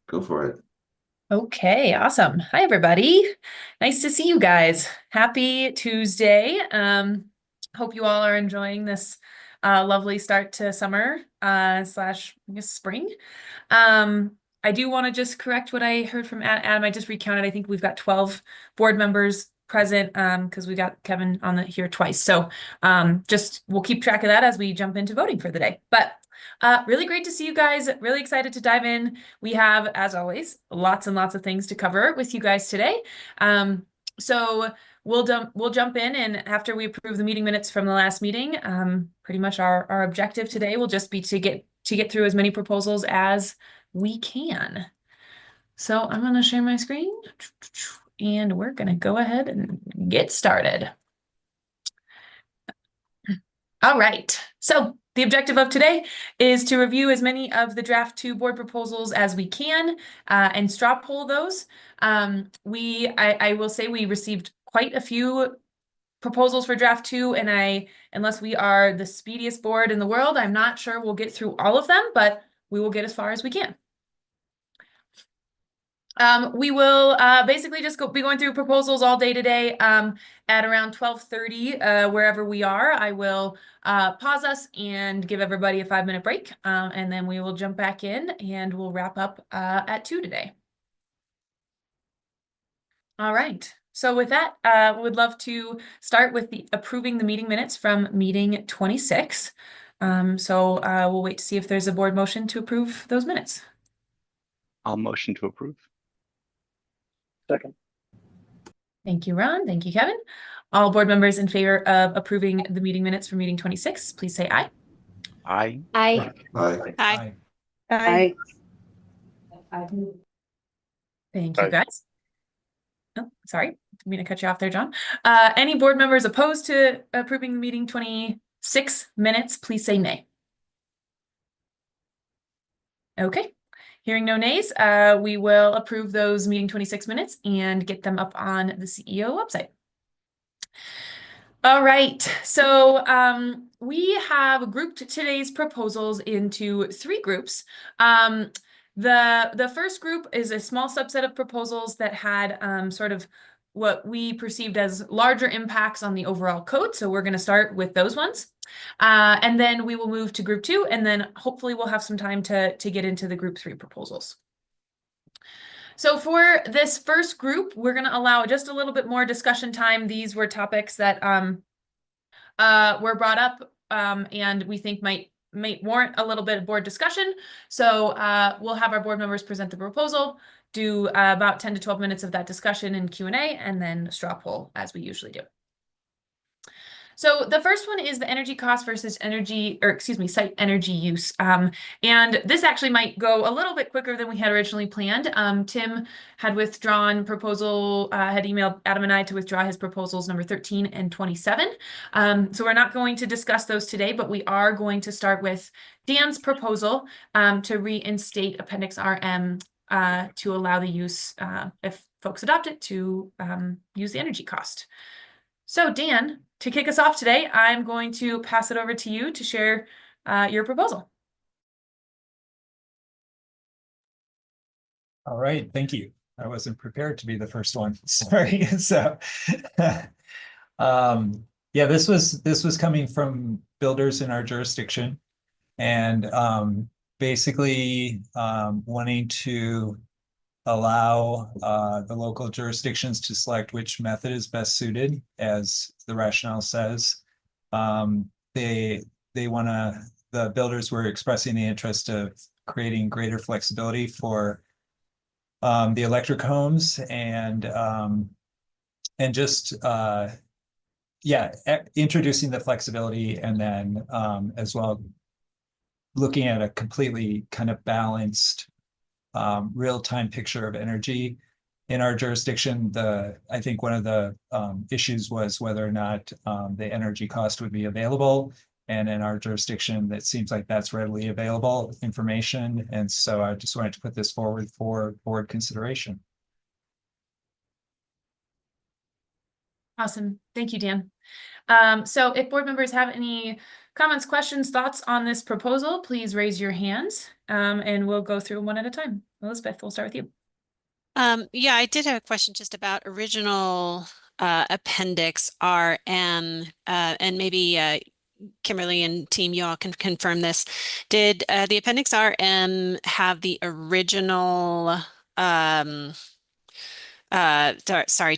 Go for it. Okay, awesome. Hi, everybody. Nice to see you guys. Happy Tuesday. Hope you all are enjoying this lovely start to summer slash, I guess, spring. I do want to just correct what I heard from Adam. I just recounted. I think we've got 12 board members present because we got Kevin on here twice. So just we'll keep track of that as we jump into voting for the day. But really great to see you guys. Really excited to dive in. We have, as always, lots and lots of things to cover with you guys today. So we'll jump in, and after we approve the meeting minutes from the last meeting, pretty much our objective today will just be to get through as many proposals as we can. So I'm going to share my screen, and we're going to go ahead and get started. All right. So the objective of today is to review as many of the draft 2 board proposals as we can and straw poll those. I will say we received quite a few proposals for draft 2, and unless we are the speediest board in the world, I'm not sure we'll get through all of them, but we will get as far as we can. We will basically just be going through proposals all day today. At around 12:30, wherever we are, I will pause us and give everybody a 5-minute break, and then we will jump back in and we'll wrap up at 2 today. All right. So with that, we would love to start with approving the meeting minutes from meeting 26. So we'll wait to see if there's a board motion to approve those minutes. I'll motion to approve. Second. Thank you, Ron. Thank you, Kevin. All board members in favor of approving the meeting minutes for meeting 26, please say aye. Aye. Aye. Aye. Aye. Thank you, Aye. guys. Oh, sorry. Didn't mean to cut you off there, John. Any board members opposed to approving the meeting 26 minutes, please say nay. Okay. Hearing no nays, we will approve those meeting 26 minutes and get them up on the CEO website. All right, so we have grouped today's proposals into 3 groups. The first group is a small subset of proposals that had sort of what we perceived as larger impacts on the overall code. So we're going to start with those ones. And then we will move to group 2, and then hopefully we'll have some time to get into the group 3 proposals. So for this first group, we're going to allow just a little bit more discussion time. These were topics that were brought up and we think might warrant a little bit of board discussion. So we'll have our board members present the proposal, do about 10 to 12 minutes of that discussion and Q&A, and then straw poll as we usually do. So the first one is the energy cost versus site energy use. And this actually might go a little bit quicker than we had originally planned. Tim had withdrawn proposal, had emailed Adam and I to withdraw his proposals number 13 and 27. So we're not going to discuss those today, but we are going to start with Dan's proposal to reinstate Appendix RM to allow the use, if folks adopt it, to use the energy cost. So Dan, to kick us off today, I'm going to pass it over to you to share your proposal. All right, thank you. I wasn't prepared to be the first one. Sorry. So, yeah, this was coming from builders in our jurisdiction, and basically wanting to allow the local jurisdictions to select which method is best suited, as the rationale says. The builders were expressing the interest of creating greater flexibility for the electric homes, and just introducing the flexibility, and then as well looking at a completely kind of balanced real-time picture of energy in our jurisdiction. I think one of the issues was whether or not the energy cost would be available. And in our jurisdiction, it seems like that's readily available information. And so I just wanted to put this forward for board consideration. Awesome. Thank you, Dan. So if board members have any Comments, questions, thoughts on this proposal, please raise your hands, and we'll go through one at a time. Elizabeth, we'll start with you. Yeah, I did have a question just about original appendix RM, and maybe Kimberly and team, you all can confirm this. Did the appendix RM have the original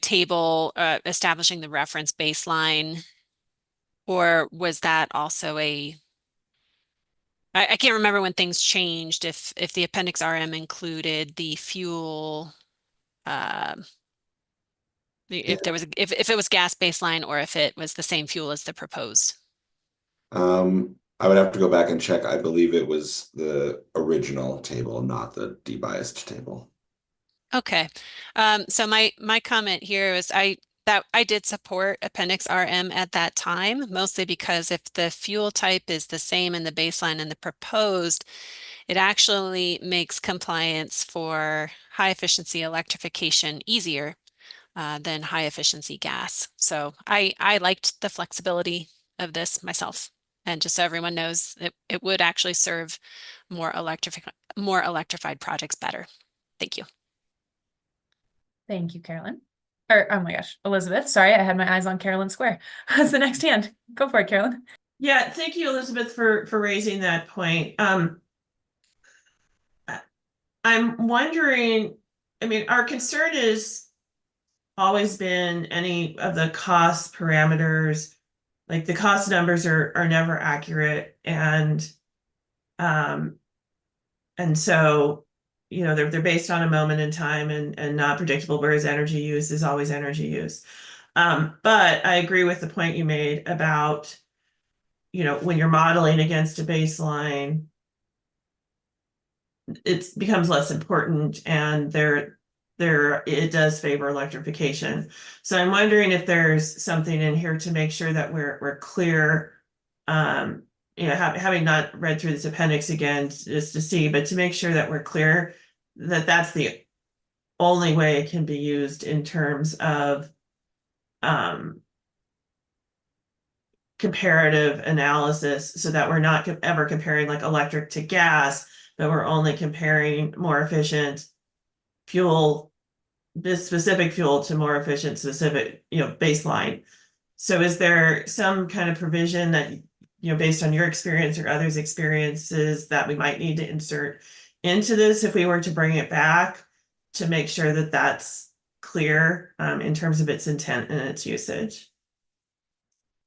table establishing the reference baseline, or was that also I can't remember when things changed, if the appendix RM included the fuel, if there was if it was gas baseline, or if it was the same fuel as the proposed. I would have to go back and check. I believe it was the original table, not the debiased table. Okay. So my comment here is I did support Appendix RM at that time, mostly because if the fuel type is the same in the baseline and the proposed, it actually makes compliance for high efficiency electrification easier than high efficiency gas. So I liked the flexibility of this myself. And just so everyone knows, it would actually serve more electrified projects better. Thank you. Thank you, Carolyn. Or, oh my gosh, Elizabeth. Sorry, I had my eyes on Carolyn Square. What's the next hand? Go for it, Carolyn. Yeah, thank you, Elizabeth, for raising that point. I'm wondering, I mean, our concern has always been any of the cost parameters, like the cost numbers are never accurate, and so, you know, they're based on a moment in time and not predictable, whereas energy use is always energy use. But I agree with the point you made about, you know, when you're modeling against a baseline, it becomes less important, and it does favor electrification. So I'm wondering if there's something in here to make sure that we're clear. You know, having not read through this appendix again just to see, but to make sure that we're clear that that's the only way it can be used in terms of comparative analysis, so that we're not ever comparing like electric to gas, but we're only comparing more efficient fuel, this specific fuel, to more efficient specific, you know, baseline. So is there some kind of provision that, you know, based on your experience or others' experiences, that we might need to insert into this if we were to bring it back, to make sure that that's clear in terms of its intent and its usage?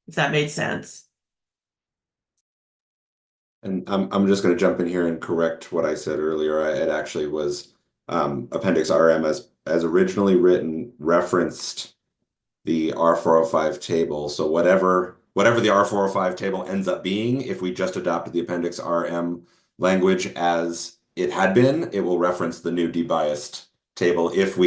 If that made sense. And I'm just going to jump in here and correct what I said earlier. It actually was Appendix RM as originally written referenced the R405 table. So whatever the R405 table ends up being, if we just adopted the Appendix RM language as it had been, it will reference the new debiased table. If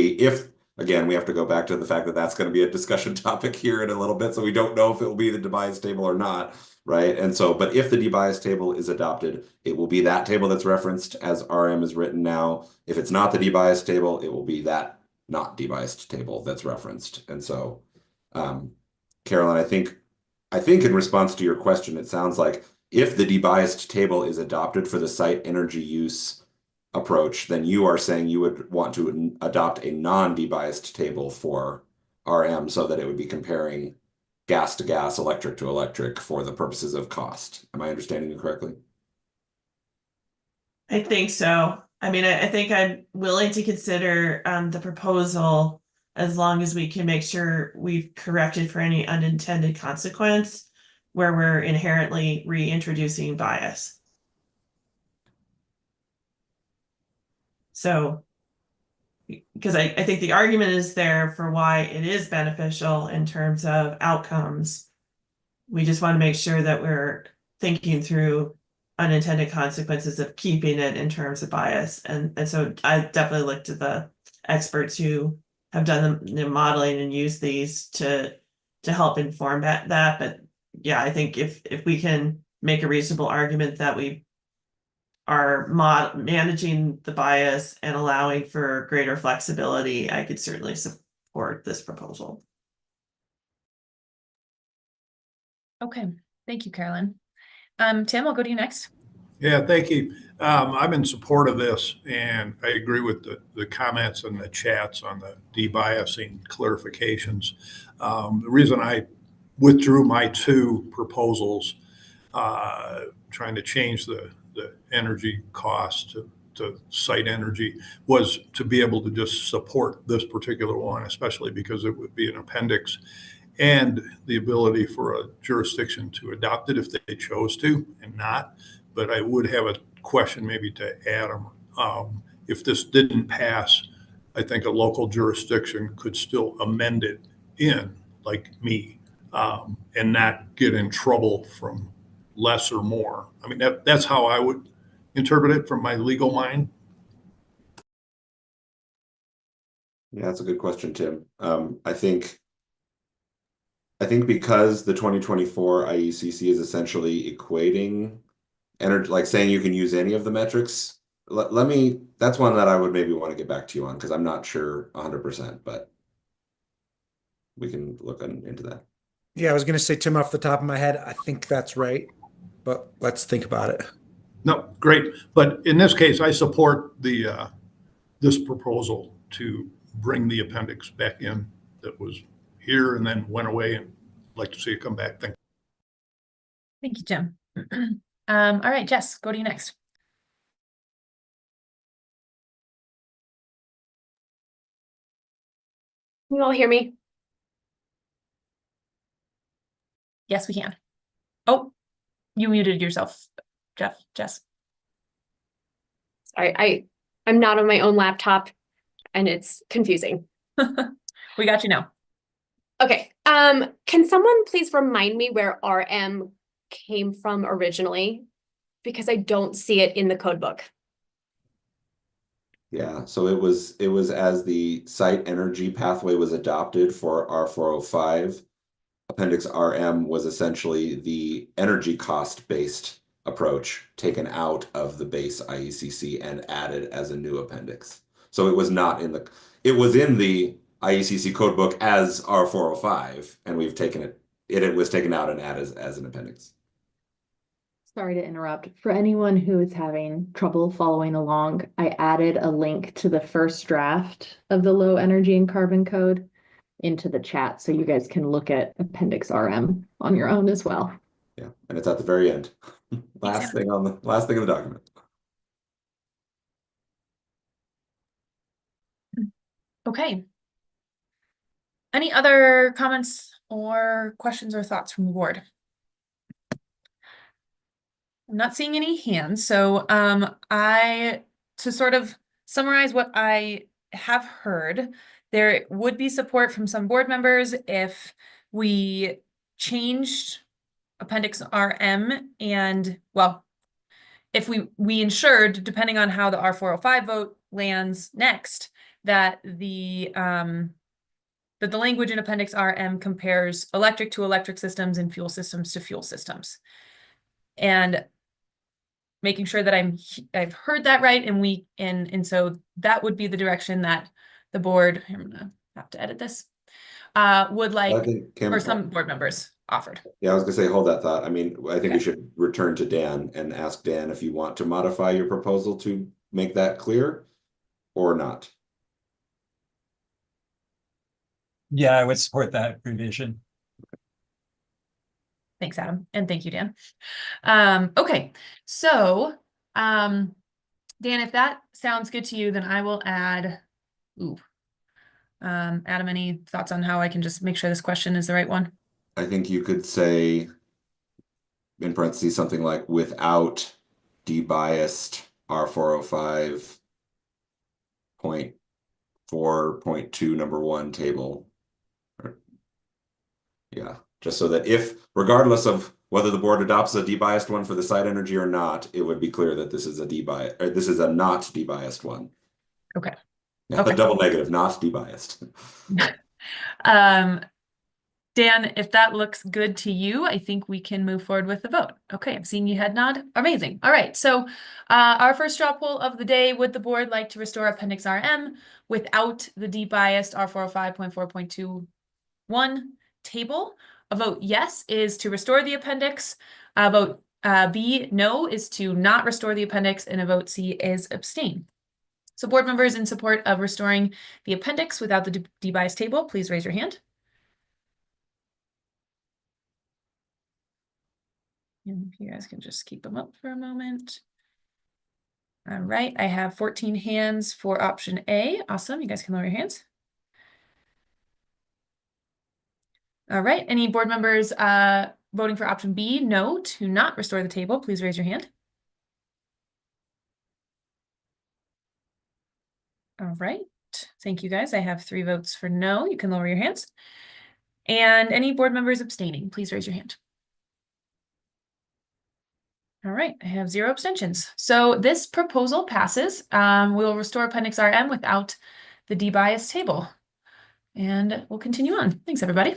again, we have to go back to the fact that that's going to be a discussion topic here in a little bit, so we don't know if it will be the debiased table or not, right? And so, but if the debiased table is adopted, it will be that table that's referenced as RM is written now. If it's not the debiased table, it will be that not debiased table that's referenced. And so, Carolyn, I think in response to your question, it sounds like if the debiased table is adopted for the site energy use approach, then you are saying you would want to adopt a non-debiased table for RM, so that it would be comparing gas to gas, electric to electric, for the purposes of cost. Am I understanding you correctly? I think so. I mean, I think I'm willing to consider the proposal, as long as we can make sure we've corrected for any unintended consequence where we're inherently reintroducing bias. So, because I think the argument is there for why it is beneficial in terms of outcomes. We just want to make sure that we're thinking through unintended consequences of keeping it in terms of bias. And so I definitely look to the experts who have done the modeling and use these to help inform that. But yeah, I think if we can make a reasonable argument that we are managing the bias and allowing for greater flexibility, I could certainly support this proposal. Okay, thank you, Carolyn. Tim, I'll go to you next. Yeah, thank you. I'm in support of this, and I agree with the comments and the chats on the debiasing clarifications. The reason I withdrew my two proposals, trying to change the energy cost to site energy, was to be able to just support this particular one, especially because it would be an appendix, and the ability for a jurisdiction to adopt it if they chose to and not. But I would have a question maybe to Adam. If this didn't pass, I think a local jurisdiction could still amend it in, like me, and not get in trouble from less or more. I mean, that's how I would interpret it from my legal mind. Yeah, that's a good question, Tim. I think because the 2024 IECC is essentially equating energy, like saying you can use any of the metrics. Let me, that's one that I would maybe want to get back to you on, because I'm not sure 100%, but we can look into that. Yeah, I was going to say, Tim, off the top of my head, I think that's right, but let's think about it. No, great. But in this case, I support this proposal to bring the appendix back in that was here and then went away, and I'd like to see it come back. Thank you. Thank you, Jim. All right, Jess, go to you next. Can you all hear me? Yes, we can. Oh, you muted yourself, Jess. Sorry, I'm not on my own laptop and it's confusing. We got you now. Okay, can someone please remind me where RM came from originally? Because I don't see it in the code book. Yeah, so it was as the site energy pathway was adopted for R405. Appendix RM was essentially the energy cost based approach taken out of the base IECC and added as a new appendix. So it was not in the, it was in the IECC codebook as R405, and we've taken it was taken out and added as an appendix. Sorry to interrupt. For anyone who is having trouble following along, I added a link to the first draft of the low energy and carbon code into the chat, so you guys can look at Appendix RM on your own as well. Yeah, and it's at the very end. last thing in the document. Okay. Any other comments or questions or thoughts from the board? I'm not seeing any hands, so to sort of summarize what I have heard, there would be support from some board members if we changed Appendix RM and, well, if we ensured, depending on how the R405 vote lands next, that the language in Appendix RM compares electric to electric systems and fuel systems to fuel systems. And making sure that I've heard that right, and so that would be the direction that the board, I'm gonna have to edit this, would like, I think Kim, or some board members offered. Yeah, I was gonna say, hold that thought. I mean, I think we should return to Dan and ask Dan if you want to modify your proposal to make that clear or not. Yeah, I would support that revision. Thanks, Adam, and thank you, Dan. Okay, so Dan, if that sounds good to you, then I will add, Adam, any thoughts on how I can just make sure this question is the right one? I think you could say, in parentheses, something like without debiased R405.4.2 number 1 table. Yeah, just so that if, regardless of whether the board adopts a debiased one for the site energy or not, it would be clear that this is a debiased, or this is a not debiased one. Okay. Yeah, Okay. a double negative, not debiased. Dan, if that looks good to you, I think we can move forward with the vote. Okay, I'm seeing you head nod. Amazing. All right, so our first straw poll of the day, would the board like to restore Appendix RM without the debiased R405.4.21 table? A vote yes is to restore the appendix. A vote B, no, is to not restore the appendix, and a vote C is abstain. So board members in support of restoring the appendix without the debiased table, please raise your hand. And you guys can just keep them up for a moment. All right, I have 14 hands for option A. Awesome, you guys can lower your hands. All right, any board members voting for option B, no, to not restore the table, please raise your hand. All right, thank you guys. I have 3 votes for no. You can lower your hands. And any board members abstaining, please raise your hand. All right, I have 0 abstentions. So this proposal passes. We'll restore Appendix RM without the debiased table. And we'll continue on. Thanks, everybody.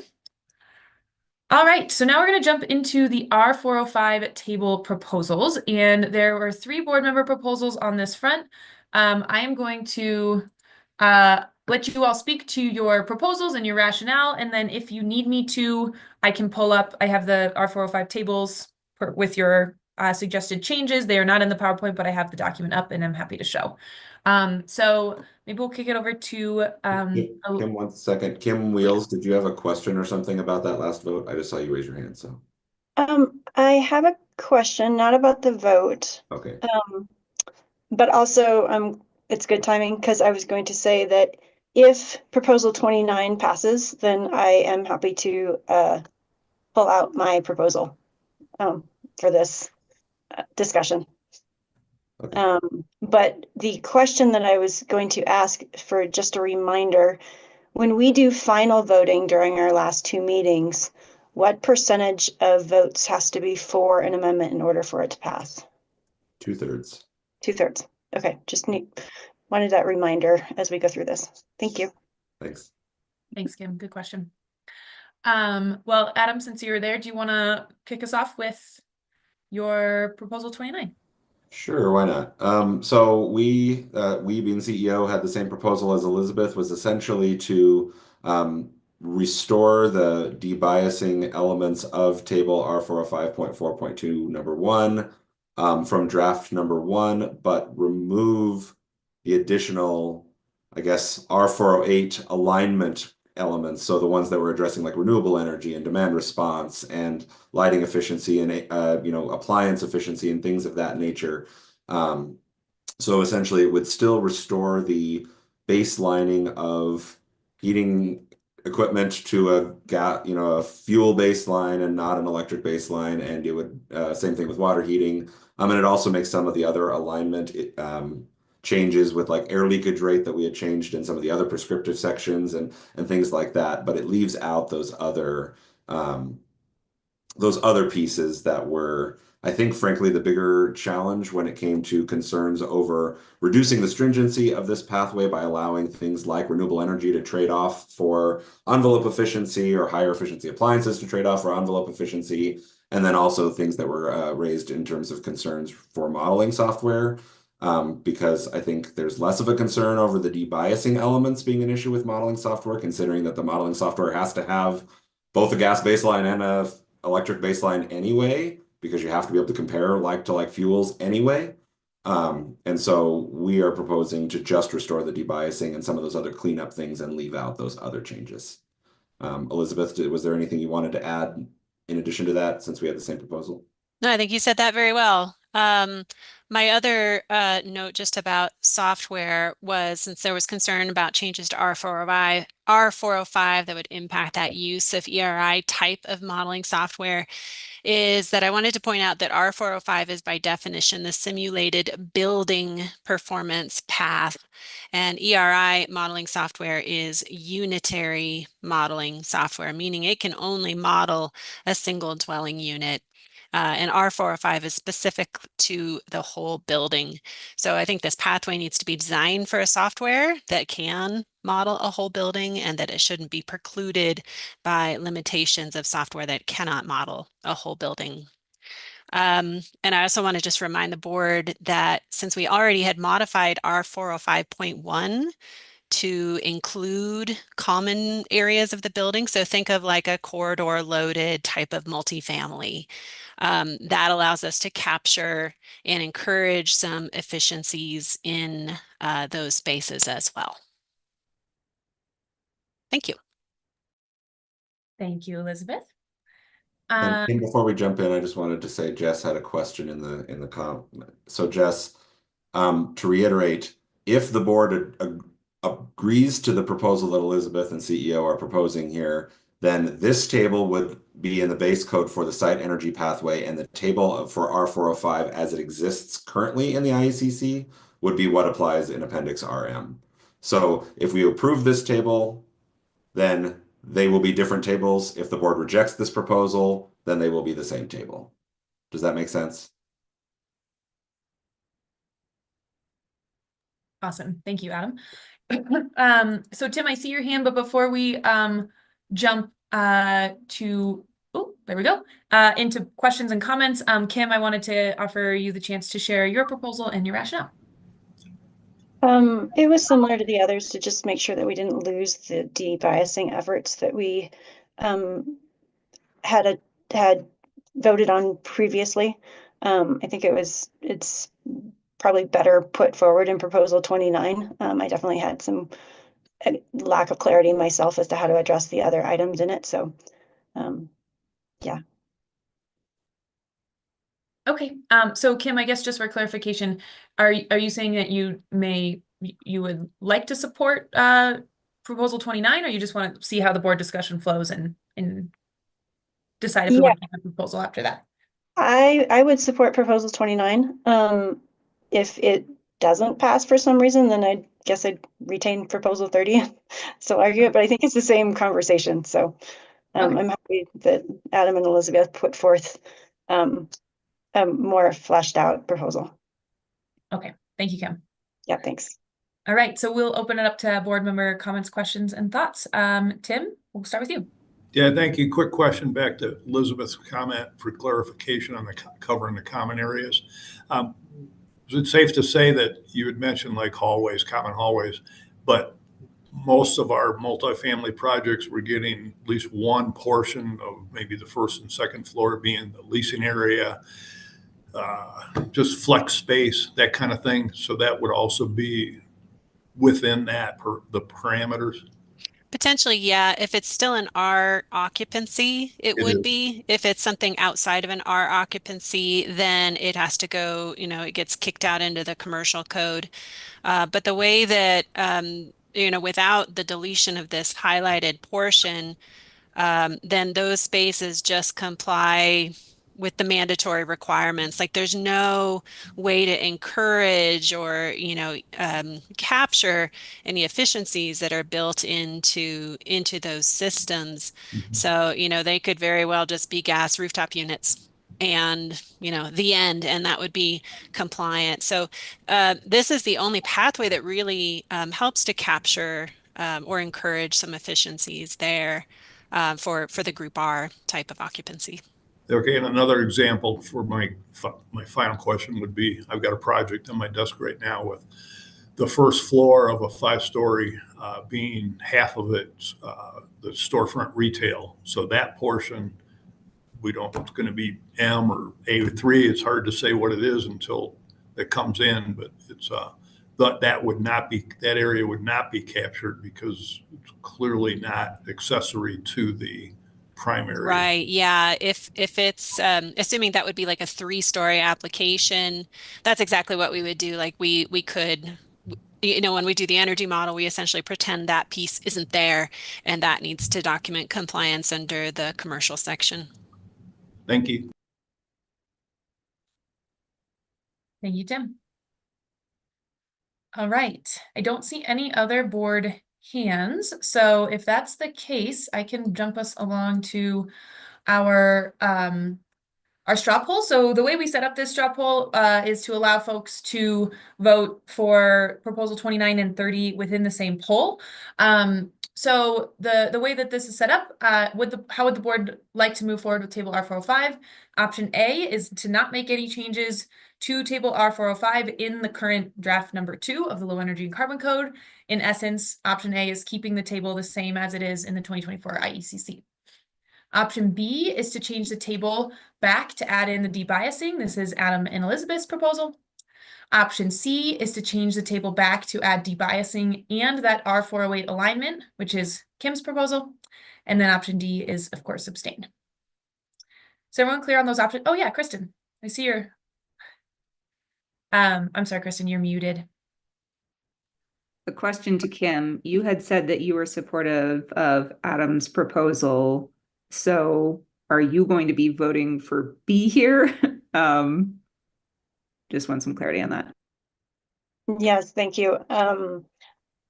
All right, so now we're going to jump into the R405 table proposals. And there were 3 board member proposals on this front. I am going to let you all speak to your proposals and your rationale. And then if you need me to, I can pull up, I have the R405 tables with your suggested changes. They are not in the PowerPoint, but I have the document up and I'm happy to show. So maybe we'll kick it over to Kim, 1 second. Kim Wheels, did you have a question or something about that last vote? I just saw you raise your hand, so. I have a question, not about the vote. Okay. But also, it's good timing because I was going to say that if proposal 29 passes, then I am happy to pull out my proposal for this discussion. Okay. But the question that I was going to ask for just a reminder, when we do final voting during our last 2 meetings, what percentage of votes has to be for an amendment in order for it to pass? 2/3. 2/3. Okay, wanted that reminder as we go through this. Thank you. Thanks. Thanks, Kim. Good question. Well, Adam, since you were there, do you want to kick us off with your proposal 29? Sure, why not? So we being CEO had the same proposal as Elizabeth, was essentially to restore the debiasing elements of table R405.4.2 number 1 from draft number 1, but remove the additional, I guess, R408 alignment elements. So the ones that were addressing like renewable energy and demand response and lighting efficiency and appliance efficiency and things of that nature. So essentially it would still restore the baselining of heating equipment to a fuel baseline and not an electric baseline, and it would same thing with water heating. And it also makes some of the other alignment changes with like air leakage rate that we had changed in some of the other prescriptive sections and things like that, but it leaves out those other pieces that were, I think, frankly, the bigger challenge when it came to concerns over reducing the stringency of this pathway by allowing things like renewable energy to trade off for envelope efficiency or higher efficiency appliances to trade off for envelope efficiency, and then also things that were raised in terms of concerns for modeling software. Because I think there's less of a concern over the debiasing elements being an issue with modeling software, considering that the modeling software has to have both a gas baseline and a electric baseline anyway, because you have to be able to compare like to like fuels anyway. And so we are proposing to just restore the debiasing and some of those other cleanup things and leave out those other changes. Elizabeth, was there anything you wanted to add in addition to that, since we had the same proposal? No, I think you said that very well. My other note just about software was, since there was concern about changes to R405 that would impact that use of ERI type of modeling software, is that I wanted to point out that R405 is by definition the simulated building performance path, and ERI modeling software is unitary modeling software, meaning it can only model a single dwelling unit. And R405 is specific to the whole building. So I think this pathway needs to be designed for a software that can model a whole building, and that it shouldn't be precluded by limitations of software that cannot model a whole building. And I also want to just remind the board that since we already had modified R405.1 to include common areas of the building. So think of like a corridor loaded type of multifamily. That allows us to capture and encourage some efficiencies in those spaces as well. Thank you. Thank you, Elizabeth. And before we jump in, I just wanted to say Jess had a question in the comment. So Jess, to reiterate, if the board agrees to the proposal that Elizabeth and CEO are proposing here, then this table would be in the base code for the site energy pathway, and the table for R405 as it exists currently in the IECC would be what applies in Appendix RM. So if we approve this table, then they will be different tables. If the board rejects this proposal, then they will be the same table. Does that make sense? Awesome. Thank you, Adam. So Tim, I see your hand, but before we jump there we go, into questions and comments, Kim, I wanted to offer you the chance to share your proposal and your rationale. It was similar to the others to just make sure that we didn't lose the de-biasing efforts that we had voted on previously. I think it's probably better put forward in proposal 29. I definitely had some lack of clarity myself as to how to address the other items in it. So, yeah. Okay. So Kim, I guess just for clarification, are you saying that you would like to support proposal 29, or you just want to see how the board discussion flows and decide if we want to make a proposal after that? I would support proposal 29. If it doesn't pass for some reason, then I guess I'd retain proposal 30. So argue it, but I think it's the same conversation. So Okay. I'm happy that Adam and Elizabeth put forth a more fleshed out proposal. Okay. Thank you, Kim. Yeah, thanks. All right. So we'll open it up to board member comments, questions, and thoughts. Tim, we'll start with you. Yeah, thank you. Quick question back to Elizabeth's comment for clarification on the covering the common areas. Is it safe to say that you had mentioned like hallways, common hallways, but most of our multifamily projects were getting at least one portion of maybe the first and second floor being the leasing area, just flex space, that kind of thing. So that would also be within that the parameters. Potentially, yeah. If it's still an R occupancy, it would is. be. If it's something outside of an R occupancy, then it has to go, it gets kicked out into the commercial code. But the way that, without the deletion of this highlighted portion, then those spaces just comply with the mandatory requirements. Like there's no way to encourage or, capture any efficiencies that are built into those systems. Mhm. So, they could very well just be gas rooftop units and, the end, and that would be compliant. So this is the only pathway that really helps to capture or encourage some efficiencies there for the group R type of occupancy. Okay, and another example for my final question would be, I've got a project on my desk right now with the first floor of a 5-story being half of it the storefront retail. So that portion, it's going to be M or A3. It's hard to say what it is until it comes in, but it's that area would not be captured because it's clearly not accessory to the primary. Right. Yeah. If it's assuming that would be like a 3-story application, that's exactly what we would do. Like we could, when we do the energy model, we essentially pretend that piece isn't there, and that needs to document compliance under the commercial section. Thank you. Thank you, Tim. All right. I don't see any other board hands. So if that's the case, I can jump us along to our our straw poll. So the way we set up this straw poll is to allow folks to vote for proposal 29 and 30 within the same poll. So the way that this is set up, how would the board like to move forward with table R405? Option A is to not make any changes to table R405 in the current draft number 2 of the low energy and carbon code. In essence, option A is keeping the table the same as it is in the 2024 IECC. Option B is to change the table back to add in the debiasing. This is Adam and Elizabeth's proposal. Option C is to change the table back to add debiasing and that R408 alignment, which is Kim's proposal. And then option D is, of course, abstain. Is everyone clear on those options? Oh yeah, Kristen, I see your... I'm sorry, Kristen, you're muted. A question to Kim. You had said that you were supportive of Adam's proposal. So are you going to be voting for B here? Just want some clarity on that. Yes, thank you.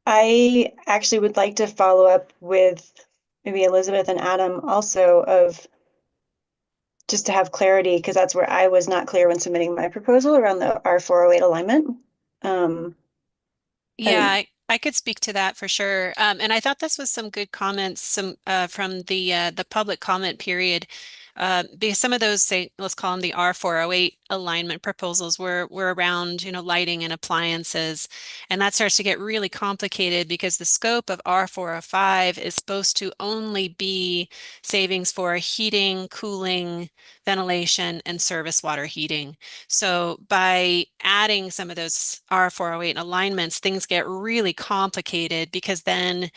I actually would like to follow up with maybe Elizabeth and Adam also of just to have clarity, because that's where I was not clear when submitting my proposal around the R408 alignment. Yeah, I could speak to that for sure. And I thought this was some good comments from the public comment period. Because some of those, say, let's call them the R408 alignment proposals were around, lighting and appliances. And that starts to get really complicated because the scope of R405 is supposed to only be savings for heating, cooling, ventilation, and service water heating. So by adding some of those R408 alignments, things get really complicated because then,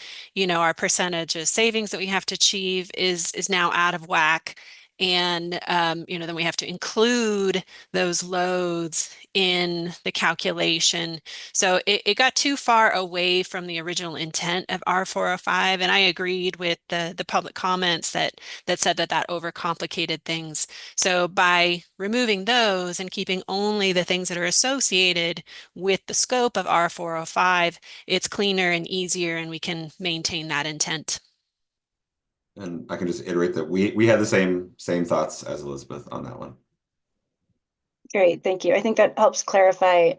our percentage of savings that we have to achieve is now out of whack. And, then we have to include those loads in the calculation. So it got too far away from the original intent of R405. And I agreed with the public comments that said that overcomplicated things. So by removing those and keeping only the things that are associated with the scope of R405, it's cleaner and easier, and we can maintain that intent. And I can just iterate that we had the same thoughts as Elizabeth on that one. Great, thank you. I think that helps clarify.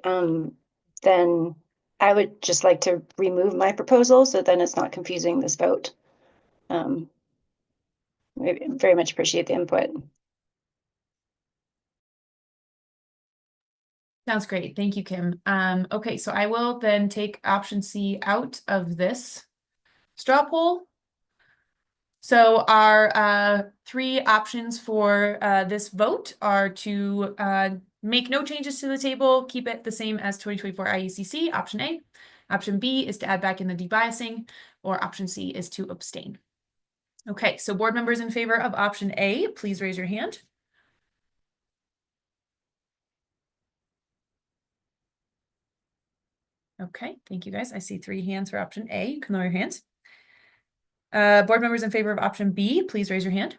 Then I would just like to remove my proposal so then it's not confusing this vote. I very much appreciate the input. Sounds great. Thank you, Kim. Okay, so I will then take option C out of this straw poll. So our 3 options for this vote are to make no changes to the table, keep it the same as 2024 IECC, option A. Option B is to add back in the debiasing, or option C is to abstain. Okay, so board members in favor of option A, please raise your hand. Okay, thank you guys. I see 3 hands for option A. You can lower your hands. Board members in favor of option B, please raise your hand.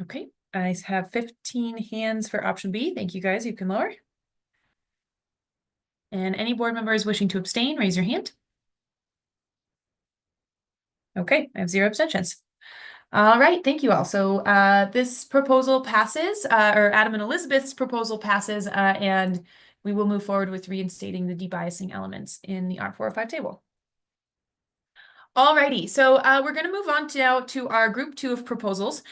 Okay, I have 15 hands for option B. Thank you guys. You can lower. And any board members wishing to abstain, raise your hand. Okay, I have 0 abstentions. All right, thank you all. So this proposal passes, or Adam and Elizabeth's proposal passes, and we will move forward with reinstating the debiasing elements in the R405 table. Alrighty, so we're going to move on now to our group 2 of proposals.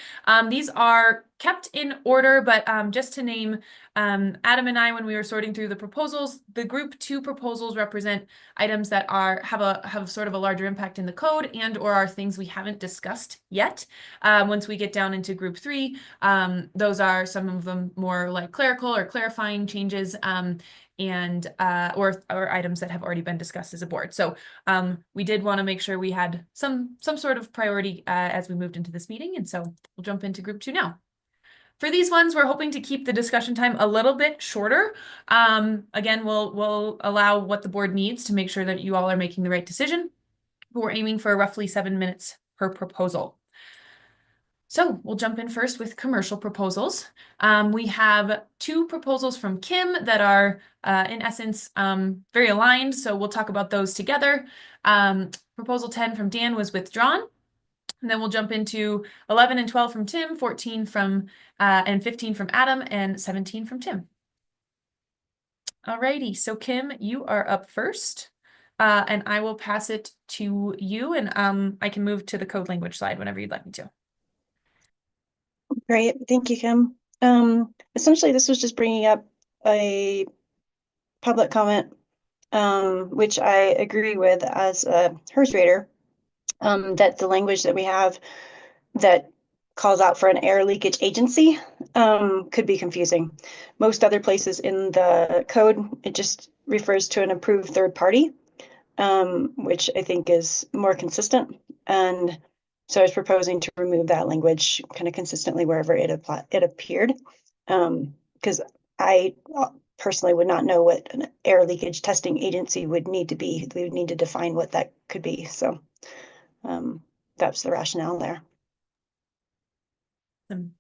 These are kept in order, but just to name, Adam and I, when we were sorting through the proposals, the group 2 proposals represent items that have sort of a larger impact in the code and or are things we haven't discussed yet. Once we get down into group 3, those are some of them more like clerical or clarifying changes, and or items that have already been discussed as a board. So we did want to make sure we had some sort of priority as we moved into this meeting, and so we'll jump into group 2 now. For these ones, we're hoping to keep the discussion time a little bit shorter. Again, we'll allow what the board needs to make sure that you all are making the right decision, but we're aiming for roughly 7 minutes per proposal. So we'll jump in first with commercial proposals. We have 2 proposals from Kim that are in essence very aligned, so we'll talk about those together. Proposal 10 from Dan was withdrawn. And then we'll jump into 11 and 12 from Tim, 14 from and 15 from Adam, and 17 from Tim. Alrighty, so Kim, you are up first. And I will pass it to you, and I can move to the code language slide whenever you'd like me to. Great, thank you, Kim. Essentially, this was just bringing up a public comment, which I agree with as a HERS rater, that the language that we have that calls out for an air leakage agency could be confusing. Most other places in the code, it just refers to an approved third party, which I think is more consistent. And so I was proposing to remove that language kind of consistently wherever it appeared, because I personally would not know what an air leakage testing agency would need to be. We would need to define what that could be. So that's the rationale there.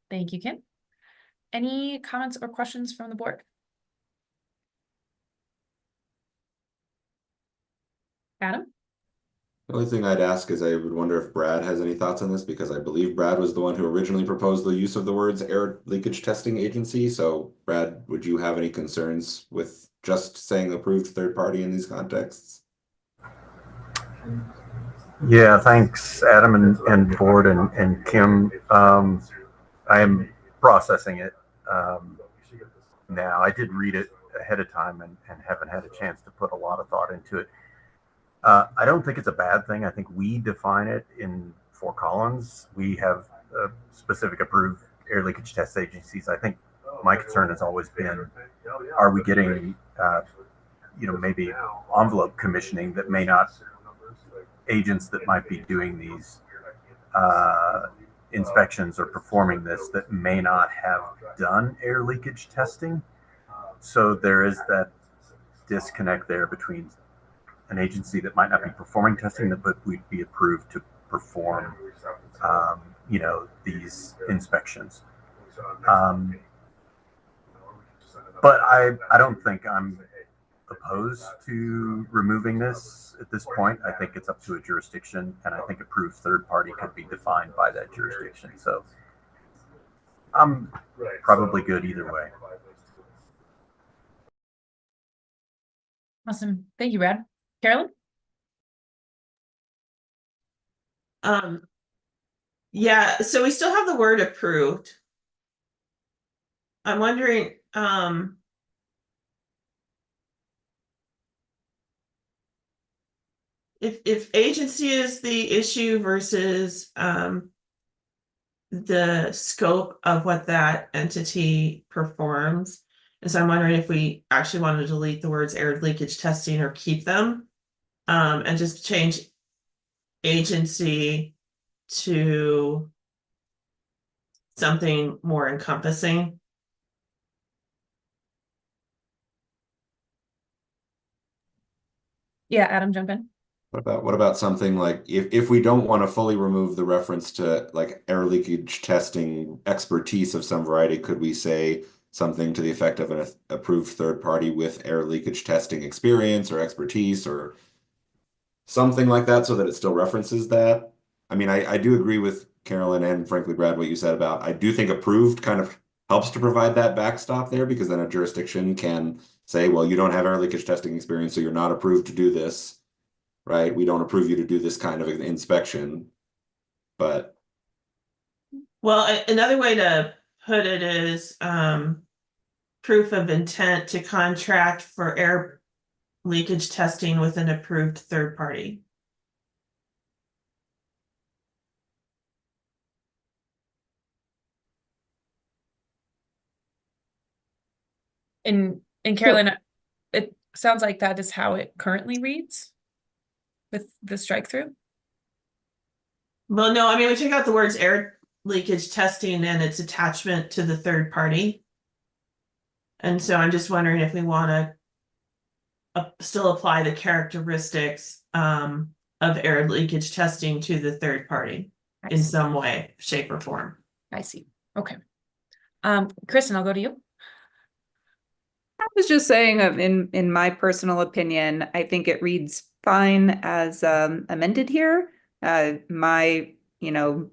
Thank you, Kim. Any comments or questions from the board? Adam? The only thing I'd ask is I would wonder if Brad has any thoughts on this, because I believe Brad was the one who originally proposed the use of the words air leakage testing agency. So Brad, would you have any concerns with just saying approved third party in these contexts? Yeah, thanks, Adam and board and Kim. I am processing it now. I did read it ahead of time and haven't had a chance to put a lot of thought into it. I don't think it's a bad thing. I think we define it in Fort Collins. We have specific approved air leakage test agencies. I think my concern has always been, are we getting, maybe envelope commissioning that may not, agents that might be doing these inspections or performing this that may not have done air leakage testing. So there is that disconnect there between an agency that might not be performing testing, but would be approved to perform, these inspections. But I don't think I'm opposed to removing this at this point. I think it's up to a jurisdiction, and I think approved third party could be defined by that jurisdiction. So I'm probably good either way. Awesome. Thank you, Brad. Carolyn? Yeah, so we still have the word approved. I'm wondering, if agency is the issue versus the scope of what that entity performs. And so I'm wondering if we actually want to delete the words air leakage testing or keep them, and just change agency to something more encompassing. Yeah, Adam, jump in. What about something like, if we don't want to fully remove the reference to like air leakage testing expertise of some variety, could we say something to the effect of an approved third party with air leakage testing experience or expertise or something like that, so that it still references that? I mean, I do agree with Carolyn and frankly Brad what you said about, I do think approved kind of helps to provide that backstop there, because then a jurisdiction can say, well, you don't have air leakage testing experience, so you're not approved to do this. Right? We don't approve you to do this kind of inspection, but. Well, another way to put it is proof of intent to contract for air leakage testing with an approved third party. And Carolyn, it sounds like that is how it currently reads with the strike through. Well, no, I mean, we took out the words air leakage testing and its attachment to the third party. And so I'm just wondering if we want to still apply the characteristics of air leakage testing to the third party in some way, shape, or form. I see. Okay. Kristen, I'll go to you. I was just saying, in my personal opinion, I think it reads fine as amended here. My you know,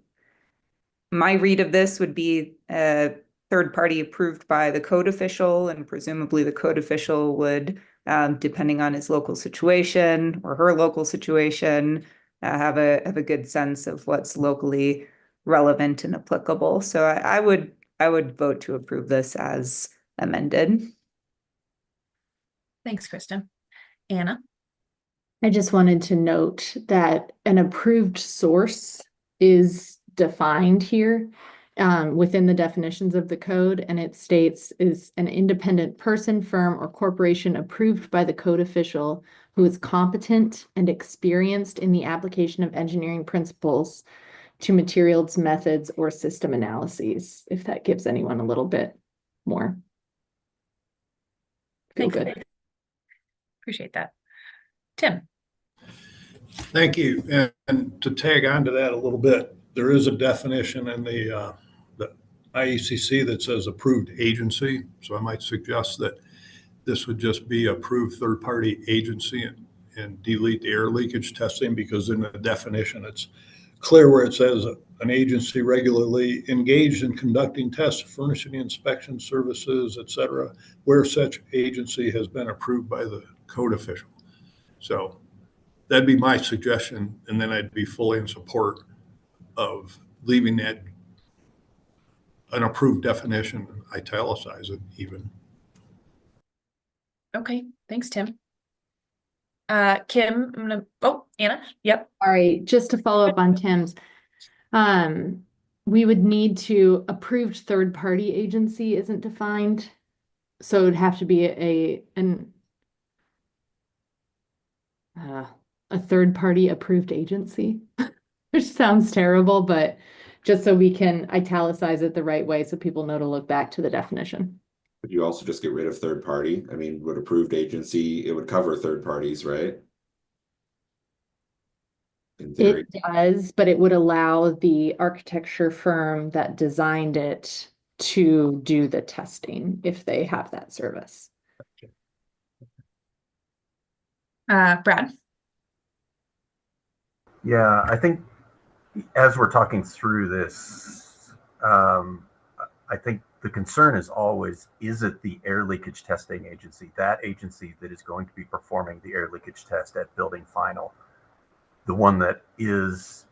my read of this would be a third party approved by the code official, and presumably the code official would, depending on his local situation or her local situation, have a good sense of what's locally relevant and applicable. So I would vote to approve this as amended. Thanks, Kristen. Anna? I just wanted to note that an approved source is defined here within the definitions of the code, and it states is an independent person, firm, or corporation approved by the code official who is competent and experienced in the application of engineering principles to materials, methods, or system analyses, if that gives anyone a little bit more. Feel Thanks. good. Appreciate that. Tim? Thank you. And to tag on to that a little bit, there is a definition in the IECC that says approved agency. So I might suggest that this would just be approved third-party agency and delete the air leakage testing, because in the definition, it's clear where it says an agency regularly engaged in conducting tests, furnishing inspection services, et cetera, where such agency has been approved by the code official. So that'd be my suggestion, and then I'd be fully in support of leaving that an approved definition, italicize it even. Okay, thanks, Tim. Kim, I'm gonna, oh, Anna, yep. All right, just to follow up on Tim's, we would need to approved third-party agency isn't defined. So it would have to be a third-party approved agency, which sounds terrible, but just so we can italicize it the right way so people know to look back to the definition. Would you also just get rid of third party? I mean, would approved agency, it would cover third parties, right? In theory. It does, but it would allow the architecture firm that designed it to do the testing if they have that service. Brad? Yeah, I think as we're talking through this, I think the concern is always, is it the air leakage testing agency, that agency that is going to be performing the air leakage test at building final, the one that is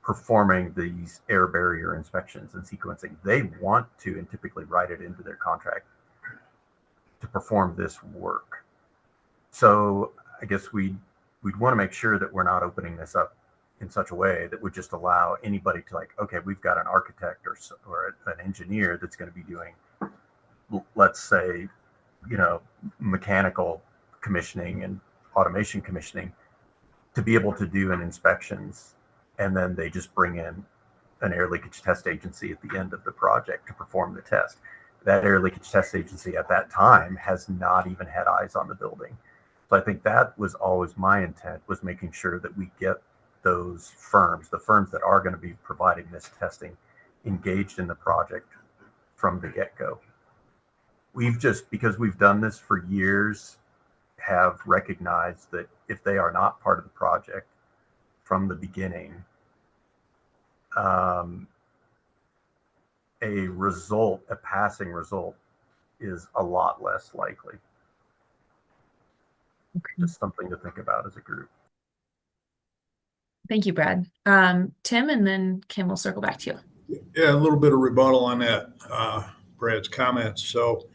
performing these air barrier inspections and sequencing? They want to, and typically write it into their contract, to perform this work. So I guess we'd want to make sure that we're not opening this up in such a way that would just allow anybody to, like, okay, we've got an architect or an engineer that's going to be doing, let's say, you know, mechanical commissioning and automation commissioning, to be able to do an inspections, and then they just bring in an air leakage test agency at the end of the project to perform the test. That air leakage test agency at that time has not even had eyes on the building. So I think that was always my intent, was making sure that we get those firms, the firms that are going to be providing this testing, engaged in the project from the get-go. We've just, because we've done this for years, have recognized that if they are not part of the project from the beginning, a passing result is a lot less likely. Okay. Just something to think about as a group. Thank you, Brad. Tim, and then Kim will circle back to you. Yeah, a little bit of rebuttal on that, Brad's comments. So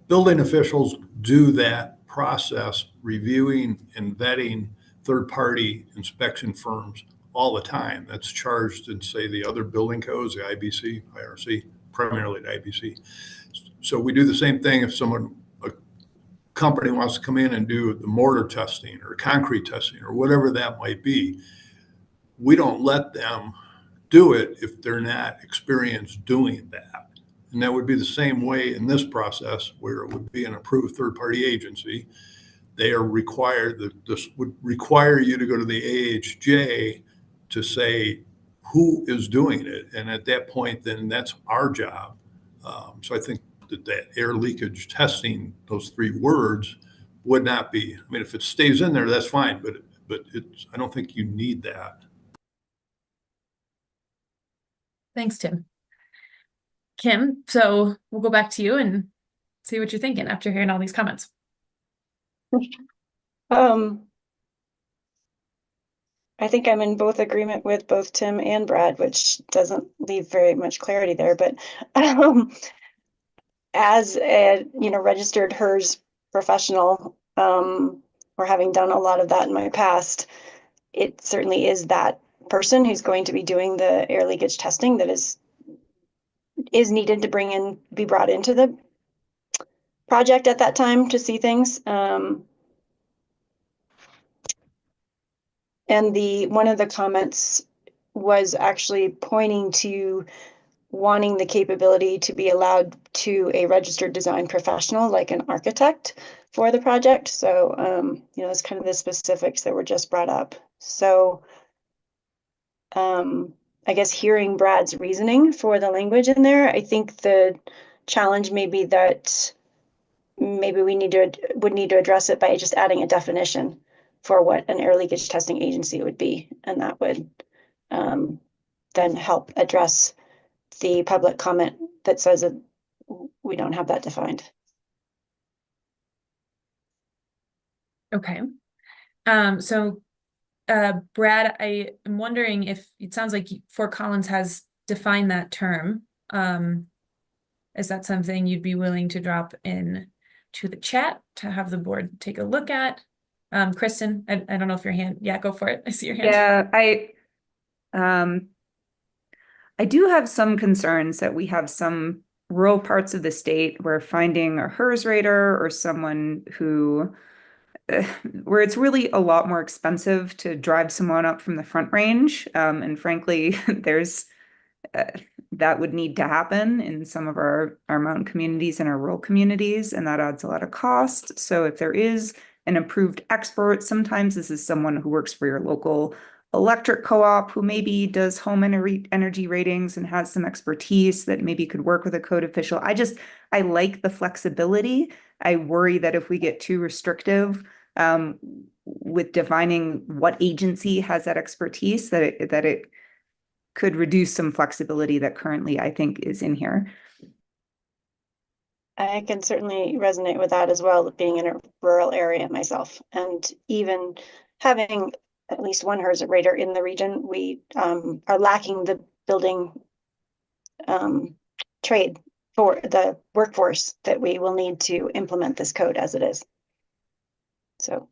building officials do that process, reviewing and vetting third-party inspection firms all the time. That's charged in, say, the other building codes, the IBC, IRC, primarily the IBC. So we do the same thing if a company wants to come in and do the mortar testing or concrete testing or whatever that might be. We don't let them do it if they're not experienced doing that. And that would be the same way in this process, where it would be an approved third-party agency. They are required, this would require you to go to the AHJ to say who is doing it. And at that point, then that's our job. So I think that air leakage testing, those three words, would not be. I mean, if it stays in there, that's fine, but it's, I don't think you need that. Thanks, Tim. Kim, so we'll go back to you and see what you're thinking after hearing all these comments. I think I'm in both agreement with both Tim and Brad, which doesn't leave very much clarity there, but as a, you know, registered HERS professional, or having done a lot of that in my past, it certainly is that person who's going to be doing the air leakage testing that is needed to be brought into the project at that time to see things. And one of the comments was actually pointing to wanting the capability to be allowed to a registered design professional, like an architect, for the project. So, you know, it's kind of the specifics that were just brought up. So, I guess hearing Brad's reasoning for the language in there, I think the challenge may be that maybe we would need to address it by just adding a definition for what an air leakage testing agency would be, and that would then help address the public comment that says that we don't have that defined. Okay. So Brad, I am wondering if it sounds like Fort Collins has defined that term. Is that something you'd be willing to drop in to the chat to have the board take a look at? Kristen, I don't know if your hand, yeah, go for it. I see your hand. Yeah, I do have some concerns that we have some rural parts of the state where finding a HERS rater or someone who where it's really a lot more expensive to drive someone up from the Front Range. And frankly, there's that would need to happen in some of our mountain communities and our rural communities, and that adds a lot of cost. So if there is an approved expert, sometimes this is someone who works for your local electric co-op who maybe does home energy ratings and has some expertise that maybe could work with a code official. I like the flexibility. I worry that if we get too restrictive with defining what agency has that expertise, that it could reduce some flexibility that currently I think is in here. I can certainly resonate with that as well, being in a rural area myself, and even having at least one HERS rater in the region. We are lacking the building trade for the workforce that we will need to implement this code as it is. So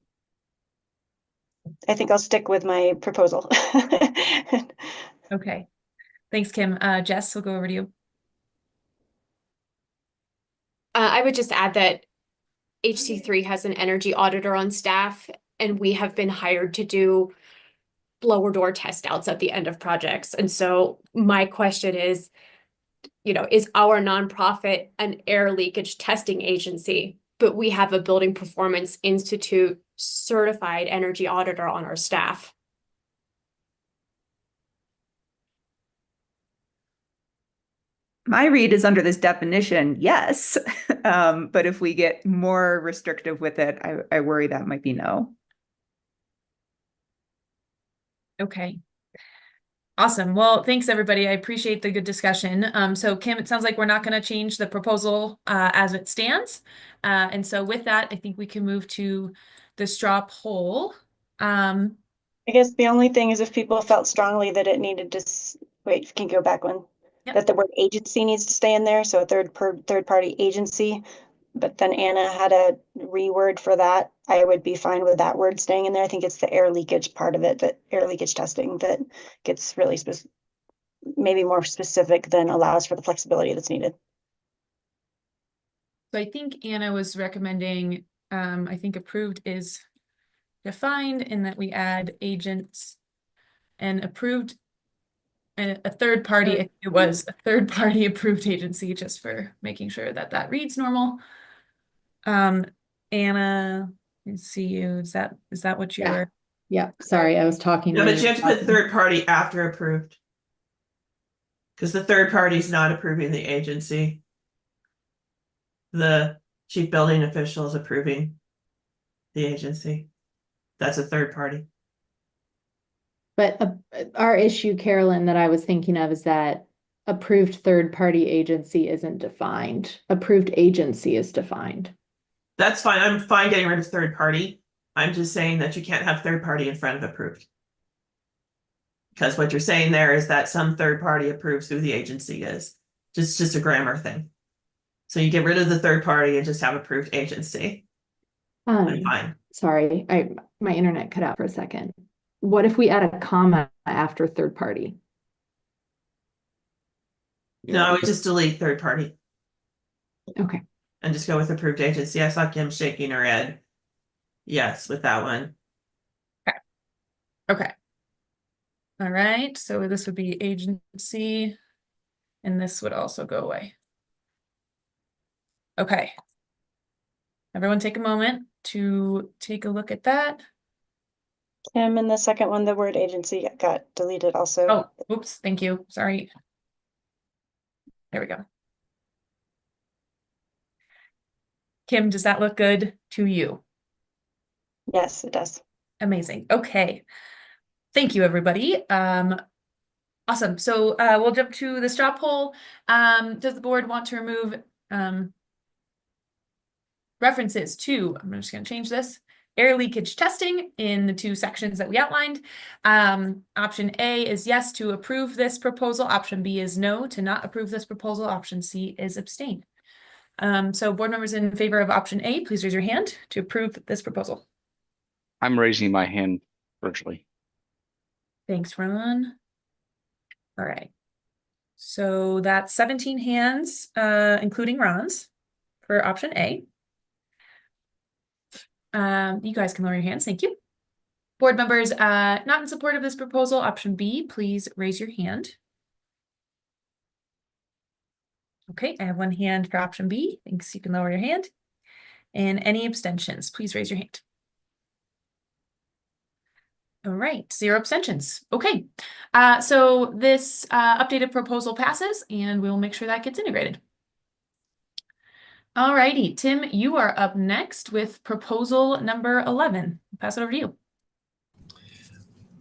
I think I'll stick with my proposal. Okay. Thanks, Kim. Jess, we'll go over to you. I would just add that HC3 has an energy auditor on staff, and we have been hired to do blower door test outs at the end of projects. And so my question is, you know, is our nonprofit an air leakage testing agency, but we have a Building Performance Institute certified energy auditor on our staff? My read is under this definition, yes. But if we get more restrictive with it, I worry that might be no. Okay. Awesome. Well, thanks everybody. I appreciate the good discussion. So Kim, it sounds like we're not going to change the proposal as it stands. And so with that, I think we can move to the straw poll. I guess the only thing is if people felt strongly that it needed to, wait, can you go back one? Yep. That the word agency needs to stay in there. So a third party agency, but then Anna had a reword for that. I would be fine with that word staying in there. I think it's the air leakage part of it, that air leakage testing that gets really maybe more specific than allows for the flexibility that's needed. So I think Anna was recommending, I think approved is defined in that we add agents, and approved and a third party, if it was a third party approved agency, just for making sure that that reads normal. Anna, I see you. Is that what you were? Yeah, sorry, I was talking. No, but you have to put third party after approved. Because the third party is not approving the agency. The chief building official is approving. the agency. That's a third party. But our issue, Carolyn, that I was thinking of is that approved third-party agency isn't defined. Approved agency is defined. That's fine. I'm fine getting rid of third party. I'm just saying that you can't have third party in front of approved. Because what you're saying there is that some third party approves who the agency is. Just a grammar thing. So you get rid of the third party and just have approved agency. I'm fine. Sorry, my internet cut out for a second. What if we add a comma after third party? No, I would just delete third party. Okay. And just go with approved agency. I saw Kim shaking her head. Yes, with that one. Okay. All right, so this would be agency, and this would also go away. Okay. Everyone take a moment to take a look at that. Kim, in the second one, the word agency got deleted also. Oh, oops, thank you. Sorry. There we go. Kim, does that look good to you? Yes, it does. Amazing. Okay. Thank you, everybody. Awesome. So we'll jump to the straw poll. Does the board want to remove references to, I'm just going to change this, air leakage testing in the two sections that we outlined? Option A is yes to approve this proposal. Option B is no to not approve this proposal. Option C is abstain. So board members in favor of option A, please raise your hand to approve this proposal. I'm raising my hand virtually. Thanks, Ron. All right. So that's 17 hands, including Ron's, for option A. You guys can lower your hands. Thank you. Board members not in support of this proposal, option B, please raise your hand. Okay, I have one hand for option B. Thanks. You can lower your hand. And any abstentions, please raise your hand. All right, 0 abstentions. Okay, so this updated proposal passes and we'll make sure that gets integrated. All righty, Tim, you are up next with proposal number 11. I'll pass it over to you.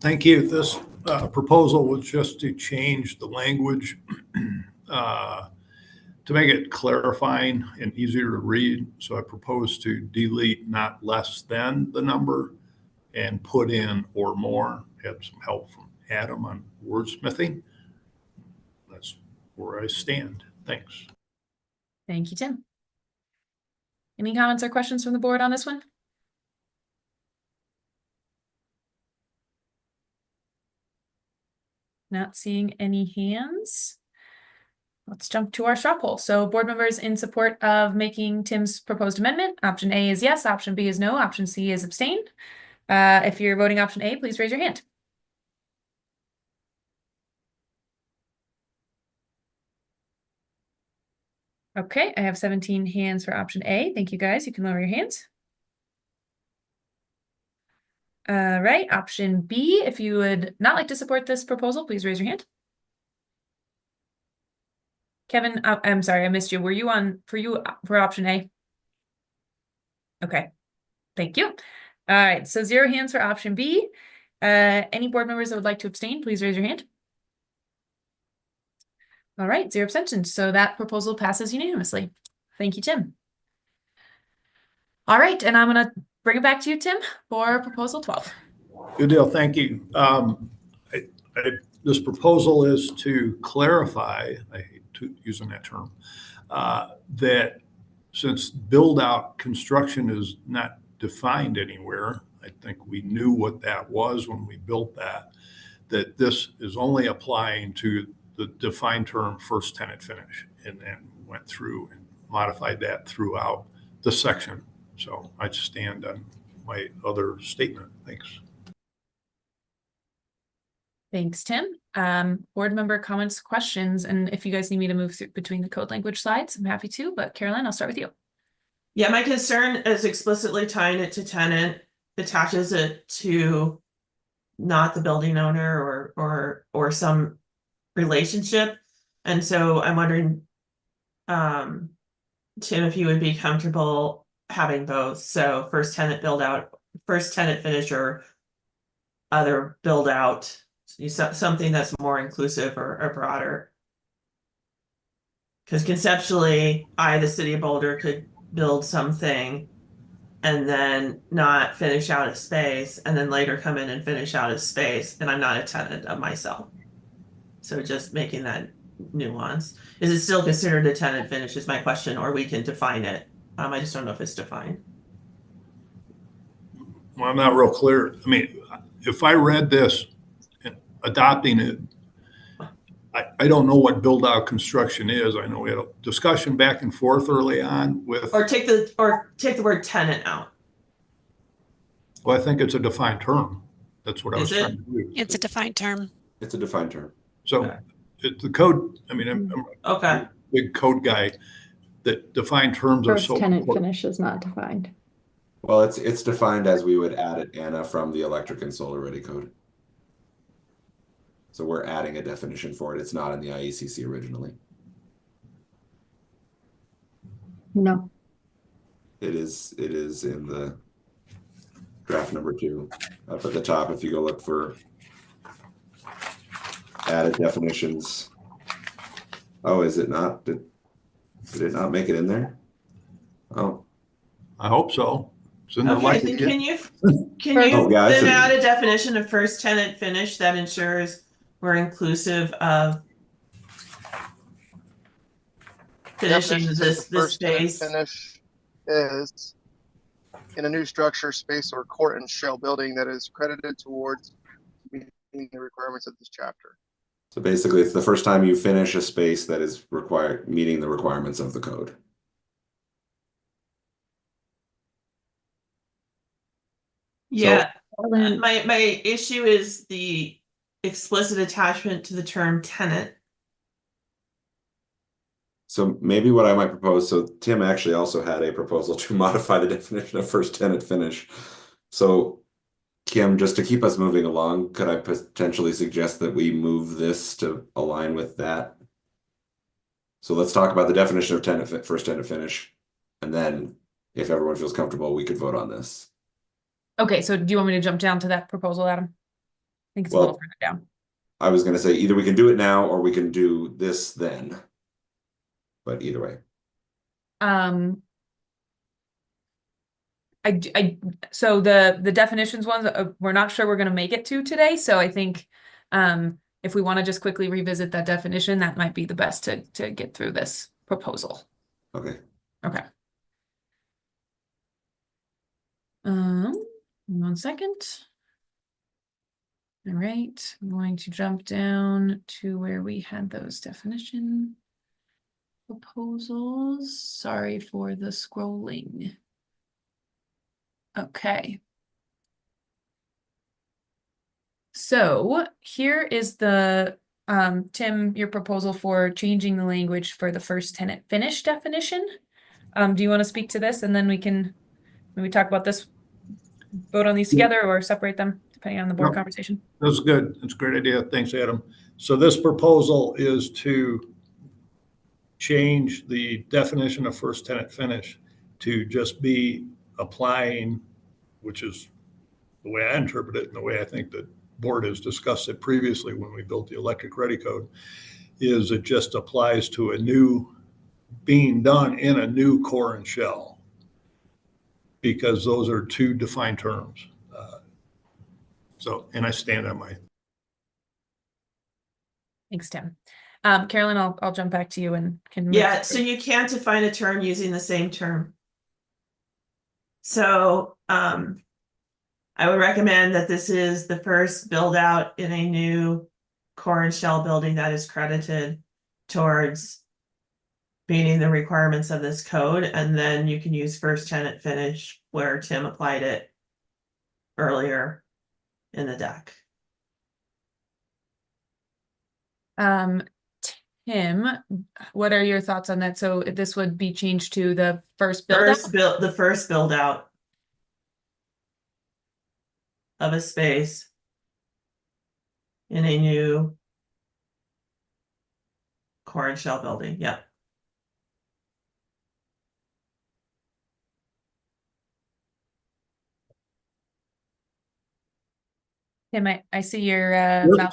Thank you. This proposal was just to change the language to make it clarifying and easier to read. So I propose to delete not less than the number and put in or more. Had some help from Adam on wordsmithing. That's where I stand. Thanks. Thank you, Tim. Any comments or questions from the board on this one? Not seeing any hands. Let's jump to our straw poll. So board members in support of making Tim's proposed amendment, option A is yes, option B is no, option C is abstain. If you're voting option A, please raise your hand. Okay, I have 17 hands for option A. Thank you, guys. You can lower your hands. Right, option B, if you would not like to support this proposal, please raise your hand. Kevin, I'm sorry, I missed you. Were you on for option A? Okay, thank you. All right, so 0 hands for option B. Any board members that would like to abstain, please raise your hand. All right, 0 abstentions. So that proposal passes unanimously. Thank you, Tim. All right, and I'm going to bring it back to you, Tim, for proposal 12. Good deal. Thank you. This proposal is to clarify, I hate using that term, that since build out construction is not defined anywhere, I think we knew what that was when we built that this is only applying to the defined term first tenant finish, and then went through and modified that throughout the section. So I stand on my other statement. Thanks. Thanks, Tim. Board member comments, questions, and if you guys need me to move through between the code language slides, I'm happy to, but Caroline, I'll start with you. Yeah, my concern is explicitly tying it to tenant attaches it to not the building owner or some relationship. And so I'm wondering, Tim, if you would be comfortable having both. So first tenant build out, first tenant finish, or other build out, something that's more inclusive or broader. Because conceptually, the city of Boulder, could build something and then not finish out a space, and then later come in and finish out a space, and I'm not a tenant of myself. So just making that nuance. Is it still considered a tenant finish is my question, or we can define it? I just don't know if it's defined. Well, I'm not real clear. I mean, if I read this, adopting it, I don't know what build out construction is. I know we had a discussion back and forth early on with. Or take the word tenant out. Well, I think it's a defined term. That's what I was trying to do. It's a defined term. It's a defined term. So the code, I mean, I'm okay. a big code guy, that defined terms are First so tenant important. finish is not defined. Well, it's defined as we would add it, Anna, from the electric and solar ready code. So we're adding a definition for it. It's not in the IECC originally. No. It is in the draft number 2 up at the top. If you go look for added definitions. Oh, is it not? Did it not make it in there? Oh, I hope so. It's in the Okay, then can you Oh, yeah, it's then in- add a definition of first tenant finish that ensures we're inclusive of finishing Definition this says the first tenant space. finish is in a new structure, space, or court and shell building that is credited towards meeting the requirements of this chapter. So basically, it's the first time you finish a space that is meeting the requirements of the code. Yeah, my issue is the explicit attachment to the term tenant. So maybe what I might propose, so Tim actually also had a proposal to modify the definition of first tenant finish. So Kim, just to keep us moving along, could I potentially suggest that we move this to align with that? So let's talk about the definition of first tenant finish. And then if everyone feels comfortable, we could vote on this. Okay, so do you want me to jump down to that proposal, Adam? I think it's a little further down. I was going to say either we can do it now or we can do this then. But either way. So the definitions ones, we're not sure we're going to make it to today. So I think if we want to just quickly revisit that definition, that might be the best to get through this proposal. Okay. Okay. 1 second. All right, I'm going to jump down to where we had those definition proposals. Sorry for the scrolling. Okay. So here is the Tim, your proposal for changing the language for the first tenant finish definition. Do you want to speak to this, and then we can maybe talk about this, vote on these together, or separate them depending on the board conversation? That's good. That's a great idea. Thanks, Adam. So this proposal is to change the definition of first tenant finish to just be applying, which is the way I interpret it and the way I think the board has discussed it previously when we built the electric ready code, is it just applies to a new, being done in a new core and shell, because those are two defined terms. And I stand on my. Thanks, Tim. Carolyn, I'll jump back to you and can. Yeah, so you can't define a term using the same term. So I would recommend that this is the first build out in a new core and shell building that is credited towards meeting the requirements of this code, and then you can use first tenant finish where Tim applied it earlier in the deck. Tim, what are your thoughts on that? So this would be changed to the first build out? The first build out of a space in a new core and shell building. Yep. Tim, I see your Look, mouth.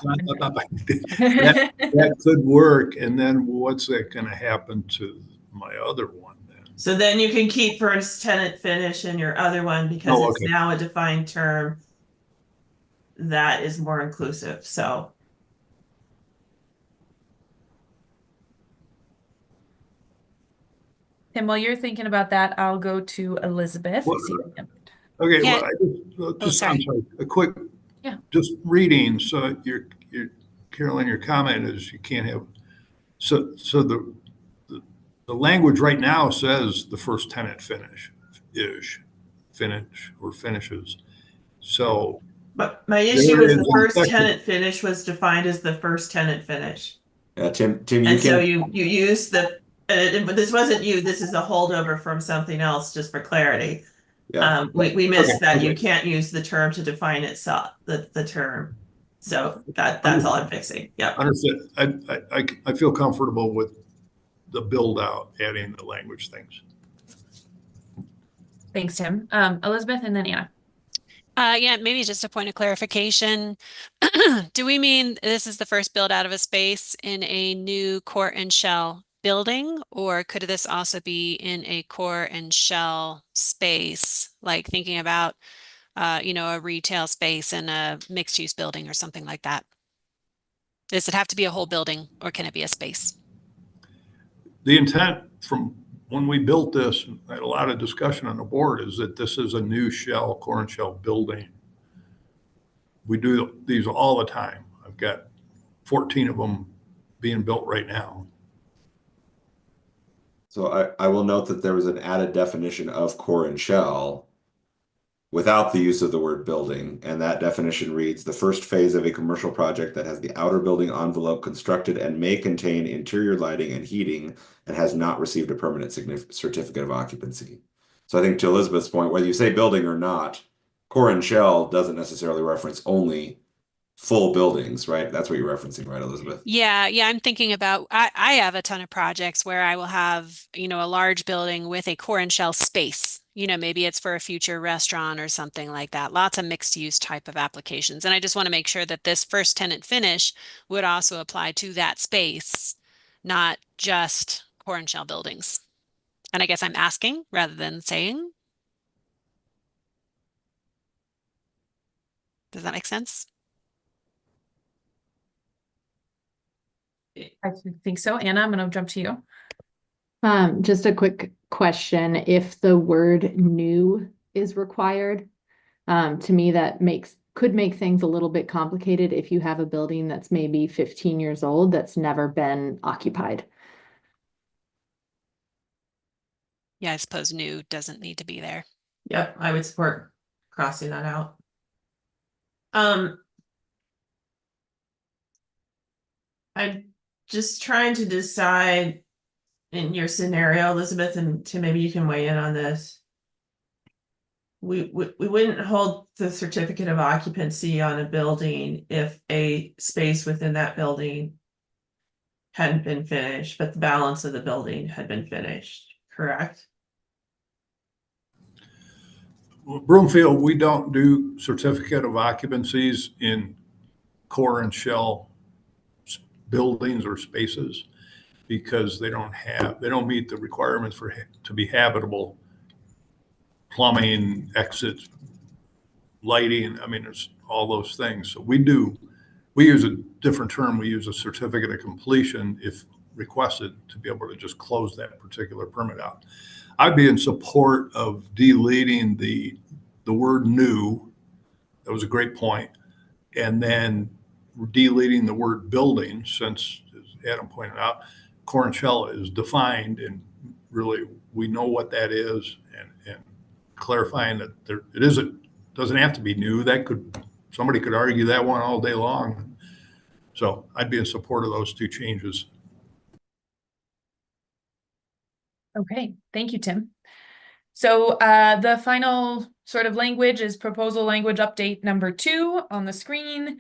that could work. And then what's that going to happen to my other one then? So then you can keep first tenant finish in your other one because Oh, it's okay. now a defined term that is more inclusive. So Tim, while you're thinking about that, I'll go to Elizabeth. Well, See- okay, Yeah. well, Oh, sorry. I'm sorry, a quick, Yeah. just reading. So Carolyn, your comment is you can't have, so the language right now says the first tenant finish or finishes. So but my there issue it is is the in first section. tenant finish was defined as the first tenant finish. Tim, you And so can, you use the, but this wasn't you, this is a holdover from something else, just for clarity. yeah. We missed Okay, that you okay. can't use the term to define itself, the term. So that's all I'm fixing. Yeah. Understood. I feel comfortable with the build out, adding the language things. Thanks, Tim. Elizabeth and then Anna. Yeah, maybe just a point of clarification. Do we mean this is the first build out of a space in a new core and shell building, or could this also be in a core and shell space, like thinking about, a retail space in a mixed use building or something like that? Does it have to be a whole building or can it be a space? The intent from when we built this, I had a lot of discussion on the board, is that this is a new core and shell building. We do these all the time. I've got 14 of them being built right now. So I will note that there was an added definition of core and shell without the use of the word building, and that definition reads, the first phase of a commercial project that has the outer building envelope constructed and may contain interior lighting and heating and has not received a permanent certificate of occupancy. So I think to Elizabeth's point, whether you say building or not, core and shell doesn't necessarily reference only full buildings, right? That's what you're referencing, right, Elizabeth? Yeah, I'm thinking about, I have a ton of projects where I will have, a large building with a core and shell space. Maybe it's for a future restaurant or something like that. Lots of mixed use type of applications. And I just want to make sure that this first tenant finish would also apply to that space, not just core and shell buildings. And I guess I'm asking rather than saying. Does that make sense? I think so. Anna, I'm going to jump to you. Just a quick question. If the word new is required, to me, that could make things a little bit complicated if you have a building that's maybe 15 years old that's never been occupied. Yeah, I suppose new doesn't need to be there. Yep, I would support crossing that out. I'm just trying to decide in your scenario, Elizabeth, and Tim, maybe you can weigh in on this. We wouldn't hold the certificate of occupancy on a building if a space within that building hadn't been finished, but the balance of the building had been finished, correct? Broomfield, we don't do certificate of occupancies in core and shell buildings or spaces because they don't meet the requirements to be habitable. Plumbing, exits, lighting, I mean, there's all those things. So we use a different term. We use a certificate of completion if requested to be able to just close that particular permit out. I'd be in support of deleting the word new. That was a great point. And then deleting the word building, since, as Adam pointed out, core and shell is defined and really we know what that is, and clarifying that doesn't have to be new. Somebody could argue that one all day long. So I'd be in support of those two changes. Okay, thank you, Tim. So the final sort of language is proposal language update number 2 on the screen.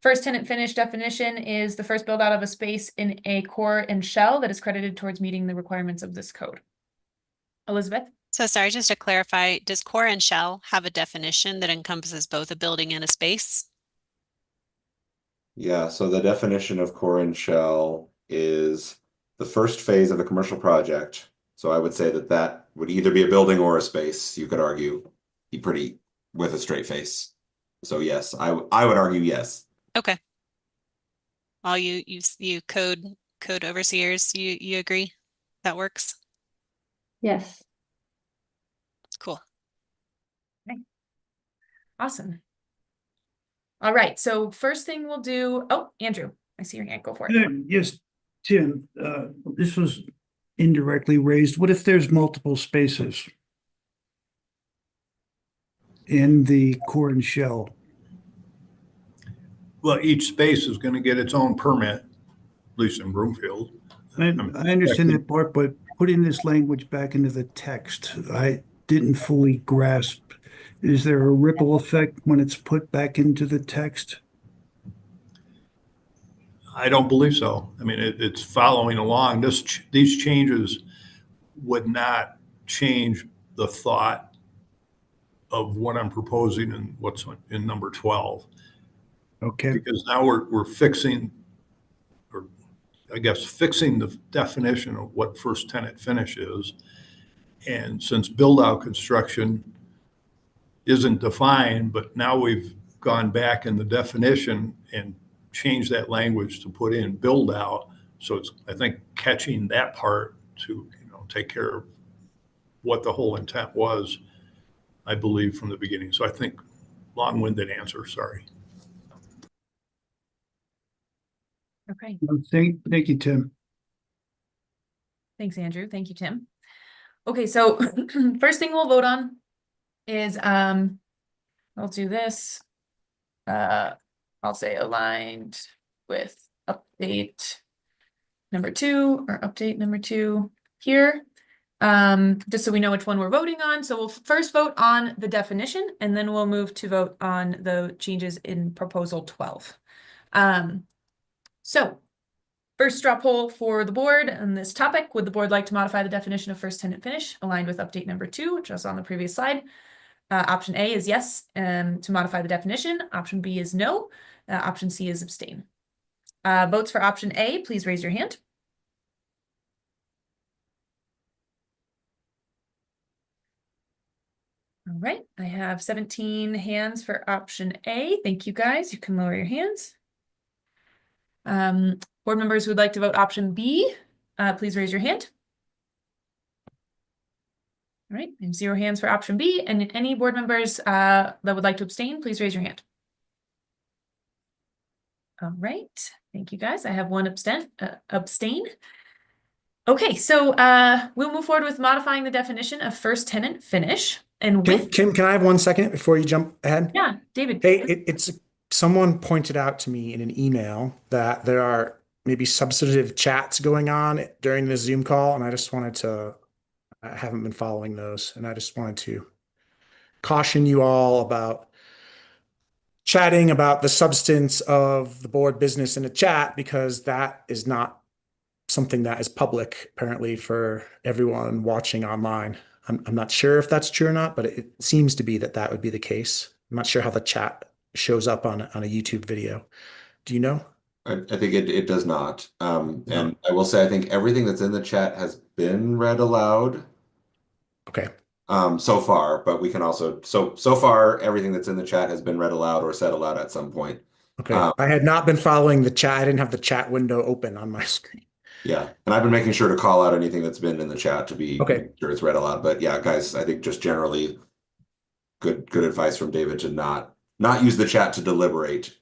First tenant finish definition is the first build out of a space in a core and shell that is credited towards meeting the requirements of this code. Elizabeth? So sorry, just to clarify, does core and shell have a definition that encompasses both a building and a space? Yeah, so the definition of core and shell is the first phase of a commercial project. So I would say that that would either be a building or a space, you could argue, be pretty with a straight face. So yes, I would argue yes. Okay. All you code overseers, you agree? That works? Yes. Cool. Awesome. All right, so first thing we'll do, oh, Andrew, I see your hand, go for it. Yes, Tim, this was indirectly raised. What if there's multiple spaces in the core and shell? Well, each space is going to get its own permit, at least in Broomfield. I understand that part, but putting this language back into the text, I didn't fully grasp. Is there a ripple effect when it's put back into the text? I don't believe so. I mean, it's following along. These changes would not change the thought of what I'm proposing and what's in number 12. Okay. Because now we're fixing, or I guess fixing the definition of what first tenant finish is. And since build out construction isn't defined, but now we've gone back in the definition and changed that language to put in build out. So it's, I think, catching that part to, take care of what the whole intent was, I believe, from the beginning. So I think long-winded answer, sorry. Okay. Thank you, Tim. Thanks, Andrew. Thank you, Tim. Okay, so first thing we'll vote on is I'll do this. I'll say aligned with update number 2 or update number 2 here. Just so we know which one we're voting on. So we'll first vote on the definition and then we'll move to vote on the changes in proposal 12. So first straw poll for the board on this topic. Would the board like to modify the definition of first tenant finish aligned with update number 2, which was on the previous slide? Option A is yes, to modify the definition. Option B is no. Option C is abstain. Votes for option A, please raise your hand. All right, I have 17 hands for option A. Thank you, guys. You can lower your hands. Board members who would like to vote option B, please raise your hand. All right, I have 0 hands for option B, and any board members that would like to abstain, please raise your hand. All right, thank you, guys. I have 1 abstain. Okay, so we'll move forward with modifying the definition of first tenant finish. And with Kim, can I have 1 second before you jump ahead? Yeah, David. Hey, it's someone pointed out to me in an email that there are maybe substantive chats going on during the Zoom call, and I haven't been following those, and I just wanted to caution you all about chatting about the substance of the board business in a chat, because that is not something that is public, apparently, for everyone watching online. I'm not sure if that's true or not, but it seems to be that would be the case. I'm not sure how the chat shows up on a YouTube video. Do you know? I think it does not. And I will say, I think everything that's in the chat has been read aloud. Okay. So far, but we can also, so far, everything that's in the chat has been read aloud or said aloud at some point. Okay. I had not been following the chat. I didn't have the chat window open on my screen. Yeah, and I've been making sure to call out anything that's been in the chat to be sure it's read aloud. But yeah, guys, I think just generally good advice from David to not use the chat to deliberate.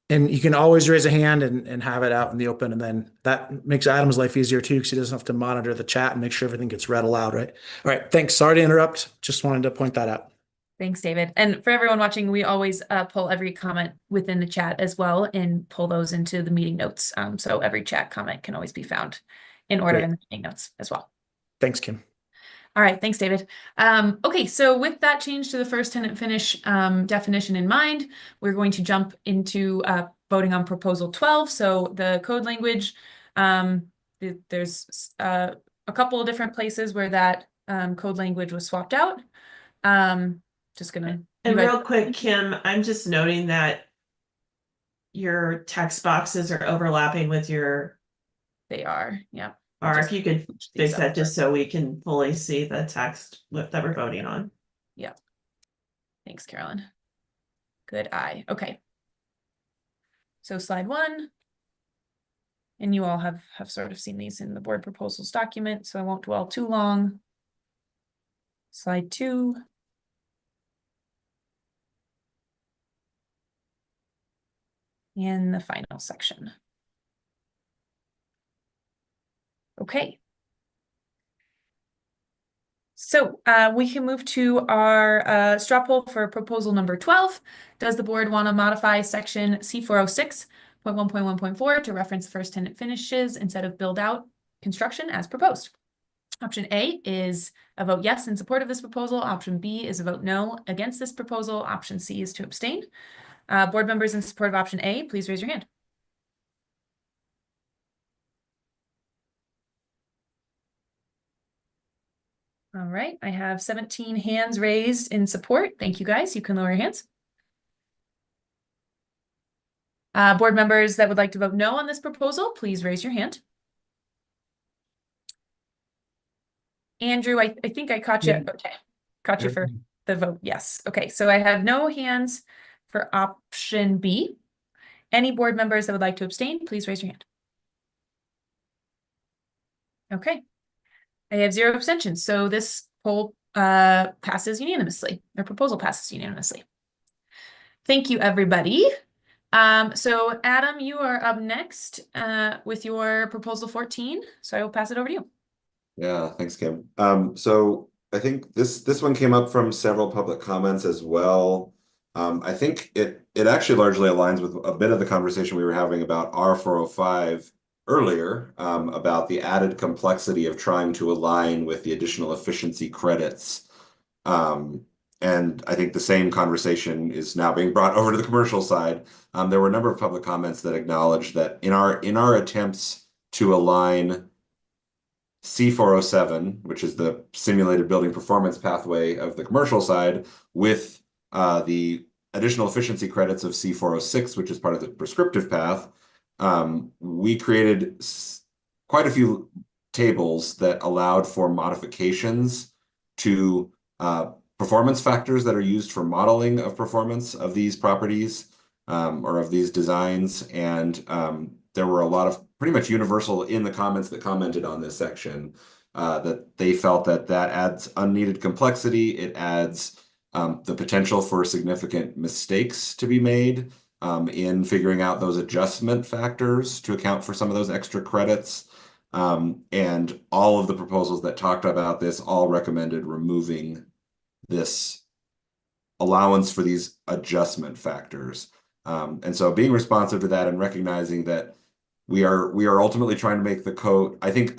And you can always raise a hand and have it out in the open, and then that makes Adam's life easier too, because he doesn't have to monitor the chat and make sure everything gets read aloud, right? All right, thanks. Sorry to interrupt. Just wanted to point that out. Thanks, David. And for everyone watching, we always pull every comment within the chat as well and pull those into the meeting notes. So every chat comment can always be found in order in the meeting notes as well. Thanks, Kim. All right, thanks, David. Okay, so with that change to the first tenant finish definition in mind, we're going to jump into voting on proposal 12. So the code language, there's a couple of different places where that code language was swapped out. Just gonna. And real quick, Kim, I'm just noting that your text boxes are overlapping with your, They are, yeah. or if you could fix these that up just so we can fully see the text that we're voting on. Yeah. Thanks, Carolyn. Good eye. Okay. So slide 1. And you all have sort of seen these in the board proposals document, so I won't dwell too long. Slide 2. And the final section. Okay. So we can move to our straw poll for proposal number 12. Does the board want to modify section C406.1.1.4 to reference first tenant finishes instead of build out construction as proposed? Option A is a vote yes in support of this proposal. Option B is a vote no against this proposal. Option C is to abstain. Board members in support of option A, please raise your hand. All right, I have 17 hands raised in support. Thank you, guys. You can lower your hands. Board members that would like to vote no on this proposal, please raise your hand. Andrew, I think I caught you. Yeah. Okay, caught you for the vote. Yes. Okay, so I have no hands for option B. Any board members that would like to abstain, please raise your hand. Okay, I have 0 abstentions. So this poll passes unanimously, or proposal passes unanimously. Thank you, everybody. So Adam, you are up next with your proposal 14. So I will pass it over to you. Yeah, thanks, Kim. So I think this one came up from several public comments as well. I think it actually largely aligns with a bit of the conversation we were having about R405 earlier, about the added complexity of trying to align with the additional efficiency credits. And I think the same conversation is now being brought over to the commercial side. There were a number of public comments that acknowledged that in our attempts to align C407, which is the simulated building performance pathway of the commercial side, with the additional efficiency credits of C406, which is part of the prescriptive path, we created quite a few tables that allowed for modifications to performance factors that are used for modeling of performance of these properties or of these designs. And there were a lot of pretty much universal in the comments that commented on this section that they felt that adds unneeded complexity. It adds the potential for significant mistakes to be made in figuring out those adjustment factors to account for some of those extra credits. And all of the proposals that talked about this all recommended removing this allowance for these adjustment factors. And so being responsive to that and recognizing that we are ultimately trying to make the code. I think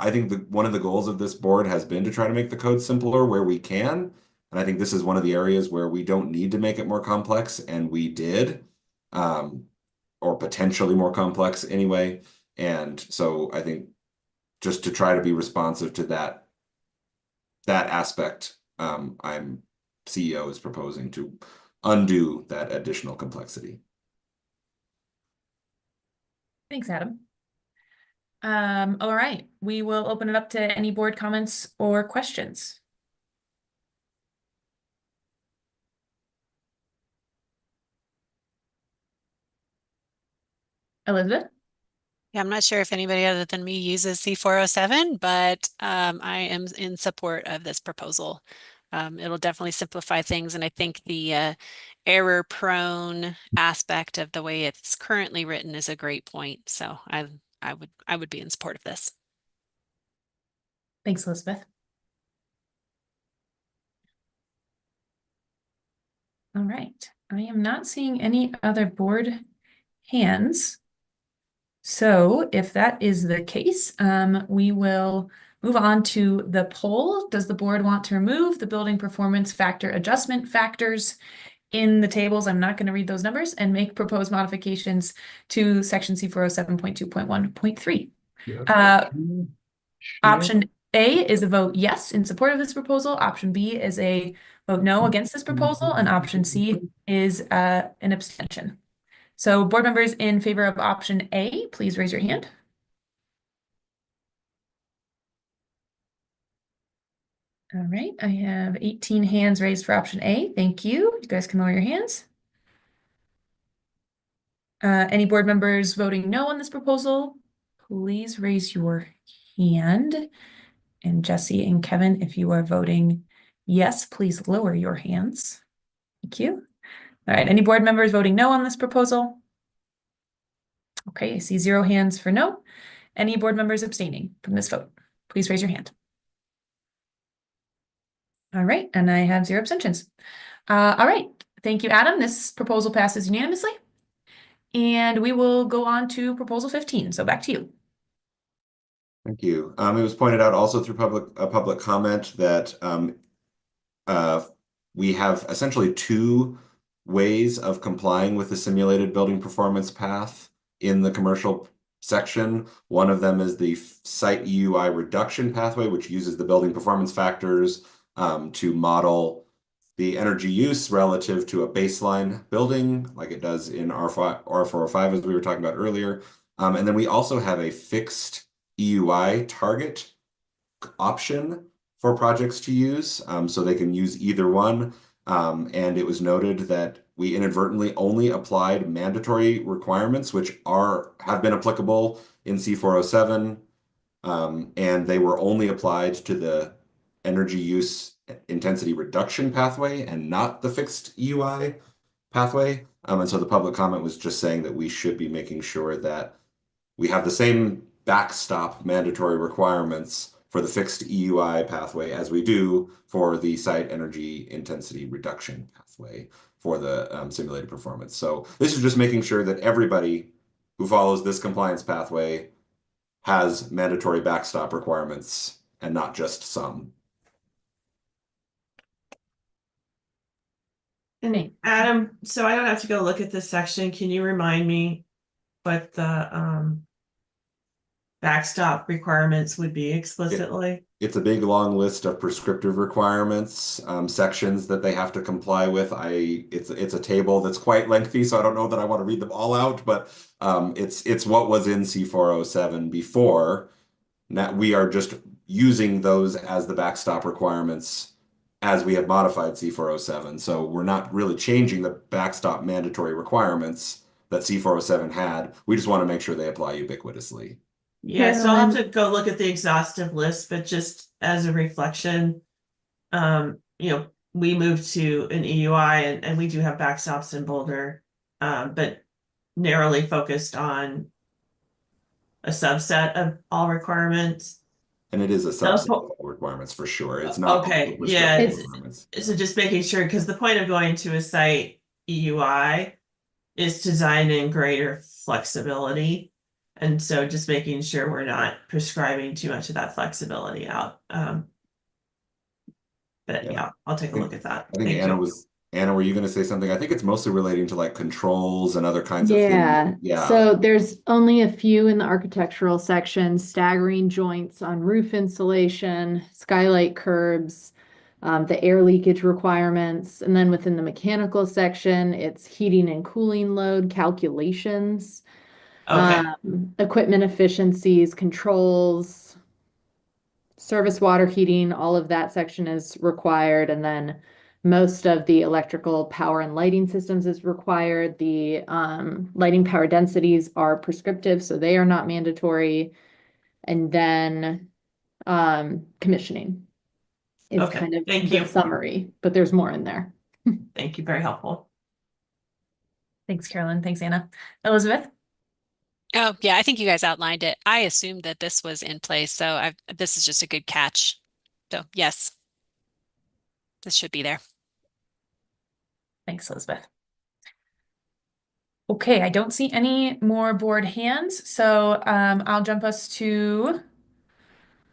one of the goals of this board has been to try to make the code simpler where we can. And I think this is one of the areas where we don't need to make it more complex, and we did, or potentially more complex anyway. And so I think just to try to be responsive to that aspect, CEO is proposing to undo that additional complexity. Thanks, Adam. All right, we will open it up to any board comments or questions. Elizabeth? Yeah, I'm not sure if anybody other than me uses C407, but I am in support of this proposal. It'll definitely simplify things, and I think the error-prone aspect of the way it's currently written is a great point. So I would be in support of this. Thanks, Elizabeth. All right, I am not seeing any other board hands. So if that is the case, we will move on to the poll. Does the board want to remove the building performance factor adjustment factors in the tables? I'm not going to read those numbers, and make proposed modifications to section C407.2.1.3. Option A is a vote yes in support of this proposal. Option B is a vote no against this proposal. And option C is an abstention. So board members in favor of option A, please raise your hand. All right, I have 18 hands raised for option A. Thank you. You guys can lower your hands. Any board members voting no on this proposal, please raise your hand. And Jesse and Kevin, if you are voting yes, please lower your hands. Thank you. All right, any board members voting no on this proposal? Okay, I see 0 hands for no. Any board members abstaining from this vote? Please raise your hand. All right, and I have 0 abstentions. All right, thank you, Adam. This proposal passes unanimously. And we will go on to proposal 15. So back to you. Thank you. It was pointed out also through public comment that we have essentially 2 ways of complying with the simulated building performance path in the commercial section. One of them is the site EUI reduction pathway, which uses the building performance factors to model the energy use relative to a baseline building, like it does in R405, as we were talking about earlier. And then we also have a fixed EUI target option for projects to use, so they can use either one. And it was noted that we inadvertently only applied mandatory requirements, which have been applicable in C407, and they were only applied to the energy use intensity reduction pathway and not the fixed EUI pathway. And so the public comment was just saying that we should be making sure that we have the same backstop mandatory requirements for the fixed EUI pathway as we do for the site energy intensity reduction pathway for the simulated performance. So this is just making sure that everybody who follows this compliance pathway has mandatory backstop requirements and not just some. And Adam, so I don't have to go look at this section. Can you remind me what the backstop requirements would be explicitly? It's a big long list of prescriptive requirements, sections that they have to comply with. It's a table that's quite lengthy, so I don't know that I want to read them all out, but it's what was in C407 before. Now we are just using those as the backstop requirements as we have modified C407. So we're not really changing the backstop mandatory requirements that C407 had. We just want to make sure they apply ubiquitously. Yeah, so I'll have to go look at the exhaustive list, but just as a reflection, we moved to an EUI and we do have backstops in Boulder, but narrowly focused on a subset of all requirements. And it is a subset of all requirements for sure. It's not okay. all Yeah, requirements. So just making sure, because the point of going to a site EUI is to design in greater flexibility. And so just making sure we're not prescribing too much of that flexibility out. But yeah, I'll take a look at that. I think Anna, were you going to say something? I think it's mostly relating to like controls and other kinds of things. Yeah. So there's only a few in the architectural section: staggering joints on roof insulation, skylight curbs, the air leakage requirements. And then within the mechanical section, it's heating and cooling load calculations, equipment efficiencies, controls, service water heating. All of that section is required. And then most of the electrical power and lighting systems is required. The lighting power densities are prescriptive, so they are not mandatory. And then commissioning is kind of the summary, but there's more in there. Thank you, very helpful. Thanks, Carolyn. Thanks, Anna. Elizabeth? Oh, yeah, I think you guys outlined it. I assumed that this was in place, so this is just a good catch. So yes, this should be there. Thanks, Elizabeth. Okay, I don't see any more board hands, so I'll jump us to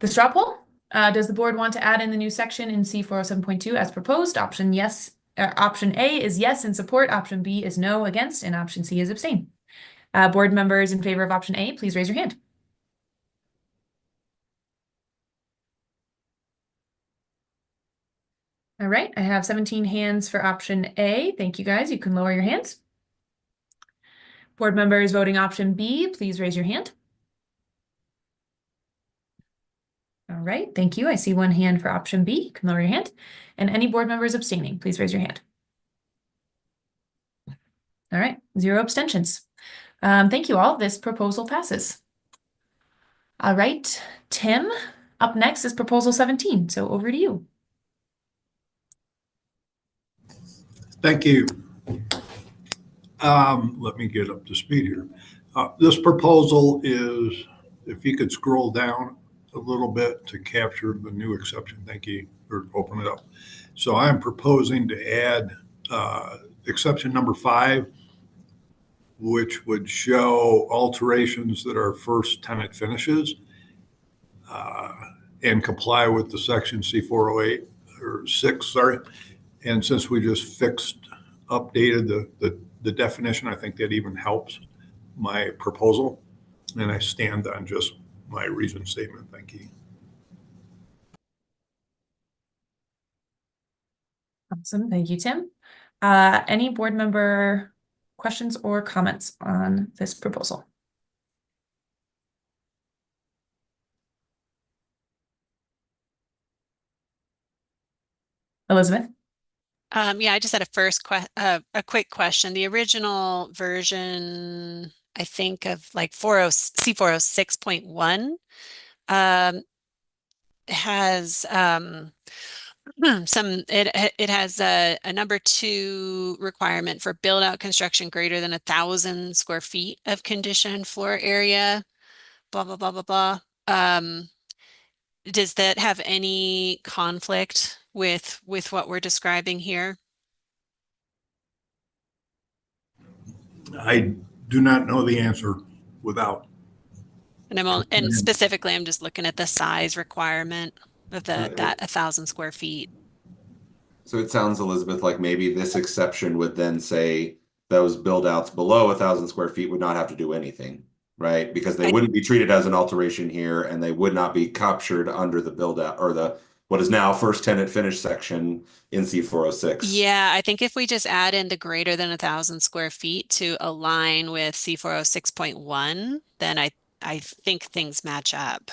the straw poll. Does the board want to add in the new section in C407.2 as proposed? Option A is yes in support, option B is no against, and option C is abstain. Board members in favor of option A, please raise your hand. All right, I have 17 hands for option A. Thank you guys. You can lower your hands. Board members voting option B, please raise your hand. All right, thank you. I see one hand for option B. You can lower your hand. And any board members abstaining, please raise your hand. All right, 0 abstentions. Thank you all. This proposal passes. All right, Tim, up next is proposal 17. So over to you. Thank you. Let me get up to speed here. This proposal is, if you could scroll down a little bit to capture the new exception. Thank you, or open it up. So I'm proposing to add exception number 5, which would show alterations that are first tenant finishes and comply with the section C408 or 6, sorry. And since we just updated the definition, I think that even helps my proposal. And I stand on just my reason statement. Thank you. Awesome. Thank you, Tim. Any board member questions or comments on this proposal? Elizabeth? Yeah, I just had a quick question. The original version, I think of like C406.1 has it has a number 2 requirement for build out construction greater than 1,000 square feet of conditioned floor area, blah blah blah blah blah. Does that have any conflict with what we're describing here? I do not know the answer without. And specifically, I'm just looking at the size requirement of that 1,000 square feet. So it sounds, Elizabeth, like maybe this exception would then say those build outs below 1,000 square feet would not have to do anything, right? Because they wouldn't be treated as an alteration here, and they would not be captured under the build out or the what is now first tenant finish section in C406. Yeah, I think if we just add in the greater than 1,000 square feet to align with C406.1, then I think things match up.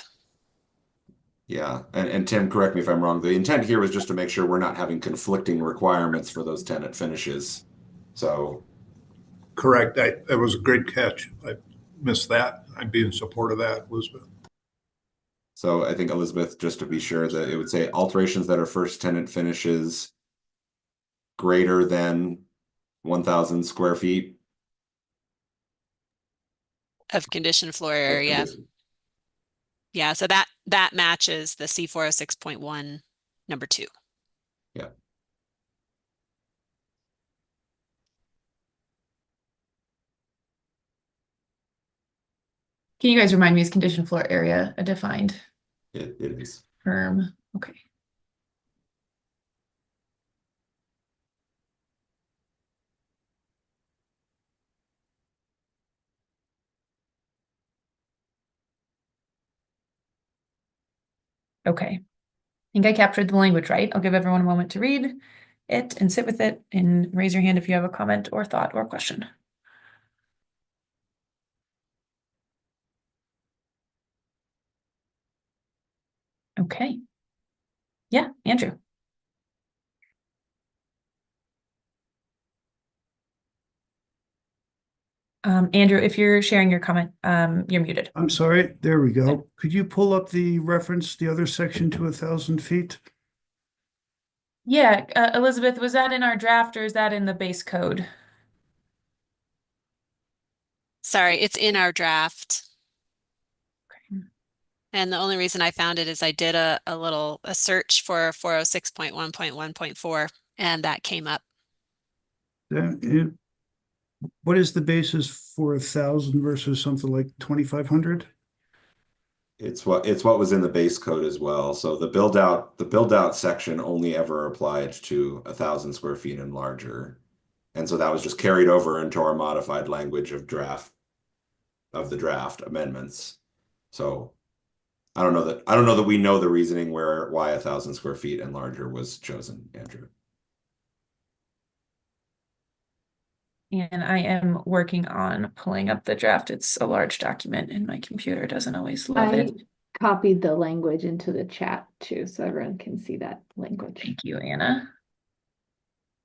Yeah, and Tim, correct me if I'm wrong. The intent here was just to make sure we're not having conflicting requirements for those tenant finishes. So, correct. That was a great catch. I missed that. I'd be in support of that, Elizabeth. So I think, Elizabeth, just to be sure, that it would say alterations that are first tenant finishes greater than 1,000 square feet Of conditioned floor area. Yeah, so that matches the C406.1 number 2. Yeah. Can you guys remind me, is conditioned floor area a defined It is term? Okay. Okay. I think I captured the language right. I'll give everyone a moment to read it and sit with it and raise your hand if you have a comment or thought or question. Okay. Yeah, Andrew. Andrew, if you're sharing your comment, you're muted. I'm sorry. There we go. Could you pull up the reference, the other section to 1,000 feet? Yeah, Elizabeth, was that in our draft or is that in the base code? Sorry, it's in our draft. Okay. And the only reason I found it is I did a search for 406.1.1.4 and that came up. What is the basis for 1,000 versus something like 2,500? It's what was in the base code as well. So the build out section only ever applied to 1,000 square feet and larger. And so that was just carried over into our modified language of the draft amendments. So I don't know that we know the reasoning why 1,000 square feet and larger was chosen, Andrew. And I am working on pulling up the draft. It's a large document and my computer doesn't always love I it. copied the language into the chat too, so everyone can see that language. Thank you, Anna.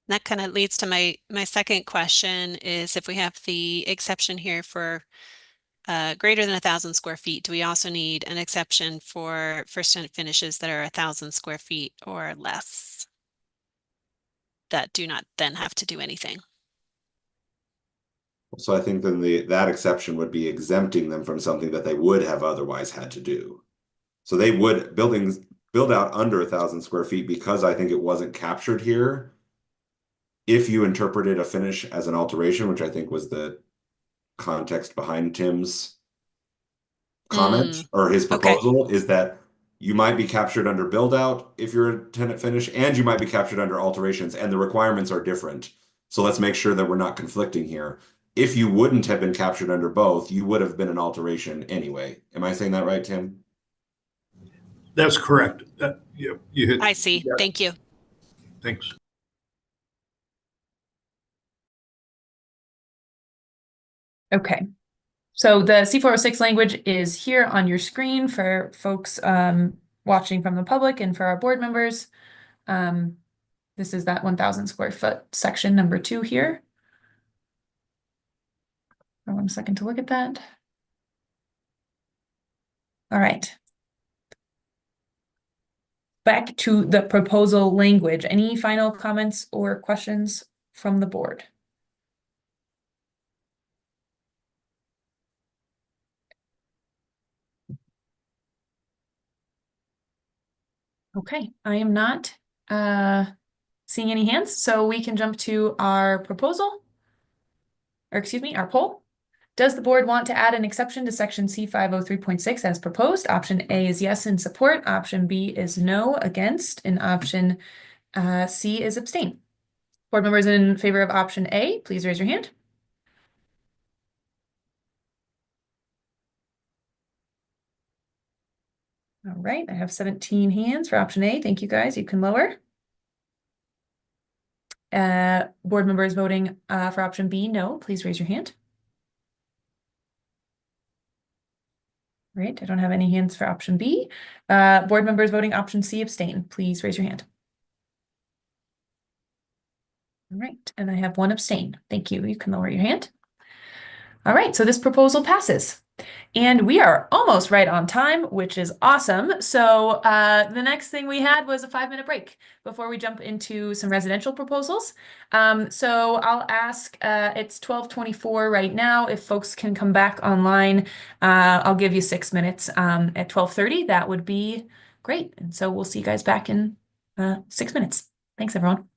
That kind of leads to my second question is if we have the exception here for greater than 1,000 square feet, do we also need an exception for first and finishes that are 1,000 square feet or less that do not then have to do anything? So I think then that exception would be exempting them from something that they would have otherwise had to do. So they would build out under 1,000 square feet because I think it wasn't captured here. If you interpreted a finish as an alteration, which I think was the context behind Tim's comment or his proposal, is that you might be captured under build out if you're a tenant finish, and you might be captured under alterations, and the requirements are different. So let's make sure that we're not conflicting here. If you wouldn't have been captured under both, you would have been an alteration anyway. Am I saying that right, Tim? That's correct. You hit. I see. Yeah. Thank you. Thanks. Okay. So the C406 language is here on your screen for folks watching from the public and for our board members. This is that 1,000 square foot section number 2 here. For 1 second to look at that. All right. Back to the proposal language. Any final comments or questions from the board? Okay, I am not seeing any hands, so we can jump to our proposal, or excuse me, our poll. Does the board want to add an exception to section C503.6 as proposed? Option A is yes in support, option B is no against, and option C is abstain. Board members in favor of option A, please raise your hand. All right, I have 17 hands for option A. Thank you guys. You can lower. Board members voting for option B, no, please raise your hand. Right, I don't have any hands for option B. Board members voting option C, abstain, please raise your hand. All right, and I have 1 abstain. Thank you. You can lower your hand. All right, so this proposal passes. And we are almost right on time, which is awesome. So the next thing we had was a 5-minute break before we jump into some residential proposals. So I'll ask, it's 12:24 right now. If folks can come back online, I'll give you 6 minutes at 12:30. That would be great. And so we'll see you guys back in 6 minutes. Thanks, everyone.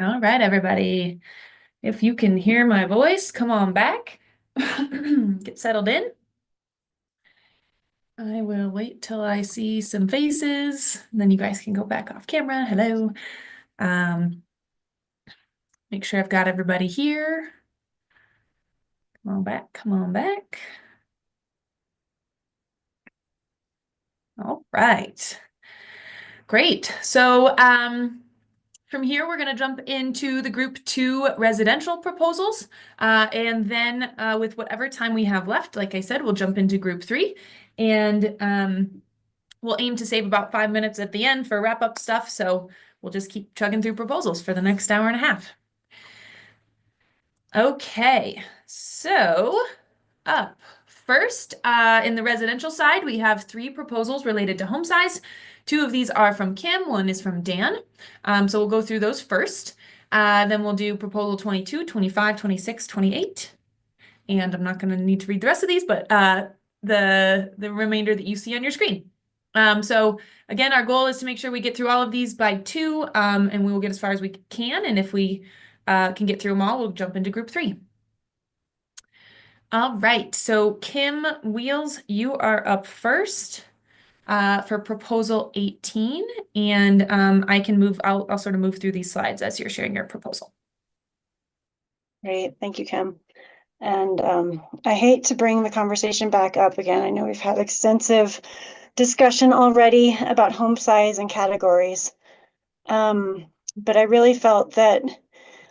All right, everybody. If you can hear my voice, come on back. Get settled in. I will wait till I see some faces, and then you guys can go back off camera. Hello. Make sure I've got everybody here. Come on back, come on back. All right. Great. So from here, we're going to jump into the group 2 residential proposals. And then with whatever time we have left, like I said, we'll jump into group 3. And we'll aim to save about 5 minutes at the end for wrap up stuff. So we'll just keep chugging through proposals for the next hour and a half. Okay, so up first, in the residential side, we have 3 proposals related to home size. 2 of these are from Kim, 1 is from Dan. So we'll go through those first. Then we'll do proposal 22, 25, 26, 28. And I'm not going to need to read the rest of these, but the remainder that you see on your screen. So again, our goal is to make sure we get through all of these by 2, and we will get as far as we can. And if we can get through them all, we'll jump into group 3. All right, so Kim Wheels, you are up first for proposal 18, and I can move, I'll sort of move through these slides as you're sharing your proposal. Great, thank you, Kim. And I hate to bring the conversation back up again. I know we've had extensive discussion already about home size and categories. But I really felt that,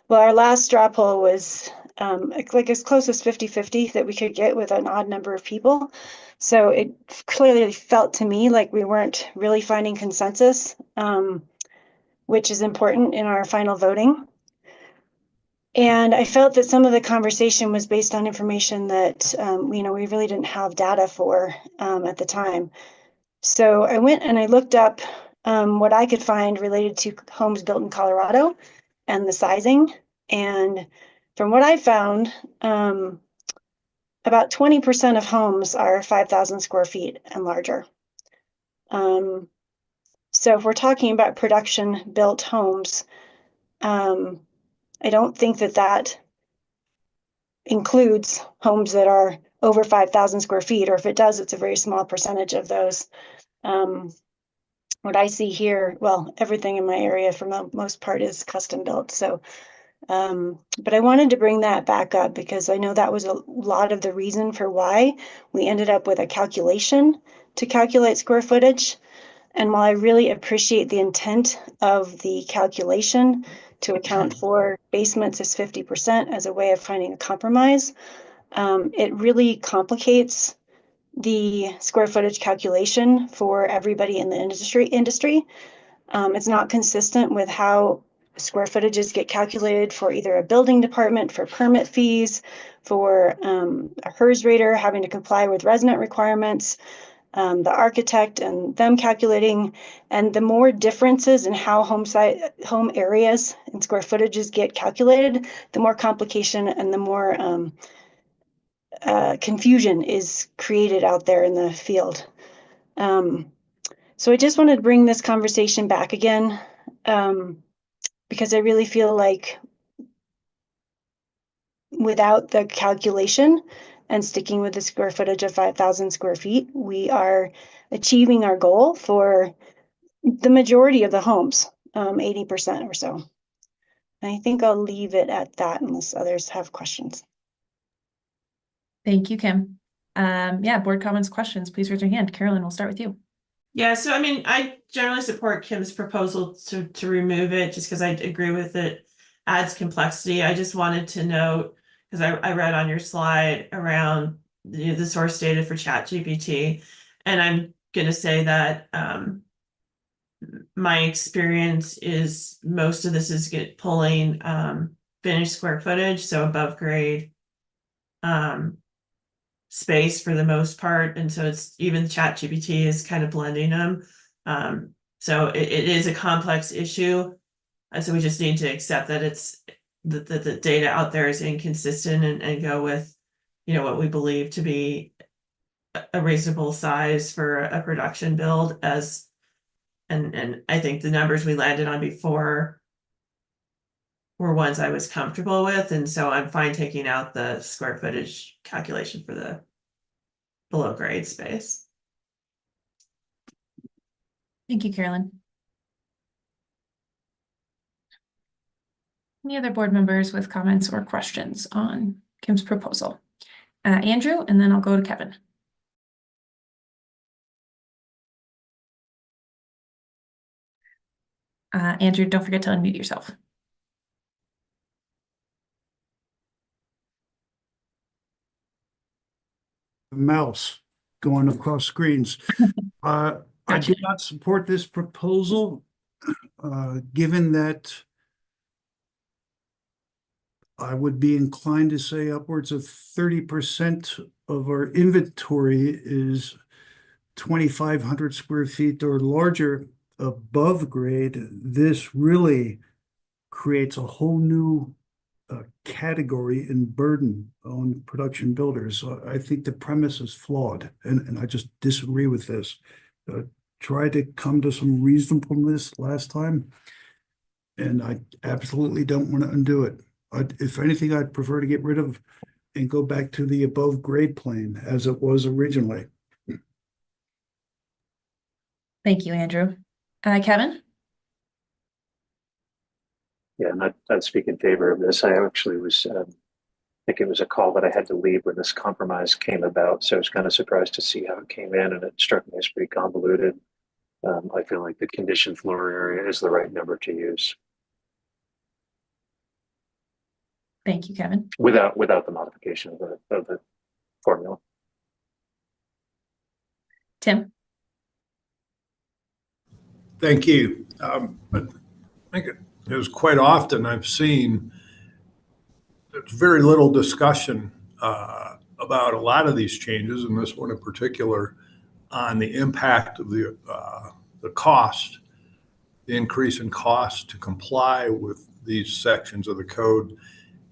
well, our last straw poll was like as close as 50-50 that we could get with an odd number of people. So it clearly felt to me like we weren't really finding consensus, which is important in our final voting. And I felt that some of the conversation was based on information that, we really didn't have data for at the time. So I went and I looked up what I could find related to homes built in Colorado and the sizing. And from what I found, about 20% of homes are 5,000 square feet and larger. So if we're talking about production built homes, I don't think that includes homes that are over 5,000 square feet, or if it does, it's a very small percentage of those. What I see here, well, everything in my area for the most part is custom built. So, but I wanted to bring that back up because I know that was a lot of the reason for why we ended up with a calculation to calculate square footage. And while I really appreciate the intent of the calculation to account for basements as 50% as a way of finding a compromise, it really complicates the square footage calculation for everybody in the industry. It's not consistent with how square footages get calculated for either a building department, for permit fees, for a HERS rater having to comply with resident requirements, the architect and them calculating. And the more differences in how home areas and square footages get calculated, the more complication and the more confusion is created out there in the field. So I just wanted to bring this conversation back again, because I really feel like without the calculation and sticking with the square footage of 5,000 square feet, we are achieving our goal for the majority of the homes, 80% or so. And I think I'll leave it at that unless others have questions. Thank you, Kim. Yeah, board comments, questions, please raise your hand. Carolyn, we'll start with you. Yeah, so I mean, I generally support Kim's proposal to remove it just because I agree with it, adds complexity. I just wanted to note, because I read on your slide around the source data for ChatGPT, and I'm going to say that my experience is most of this is pulling finished square footage, so above grade space for the most part, and so it's even ChatGPT is kind of blending them. So it is a complex issue, and so we just need to accept that it's the data out there is inconsistent and go with what we believe to be a reasonable size for a production build and I think the numbers we landed on before were ones I was comfortable with, and so I'm fine taking out the square footage calculation for the below grade space. Thank you, Carolyn. Any other board members with comments or questions on Kim's proposal? Andrew, and then I'll go to Kevin. Andrew, don't forget to unmute yourself. Mouse going across screens. I Gotcha. do not support this proposal, given that I would be inclined to say upwards of 30% of our inventory is 2,500 square feet or larger above grade. This really creates a whole new category and burden on production builders. So I think the premise is flawed, and I just disagree with this. Tried to come to some reasonableness last time, and I absolutely don't want to undo it. If anything, I'd prefer to get rid of and go back to the above grade plane as it was originally. Thank you, Andrew. Kevin? Yeah, I'd speak in favor of this. I actually was, I think it was a call that I had to leave when this compromise came about. So I was kind of surprised to see how it came in, and it struck me as pretty convoluted. I feel like the conditioned floor area is the right number to use. Thank you, Kevin. Without the modification of the formula. Tim? Thank you. I think it was quite often I've seen there's very little discussion about a lot of these changes, and this one in particular, on the impact of the cost, the increase in cost to comply with these sections of the code.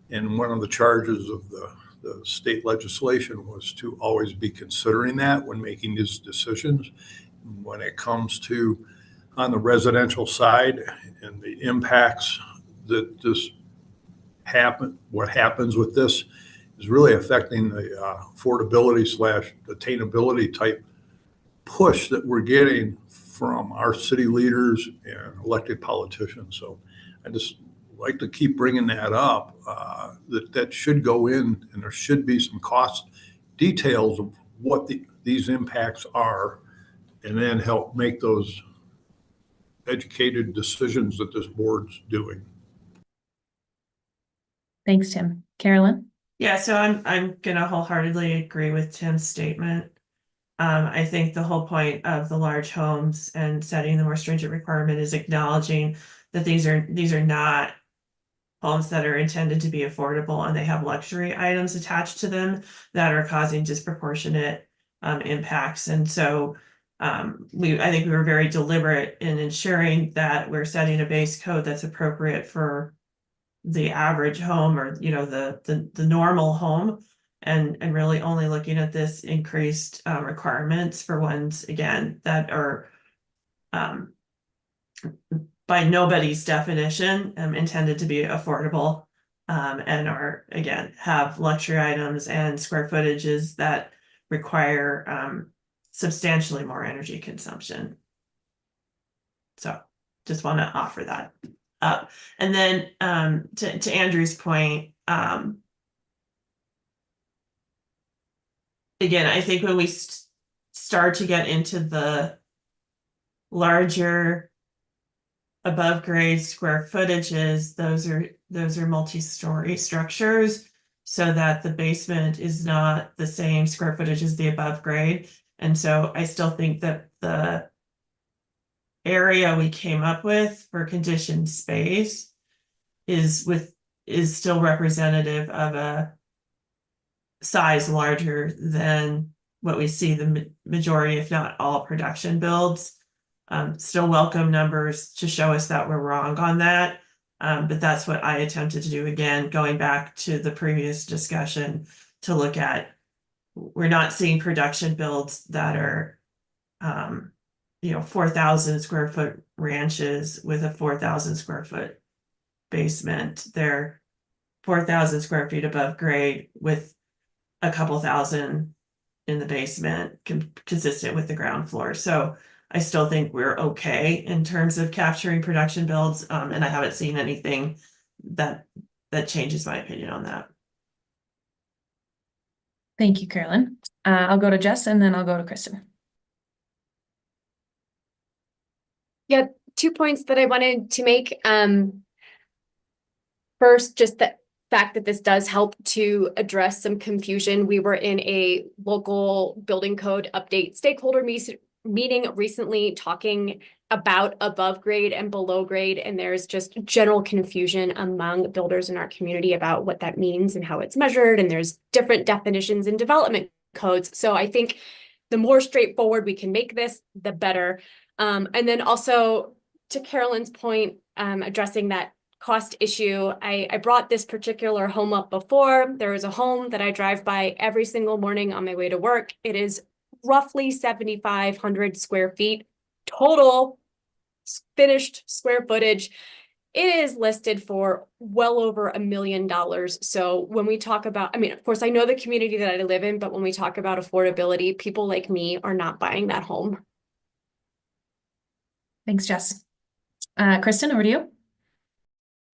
And one of the charges of the state legislation was to always be considering that when making these decisions. When it comes to on the residential side and the impacts that this what happens with this is really affecting the affordability / attainability type push that we're getting from our city leaders and elected politicians. So I just like to keep bringing that up, that should go in, and there should be some cost details of what these impacts are, and then help make those educated decisions that this board's doing. Thanks, Tim. Carolyn? Yeah, so I'm gonna wholeheartedly agree with Tim's statement. I think the whole point of the large homes and setting the more stringent requirement is acknowledging that these are not homes that are intended to be affordable, and they have luxury items attached to them that are causing disproportionate impacts. And so I think we were very deliberate in ensuring that we're setting a base code that's appropriate for the average home, or the normal home, and really only looking at this increased requirements for ones, again, that are by nobody's definition intended to be affordable, and are, again, have luxury items and square footages that require substantially more energy consumption. So just want to offer that up. And then to Andrew's point, again, I think when we start to get into the larger above grade square footages, those are multi-story structures, so that the basement is not the same square footage as the above grade. And so I still think that the area we came up with for conditioned space is still representative of a size larger than what we see the majority, if not all, production builds. Still welcome numbers to show us that we're wrong on that. But that's what I attempted to do, again, going back to the previous discussion, to look at, we're not seeing production builds that are 4,000 square foot ranches with a 4,000 square foot basement. They're 4,000 square feet above grade with a couple thousand in the basement, consistent with the ground floor. So I still think we're okay in terms of capturing production builds, and I haven't seen anything that changes my opinion on that. Thank you, Carolyn. I'll go to Jess and then I'll go to Kristen. Yeah, 2 points that I wanted to make. First, just the fact that this does help to address some confusion. We were in a local building code update stakeholder meeting recently talking about above grade and below grade, and there's just general confusion among builders in our community about what that means and how it's measured, and there's different definitions in development codes. So I think the more straightforward we can make this, the better. And then also to Carolyn's point, addressing that cost issue. I brought this particular home up before. There is a home that I drive by every single morning on my way to work. It is roughly 7,500 square feet total finished square footage. It is listed for well over $1 million. So when we talk about, I mean, of course, I know the community that I live in, but when we talk about affordability, people like me are not buying that home. Thanks, Jess. Kristen, over to you.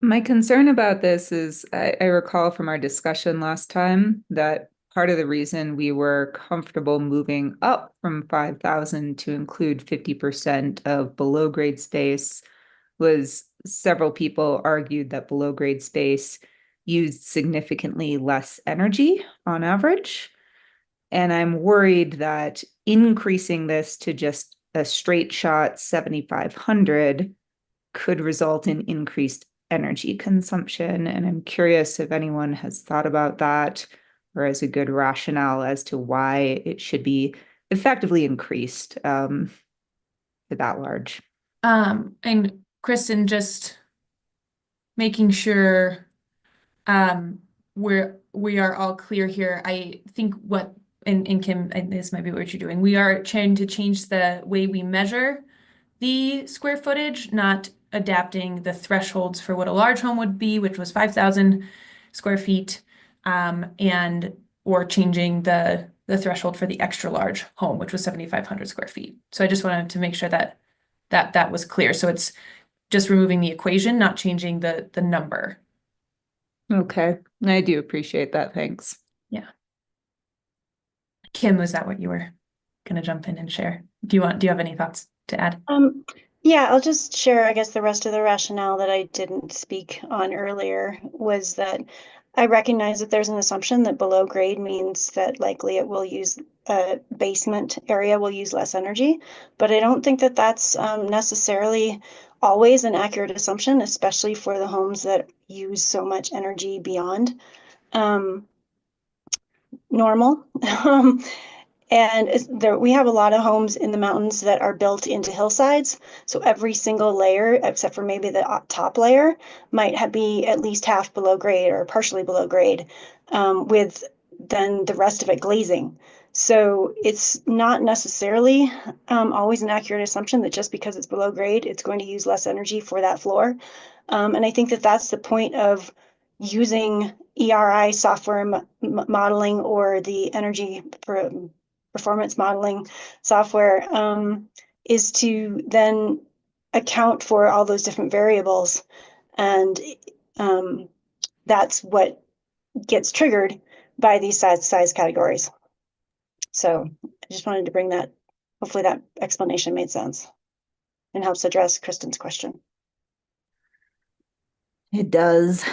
My concern about this is I recall from our discussion last time that part of the reason we were comfortable moving up from 5,000 to include 50% of below grade space was several people argued that below grade space used significantly less energy on average. And I'm worried that increasing this to just a straight shot 7,500 could result in increased energy consumption. And I'm curious if anyone has thought about that or has a good rationale as to why it should be effectively increased to that large. And Kristen, just making sure we are all clear here. I think what and Kim, and this might be what you're doing. We are trying to change the way we measure the square footage, not adapting the thresholds for what a large home would be, which was 5,000 square feet, and or changing the threshold for the extra large home, which was 7,500 square feet. So I just wanted to make sure that was clear. So it's just removing the equation, not changing the number. Okay, I do appreciate that. Thanks. Yeah. Kim, was that what you were going to jump in and share? Do you have any thoughts to add? Yeah, I'll just share, I guess, the rest of the rationale that I didn't speak on earlier was that I recognize that there's an assumption that below grade means that likely it will use basement area will use less energy, but I don't think that that's necessarily always an accurate assumption, especially for the homes that use so much energy beyond normal. And we have a lot of homes in the mountains that are built into hillsides. So every single layer, except for maybe the top layer, might be at least half below grade or partially below grade, with then the rest of it glazing. So it's not necessarily always an accurate assumption that just because it's below grade, it's going to use less energy for that floor. And I think that that's the point of using ERI software modeling or the energy performance modeling software, is to then account for all those different variables. And that's what gets triggered by these size categories. So I just wanted to bring that, hopefully that explanation made sense and helps address Kristen's question. It does.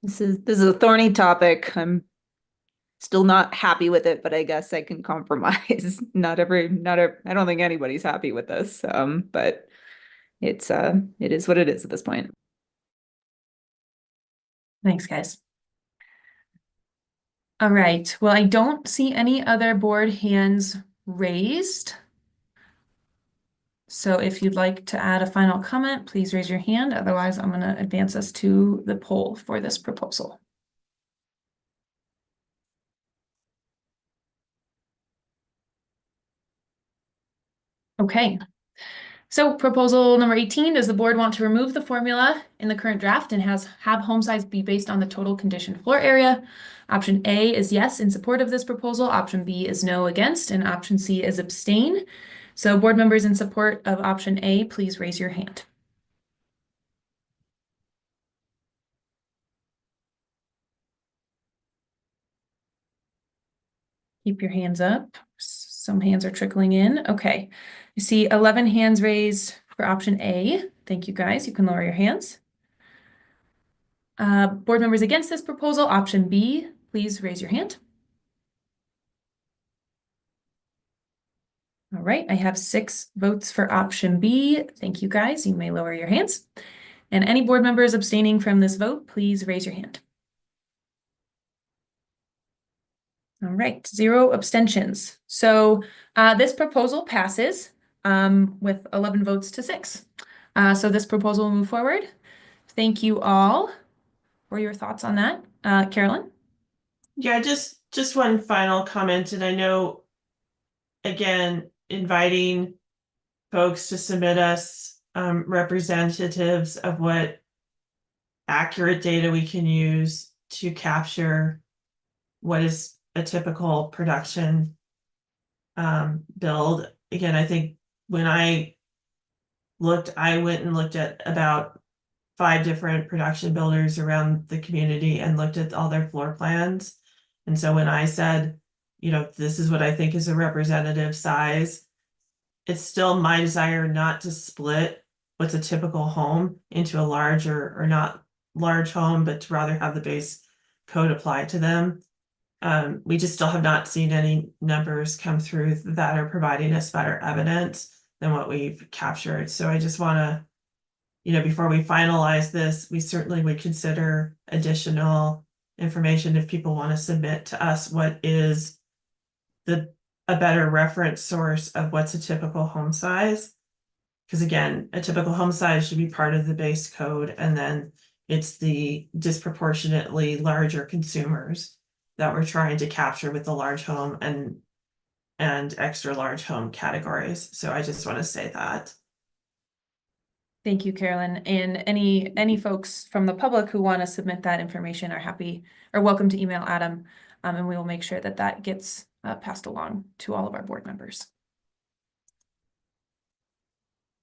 This is a thorny topic. I'm still not happy with it, but I guess I can compromise. I don't think anybody's happy with this. But it is what it is at this point. Thanks, guys. All right. Well, I don't see any other board hands raised. So if you'd like to add a final comment, please raise your hand. Otherwise, I'm going to advance us to the poll for this proposal. Okay. So proposal number 18, does the board want to remove the formula in the current draft and have home size be based on the total conditioned floor area? Option A is yes in support of this proposal. Option B is no against, and option C is abstain. So board members in support of option A, please raise your hand. Keep your hands up. Some hands are trickling in. Okay. I see 11 hands raised for option A. Thank you, guys. You can lower your hands. Board members against this proposal, option B, please raise your hand. All right, I have 6 votes for option B. Thank you, guys. You may lower your hands. And any board members abstaining from this vote, please raise your hand. All right, 0 abstentions. So this proposal passes with 11 votes to 6. So this proposal will move forward. Thank you all for your thoughts on that. Carolyn? Yeah, just one final comment, and I know, again, inviting folks to submit us representatives of what accurate data we can use to capture what is a typical production build. Again, I think when I went and looked at about 5 different production builders around the community and looked at all their floor plans. And so when I said, you know, this is what I think is a representative size, it's still my desire not to split what's a typical home into a large or not large home, but to rather have the base code apply to them. We just still have not seen any numbers come through that are providing us better evidence than what we've captured. So I just want to, you know, before we finalize this, we certainly would consider additional information if people want to submit to us what is a better reference source of what's a typical home size. Because again, a typical home size should be part of the base code, and then it's the disproportionately larger consumers that we're trying to capture with the large home and extra large home categories. So I just want to say that. Thank you, Carolyn. And any folks from the public who want to submit that information are welcome to email Adam, and we will make sure that that gets passed along to all of our board members.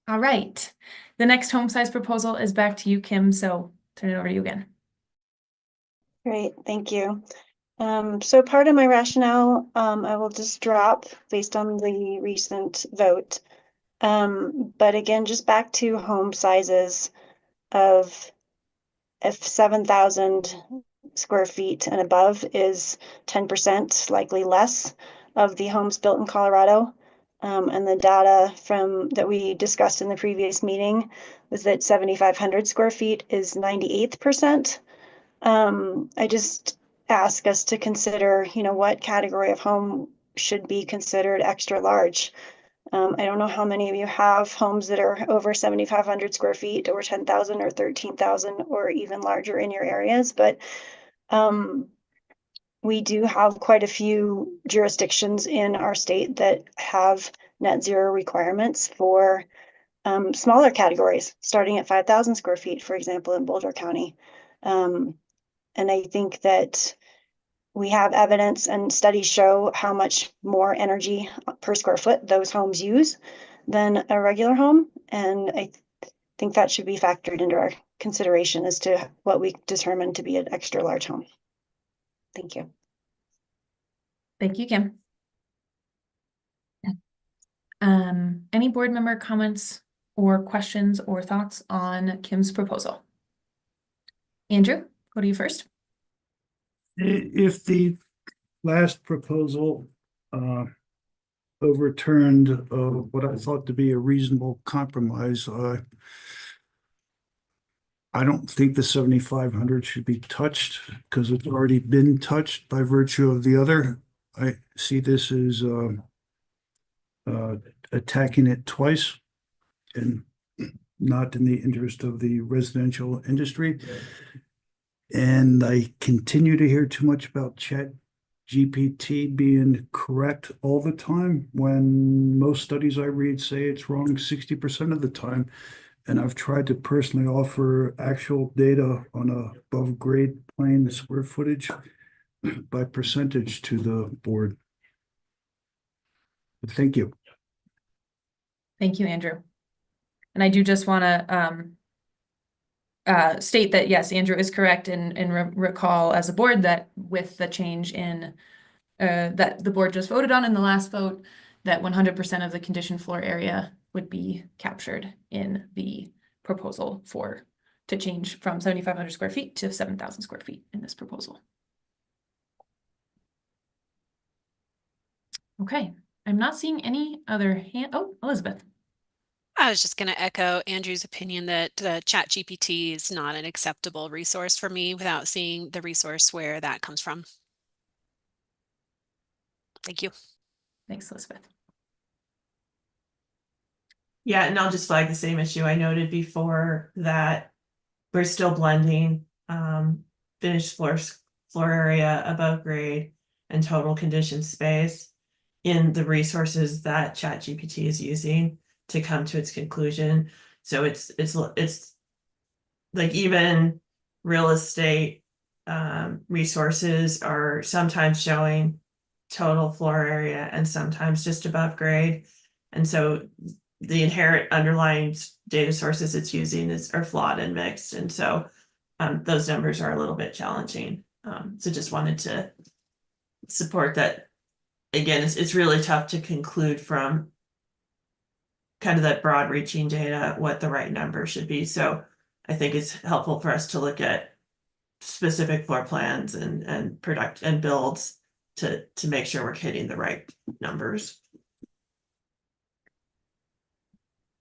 All right, the next home size proposal is back to you, Kim. So turn it over to you again. Great, thank you. So part of my rationale, I will just drop based on the recent vote. But again, just back to home sizes of if 7,000 square feet and above is 10%, likely less, of the homes built in Colorado. And the data that we discussed in the previous meeting was that 7,500 square feet is 98%. I just ask us to consider, you know, what category of home should be considered extra large. I don't know how many of you have homes that are over 7,500 square feet or 10,000 or 13,000 or even larger in your areas, but we do have quite a few jurisdictions in our state that have net zero requirements for smaller categories, starting at 5,000 square feet, for example, in Boulder County. And I think that we have evidence and studies show how much more energy per square foot those homes use than a regular home. And I think that should be factored into our consideration as to what we determine to be an extra large home. Thank you. Thank you, Kim. Any board member comments or questions or thoughts on Kim's proposal? Andrew, go to you first. If the last proposal overturned what I thought to be a reasonable compromise, I don't think the 7,500 should be touched because it's already been touched by virtue of the other. I see this as attacking it twice and not in the interest of the residential industry. And I continue to hear too much about GPT being correct all the time when most studies I read say it's wrong 60% of the time. And I've tried to personally offer actual data on a above grade plane square footage by percentage to the board. But thank you. Thank you, Andrew. And I do just want to state that, yes, Andrew is correct, and recall as a board that with the change in that the board just voted on in the last vote, that 100% of the conditioned floor area would be captured in the proposal to change from 7,500 square feet to 7,000 square feet in this proposal. Okay, I'm not seeing any other hand. Oh, Elizabeth. I was just going to echo Andrew's opinion that ChatGPT is not an acceptable resource for me without seeing the resource where that comes from. Thank you. Thanks, Elizabeth. Yeah, and I'll just flag the same issue I noted before, that we're still blending finished floor area above grade and total conditioned space in the resources that ChatGPT is using to come to its conclusion. So it's like even real estate resources are sometimes showing total floor area and sometimes just above grade. And so the inherent underlying data sources it's using are flawed and mixed. And so those numbers are a little bit challenging. So just wanted to support that. Again, it's really tough to conclude from kind of that broad reaching data what the right number should be. So I think it's helpful for us to look at specific floor plans and product and builds to make sure we're hitting the right numbers.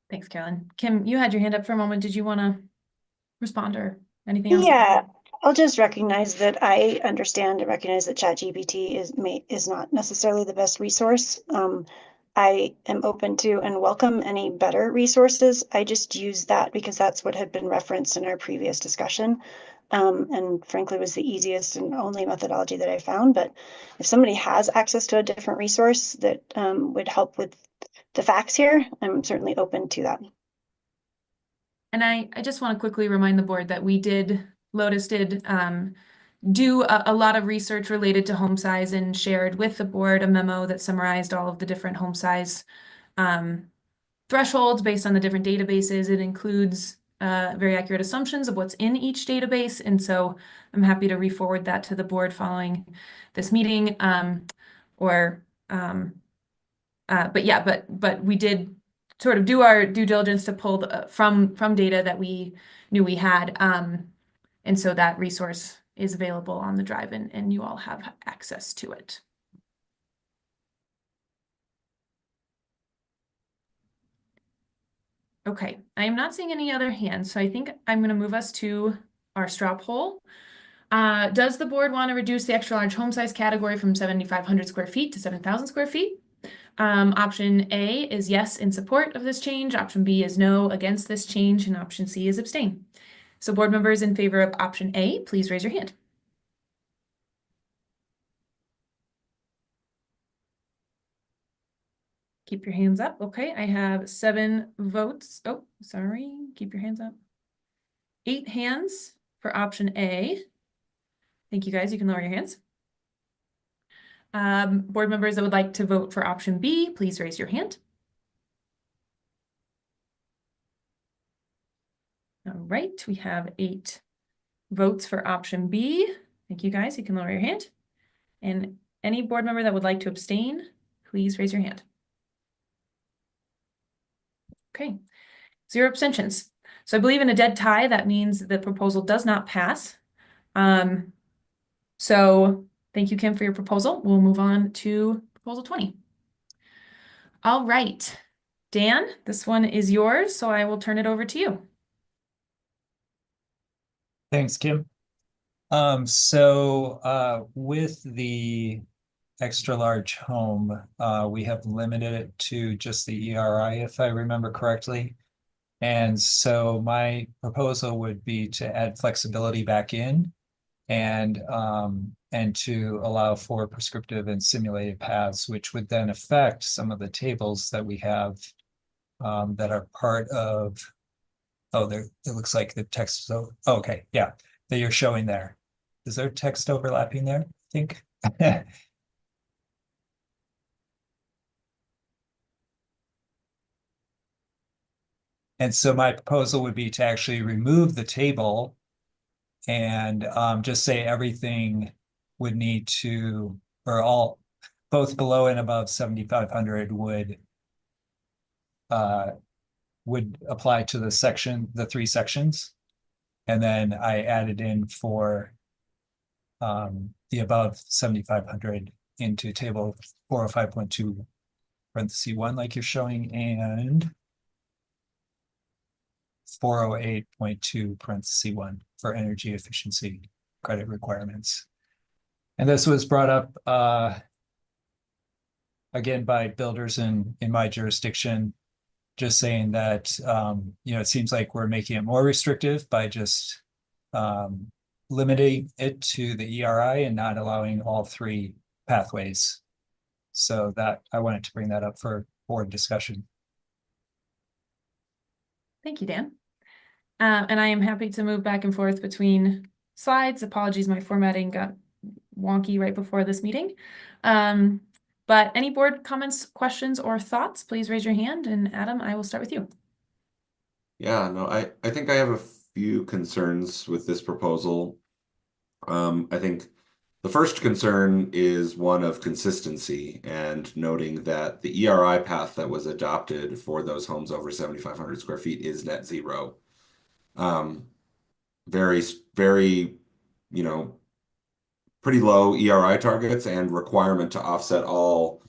Thanks, Carolyn. Kim, you had your hand up for a moment. Did you want to respond or anything else? Yeah, I'll just recognize that I understand and recognize that ChatGPT is not necessarily the best resource. I am open to and welcome any better resources. I just use that because that's what had been referenced in our previous discussion. And frankly was the easiest and only methodology that I found. But if somebody has access to a different resource that would help with the facts here, I'm certainly open to that. And I just want to quickly remind the board that Lotus did do a lot of research related to home size and shared with the board a memo that summarized all of the different home size thresholds based on the different databases. It includes very accurate assumptions of what's in each database. And so I'm happy to re-forward that to the board following this meeting. But we did sort of do our due diligence to pull from data that we knew we had. And so that resource is available on the drive and you all have access to it. Okay, I am not seeing any other hands, so I think I'm going to move us to our straw poll. Does the board want to reduce the extra large home size category from 7,500 square feet to 7,000 square feet? Option A is yes in support of this change. Option B is no against this change, and option C is abstain. So board members in favor of option A, please raise your hand. Keep your hands up. Okay, I have 7 votes. Oh, sorry. Keep your hands up. 8 hands for option A. Thank you, guys. You can lower your hands. Board members that would like to vote for option B, please raise your hand. All right, we have 8 votes for option B. Thank you, guys. You can lower your hand. And any board member that would like to abstain, please raise your hand. Okay, 0 abstentions. So I believe in a dead tie, that means the proposal does not pass. So thank you, Kim, for your proposal. We'll move on to proposal 20. All right, Dan, this one is yours, so I will turn it over to you. Thanks, Kim. With the extra large home, we have limited it to just the ERI, if I remember correctly. And so my proposal would be to add flexibility back in and to allow for prescriptive and simulated paths, which would then affect some of the tables that we have that are part of, oh, there, it looks like the text, so, okay, yeah, that you're showing there. Is there text overlapping there, I think? And so my proposal would be to actually remove the table and just say everything would need to, or all, both below and above 7,500 would apply to the section, the three sections. And then I added in for the above 7,500 into table 405.2 parenthesis 1, like you're showing, and 408.2 parenthesis 1 for energy efficiency credit requirements. And this was brought up again by builders in my jurisdiction, just saying that it seems like we're making it more restrictive by just limiting it to the ERI and not allowing all three pathways. So that I wanted to bring that up for board discussion. Thank you, Dan. And I am happy to move back and forth between slides. Apologies, my formatting got wonky right before this meeting. But any board comments, questions, or thoughts, please raise your hand. And Adam, I will start with you. Yeah, no, I think I have a few concerns with this proposal. I think the first concern is one of consistency and noting that the ERI path that was adopted for those homes over 7,500 square feet is net zero. Very, very, pretty low ERI targets and requirement to offset all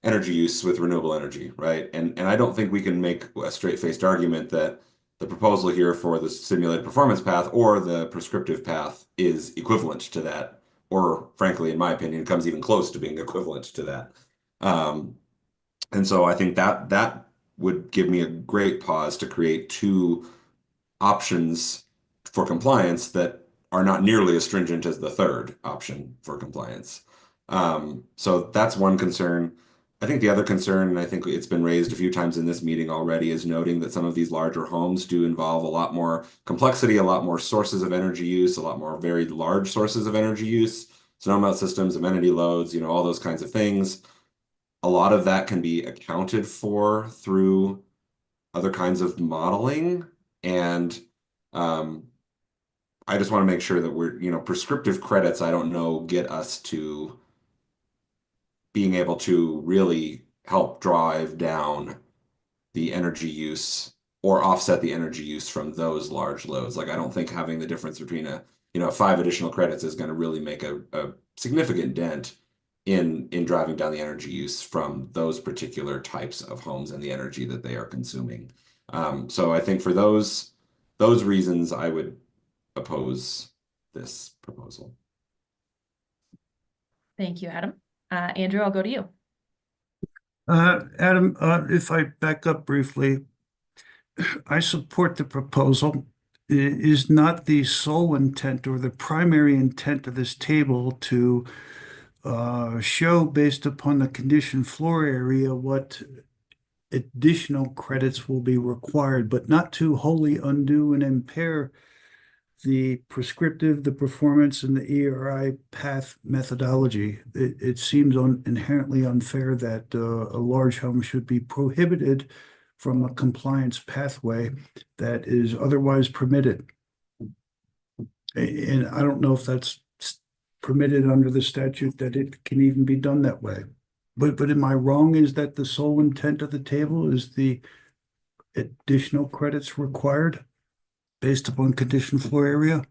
energy use with renewable energy, right? And I don't think we can make a straight-faced argument that the proposal here for the simulated performance path or the prescriptive path is equivalent to that, or frankly, in my opinion, comes even close to being equivalent to that. And so I think that would give me a great pause to create two options for compliance that are not nearly as stringent as the third option for compliance. So that's one concern. I think the other concern, and I think it's been raised a few times in this meeting already, is noting that some of these larger homes do involve a lot more complexity, a lot more sources of energy use, a lot more very large sources of energy use, snowmelt systems, amenity loads, all those kinds of things. A lot of that can be accounted for through other kinds of modeling. And I just want to make sure that we're, prescriptive credits, I don't know, get us to being able to really help drive down the energy use or offset the energy use from those large loads. Like, I don't think having the difference between 5 additional credits is going to really make a significant dent in driving down the energy use from those particular types of homes and the energy that they are consuming. So I think for those reasons, I would oppose this proposal. Thank you, Adam. Andrew, I'll go to you. Adam, if I back up briefly, I support the proposal. It is not the sole intent or the primary intent of this table to show, based upon the conditioned floor area, what additional credits will be required, but not to wholly undo and impair the prescriptive, the performance, and the ERI path methodology. It seems inherently unfair that a large home should be prohibited from a compliance pathway that is otherwise permitted. And I don't know if that's permitted under the statute, that it can even be done that way. But am I wrong? Is that the sole intent of the table, is the additional credits required based upon conditioned floor area?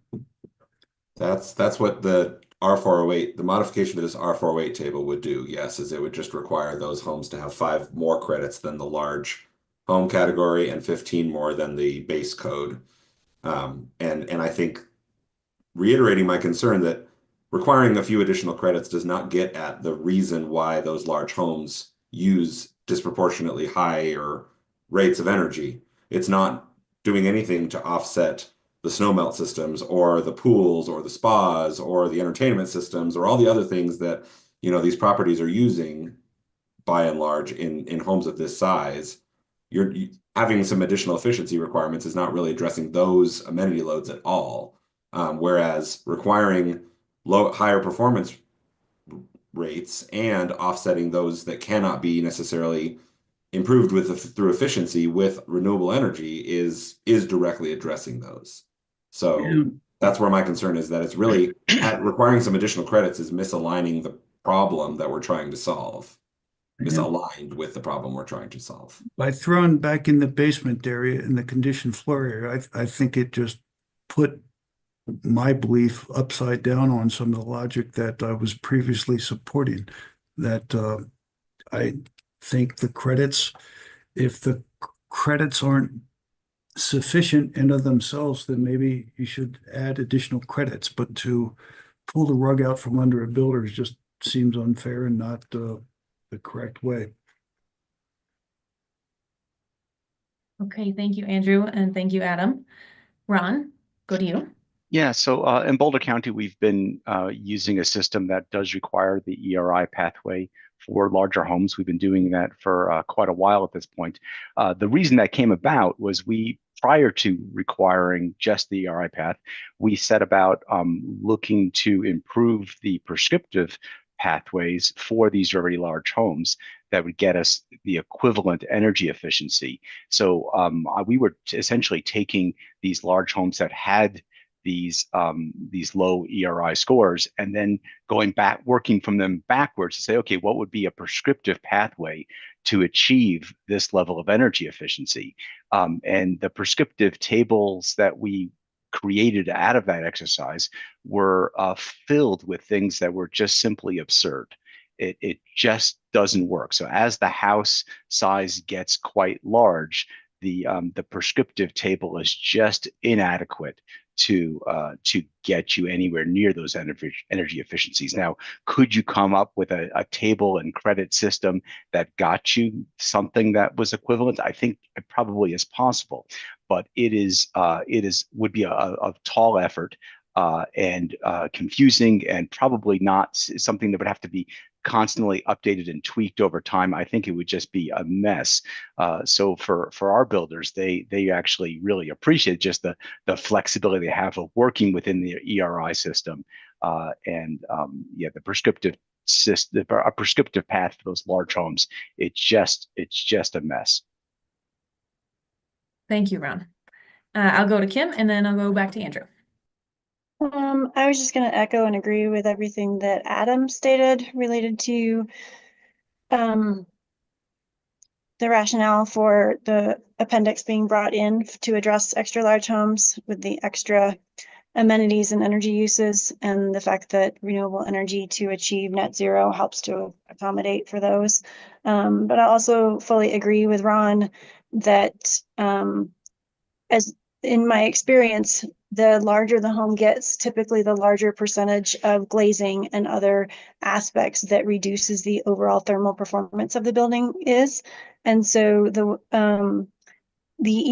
That's what the R408, the modification to this R408 table would do, yes, is it would just require those homes to have 5 more credits than the large home category and 15 more than the base code. And I think reiterating my concern that requiring a few additional credits does not get at the reason why those large homes use disproportionately higher rates of energy. It's not doing anything to offset the snowmelt systems or the pools or the spas or the entertainment systems or all the other things that, these properties are using by and large in homes of this size. Having some additional efficiency requirements is not really addressing those amenity loads at all. Whereas requiring higher performance rates and offsetting those that cannot be necessarily improved through efficiency with renewable energy is directly addressing those. So that's where my concern is, that it's really requiring some additional credits is misaligning the problem that we're trying to solve, misaligned with the problem we're trying to solve. By throwing back in the basement area in the conditioned floor area, I think it just put my belief upside down on some of the logic that I was previously supporting. That I think the credits, if the credits aren't sufficient in of themselves, then maybe you should add additional credits. But to pull the rug out from under a builder just seems unfair and not the correct way. Okay, thank you, Andrew, and thank you, Adam. Ron, go to you. Yeah, so in Boulder County, we've been using a system that does require the ERI pathway for larger homes. We've been doing that for quite a while at this point. The reason that came about was prior to requiring just the ERI path, we set about looking to improve the prescriptive pathways for these very large homes that would get us the equivalent energy efficiency. So we were essentially taking these large homes that had these low ERI scores, and then going back, working from them backwards to say, okay, what would be a prescriptive pathway to achieve this level of energy efficiency? And the prescriptive tables that we created out of that exercise were filled with things that were just simply absurd. It just doesn't work. So as the house size gets quite large, the prescriptive table is just inadequate to get you anywhere near those energy efficiencies. Now, could you come up with a table and credit system that got you something that was equivalent? I think it probably is possible, but it would be a tall effort and confusing, and probably not something that would have to be constantly updated and tweaked over time. I think it would just be a mess. So for our builders, they actually really appreciate just the flexibility they have of working within the ERI system, the prescriptive system, a prescriptive path for those large homes. It's just a mess. Thank you, Ron. I'll go to Kim, and then I'll go back to Andrew. I was just going to echo and agree with everything that Adam stated related to the rationale for the appendix being brought in to address extra large homes with the extra amenities and energy uses, and the fact that renewable energy to achieve net zero helps to accommodate for those. But I also fully agree with Ron that as in my experience, the larger the home gets, typically the larger percentage of glazing and other aspects that reduces the overall thermal performance of the building is. And so the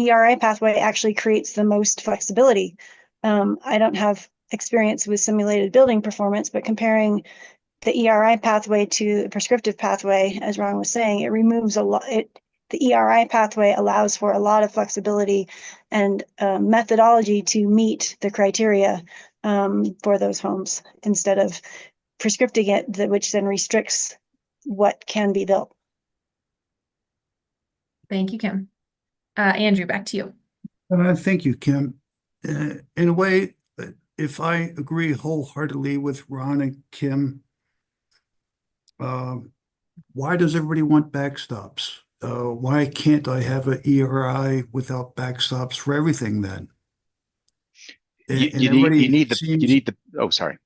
ERI pathway actually creates the most flexibility. I don't have experience with simulated building performance, but comparing the ERI pathway to the prescriptive pathway, as Ron was saying, it removes a lot. The ERI pathway allows for a lot of flexibility and methodology to meet the criteria for those homes, instead of prescripting it, which then restricts what can be built. Thank you, Kim. Andrew, back to you. Thank you, Kim. In a way, if I agree wholeheartedly with Ron and Kim, why does everybody want backstops? Why can't I have an ERI without backstops for everything then? You need the. Oh, sorry.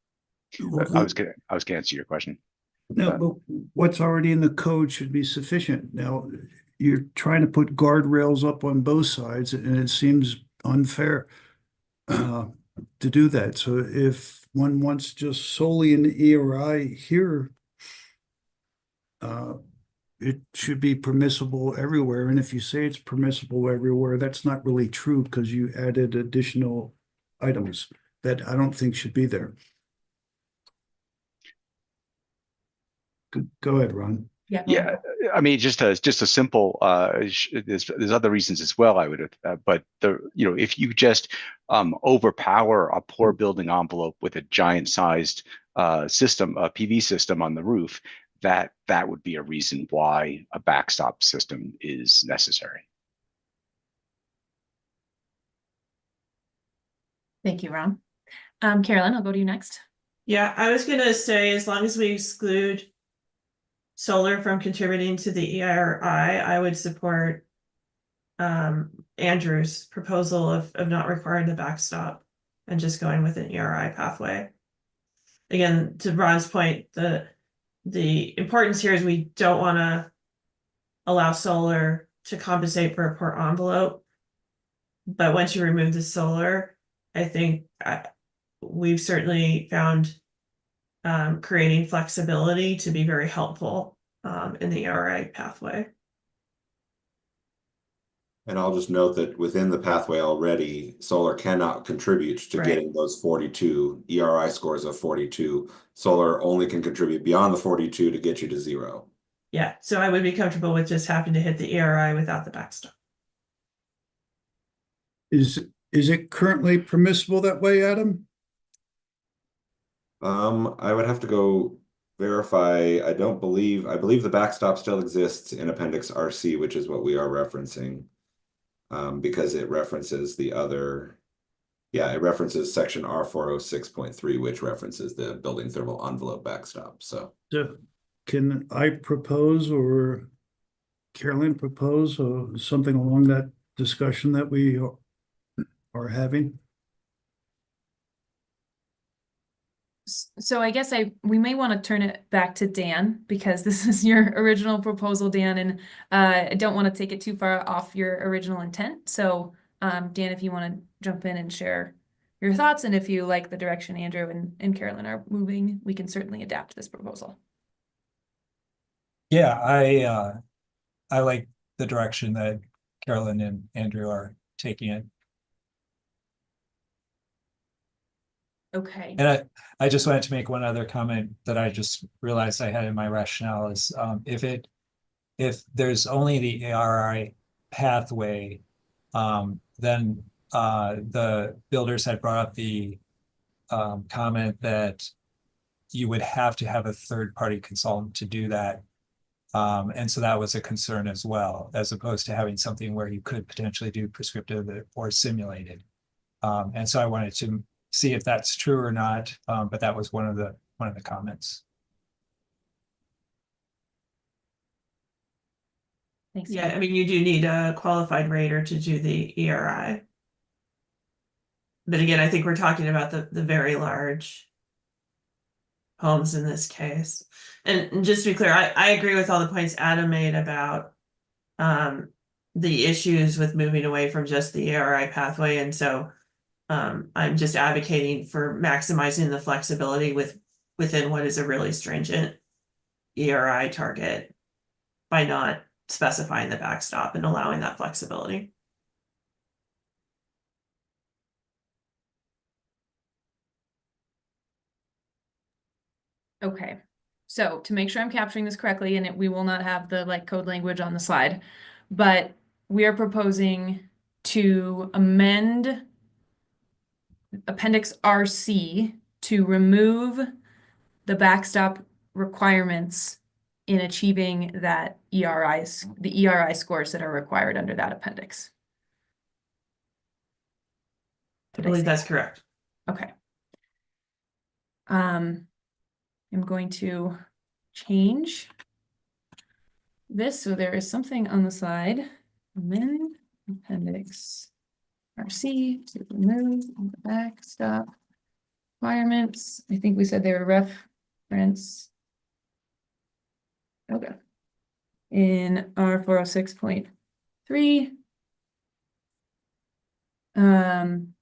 I was gonna answer your question. No, but what's already in the code should be sufficient. Now, you're trying to put guardrails up on both sides, and it seems unfair to do that. So if one wants just solely an ERI here, it should be permissible everywhere. And if you say it's permissible everywhere, that's not really true, because you added additional items that I don't think should be there. Go ahead, Ron. Yeah, I mean, just a simple. There's other reasons as well. I would, but if you just overpower a poor building envelope with a giant sized system, a PV system on the roof, that would be a reason why a backstop system is necessary. Thank you, Ron. Carolyn, I'll go to you next. Yeah, I was gonna say, as long as we exclude solar from contributing to the ERI, I would support Andrew's proposal of not requiring the backstop and just going with an ERI pathway. Again, to Ron's point, the importance here is we don't want to allow solar to compensate for a poor envelope. But once you remove the solar, I think we've certainly found creating flexibility to be very helpful in the ERI pathway. And I'll just note that within the pathway already, solar cannot contribute to getting those 42 ERI scores of 42. Solar only can contribute beyond the 42 to get you to 0. Yeah, so I would be comfortable with just having to hit the ERI without the backstop. Is it currently permissible that way, Adam? I would have to go verify. I believe the backstop still exists in Appendix RC, which is what we are referencing. Because it references the other, it references section R406.3, which references the building thermal envelope backstop. So can I propose, or Carolyn propose, something along that discussion that we are having? So I guess we may want to turn it back to Dan, because this is your original proposal, Dan, and I don't want to take it too far off your original intent. So Dan, if you want to jump in and share your thoughts, and if you like the direction Andrew and Carolyn are moving, we can certainly adapt this proposal. Yeah, I like the direction that Carolyn and Andrew are taking it. Okay. And I just wanted to make one other comment that I just realized I had in my rationale is if there's only the ARI pathway, then the builders had brought up the comment that you would have to have a third-party consultant to do that. And so that was a concern as well, as opposed to having something where you could potentially do prescriptive or simulated. And so I wanted to see if that's true or not, but that was one of the comments. Thanks. Yeah, I mean, you do need a qualified rater to do the ERI. But again, I think we're talking about the very large homes in this case. And just to be clear, I agree with all the points Adam made about the issues with moving away from just the ERI pathway. And so I'm just advocating for maximizing the flexibility within what is a really stringent ERI target by not specifying the backstop and allowing that flexibility. Okay, so to make sure I'm capturing this correctly, and we will not have the code language on the slide, but we are proposing to amend Appendix RC to remove the backstop requirements in achieving the ERI scores that are required under that appendix. I believe that's correct. Okay. I'm going to change this so there is something on the side. Amend Appendix RC to remove the backstop requirements. I think we said they were reference. Okay. In R406.3.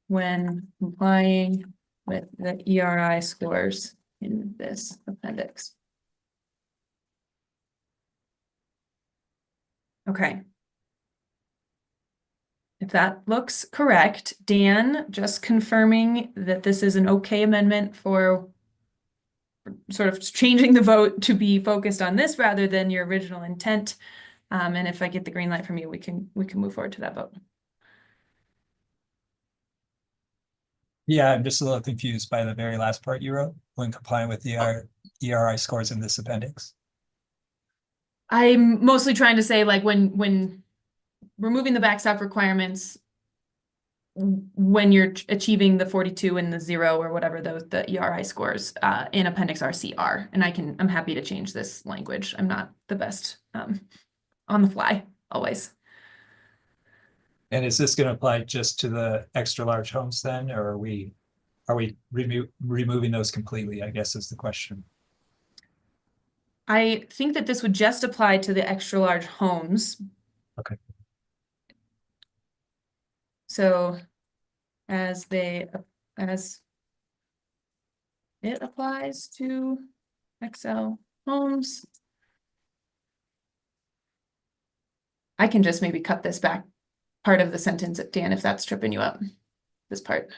When complying with the ERI scores in this appendix. Okay. If that looks correct, Dan, just confirming that this is an okay amendment for sort of changing the vote to be focused on this rather than your original intent. And if I get the green light from you, we can move forward to that vote. Yeah, I'm just a little confused by the very last part you wrote, when complying with the ERI scores in this appendix. I'm mostly trying to say, like, when removing the backstop requirements, when you're achieving the 42 and the 0 or whatever the ERI scores in Appendix RCR. And I'm happy to change this language. I'm not the best on the fly always. And is this going to apply just to the extra large homes then, or are we removing those completely, I guess is the question. I think that this would just apply to the extra large homes. Okay. So as it applies to XL homes. I can just maybe cut this back part of the sentence, Dan, if that's tripping you up, this part.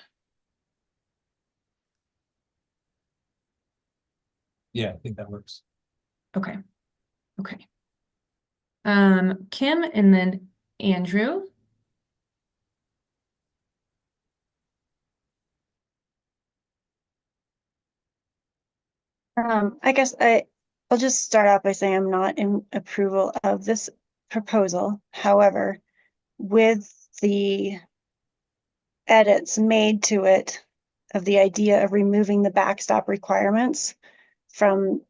Yeah, I think that works. Okay. Okay. Kim and then Andrew. I guess I'll just start out by saying I'm not in approval of this proposal. However, with the edits made to it of the idea of removing the backstop requirements from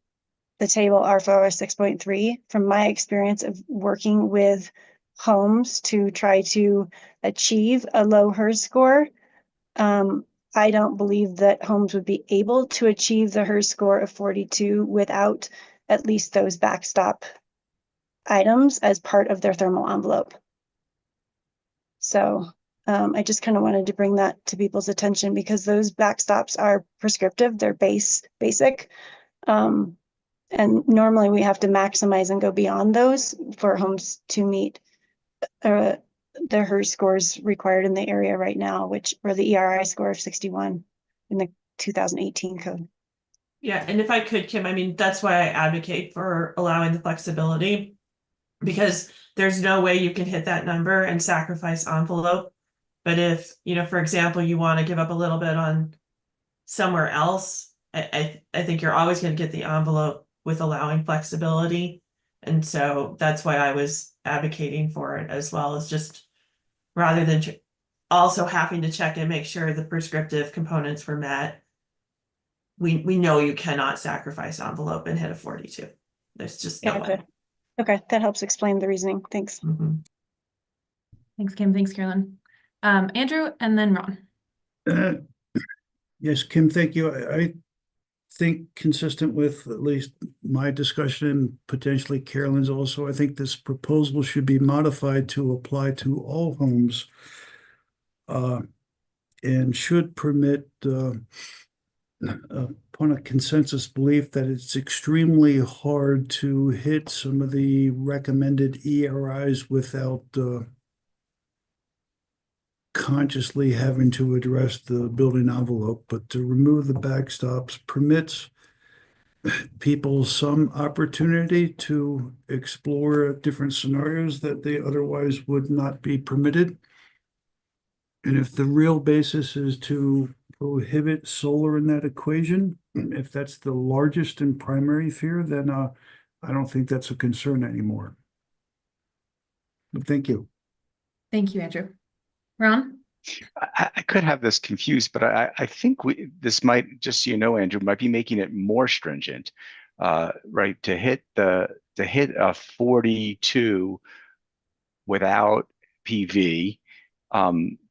the table R4 6.3, from my experience of working with homes to try to achieve a low HERS score, I don't believe that homes would be able to achieve the HERS score of 42 without at least those backstop items as part of their thermal envelope. So I just kind of wanted to bring that to people's attention because those backstops are prescriptive, they're basic. And normally we have to maximize and go beyond those for homes to meet the HERS scores required in the area right now, or the ERI score of 61 in the 2018 code. Yeah, and if I could, Kim, I mean, that's why I advocate for allowing the flexibility, because there's no way you can hit that number and sacrifice envelope. But if, for example, you want to give up a little bit on somewhere else, I think you're always going to get the envelope with allowing flexibility. And so that's why I was advocating for it, as well as just rather than also having to check and make sure the prescriptive components were met. We know you cannot sacrifice envelope and hit a 42. There's just no way. Okay, that helps explain the reasoning. Thanks. Mm-hmm. Thanks, Kim. Thanks, Carolyn. Andrew and then Ron. Yes, Kim, thank you. I think consistent with at least my discussion and potentially Carolyn's also, I think this proposal should be modified to apply to all homes and should permit upon a consensus belief that it's extremely hard to hit some of the recommended ERIs without consciously having to address the building envelope, but to remove the backstops permits people some opportunity to explore different scenarios that they otherwise would not be permitted. And if the real basis is to prohibit solar in that equation, if that's the largest and primary fear, then I don't think that's a concern anymore. But thank you. Thank you, Andrew. Ron? I could have this confused, but I think this might, just so you know, Andrew, might be making it more stringent, right? To hit a 42 without PV,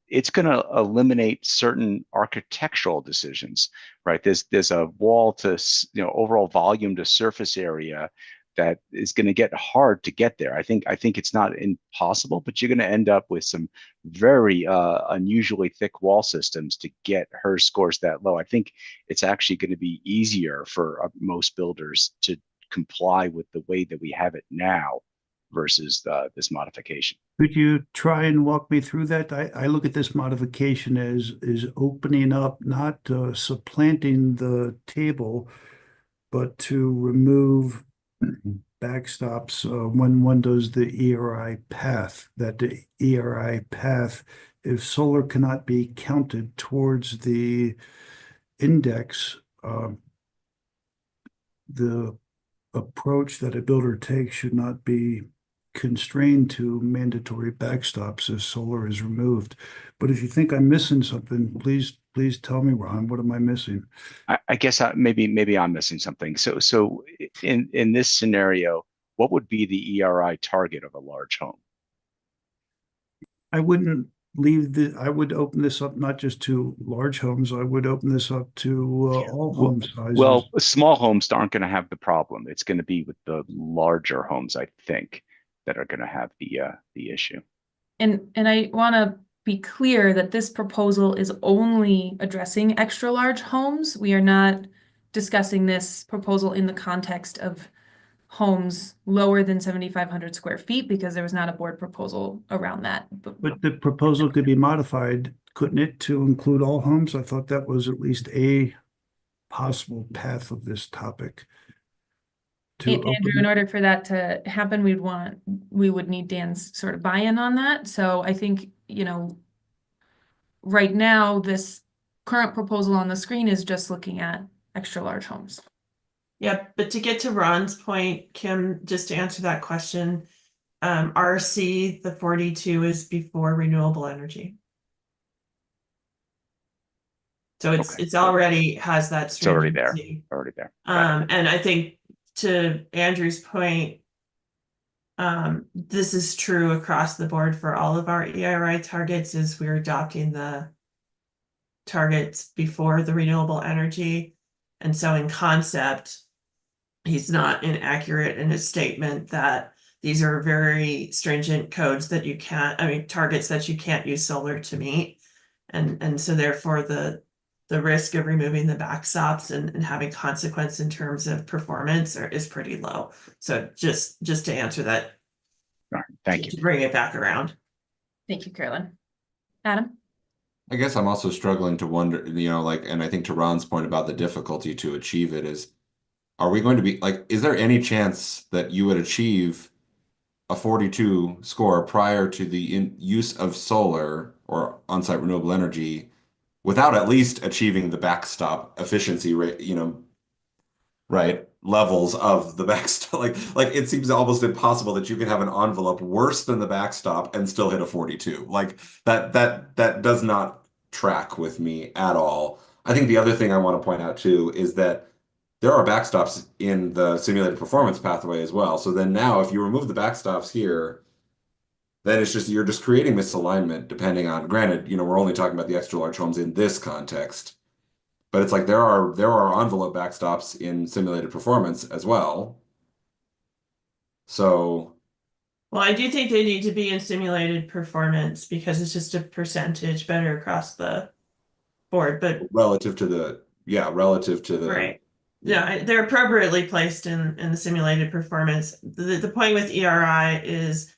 it's going to eliminate certain architectural decisions, right? There's a wall to overall volume to surface area that is going to get hard to get there. I think it's not impossible, but you're going to end up with some very unusually thick wall systems to get HERS scores that low. I think it's actually going to be easier for most builders to comply with the way that we have it now. versus this modification. Could you try and walk me through that? I look at this modification as is opening up, not supplanting the table, but to remove backstops when one does the ERI path, that the ERI path, if solar cannot be counted towards the index, the approach that a builder takes should not be constrained to mandatory backstops if solar is removed. But if you think I'm missing something, please tell me, Ron, what am I missing? I guess maybe I'm missing something. So in this scenario, what would be the ERI target of a large home? I wouldn't I would open this up not just to large homes, I would open this up to all home sizes. Well, small homes aren't going to have the problem. It's going to be with the larger homes, I think, that are going to have the issue. And I want to be clear that this proposal is only addressing extra large homes. We are not discussing this proposal in the context of homes lower than 7,500 square feet because there was not a board proposal around that. But the proposal could be modified, couldn't it, to include all homes? I thought that was at least a possible path of this topic. Andrew, in order for that to happen, we would need Dan's sort of buy-in on that. So I think, right now, this current proposal on the screen is just looking at extra large homes. Yeah, but to get to Ron's point, Kim, just to answer that question, RC, the 42 is before renewable energy. So it's already has that It's already there. stringency. Already there. And I think to Andrew's point, this is true across the board for all of our ERI targets is we're adopting the targets before the renewable energy. And so in concept, he's not inaccurate in his statement that these are very stringent codes that you can't, targets that you can't use solar to meet. And so therefore the risk of removing the backstops and having consequence in terms of performance is pretty low. So just to answer that. All right, thank you. To bring it back around. Thank you, Carolyn. Adam? I guess I'm also struggling to wonder, and I think to Ron's point about the difficulty to achieve it is, are we going to be is there any chance that you would achieve a 42 score prior to the use of solar or on-site renewable energy without at least achieving the backstop efficiency rate, right, levels of the backstop? Like it seems almost impossible that you can have an envelope worse than the backstop and still hit a 42. Like that does not track with me at all. I think the other thing I want to point out too is that there are backstops in the simulated performance pathway as well. So then now if you remove the backstops here, then you're just creating misalignment depending on, granted, we're only talking about the extra large homes in this context, but it's like there are envelope backstops in simulated performance as well. So. Well, I do think they need to be in simulated performance because it's just a percentage better across the board, but relative to the right. Yeah, they're appropriately placed in the simulated performance. The point with ERI is,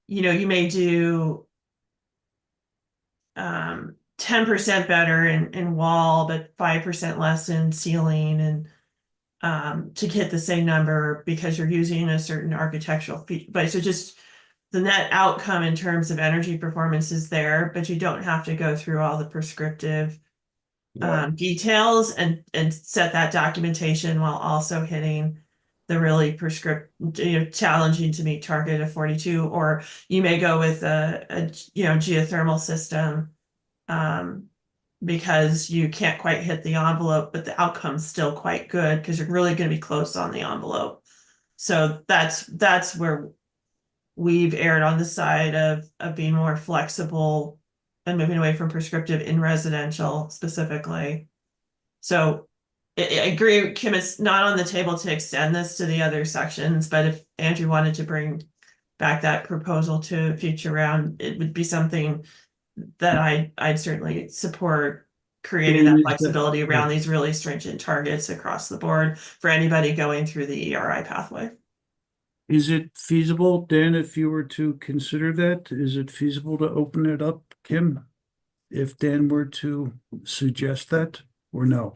you may do 10% better in wall, but 5% less in ceiling, and to hit the same number because you're using a certain architectural feature. But so just the net outcome in terms of energy performance is there, but you don't have to go through all the prescriptive details and set that documentation while also hitting the really challenging to meet target of 42, or you may go with a geothermal system because you can't quite hit the envelope, but the outcome's still quite good because you're really going to be close on the envelope. So that's where we've erred on the side of being more flexible and moving away from prescriptive in residential specifically. So I agree, Kim, it's not on the table to extend this to the other sections, but if Andrew wanted to bring back that proposal to a future round, it would be something that I'd certainly support, creating that flexibility around these really stringent targets across the board for anybody going through the ERI pathway. Is it feasible, Dan, if you were to consider that, is it feasible to open it up, Kim? If Dan were to suggest that, or no?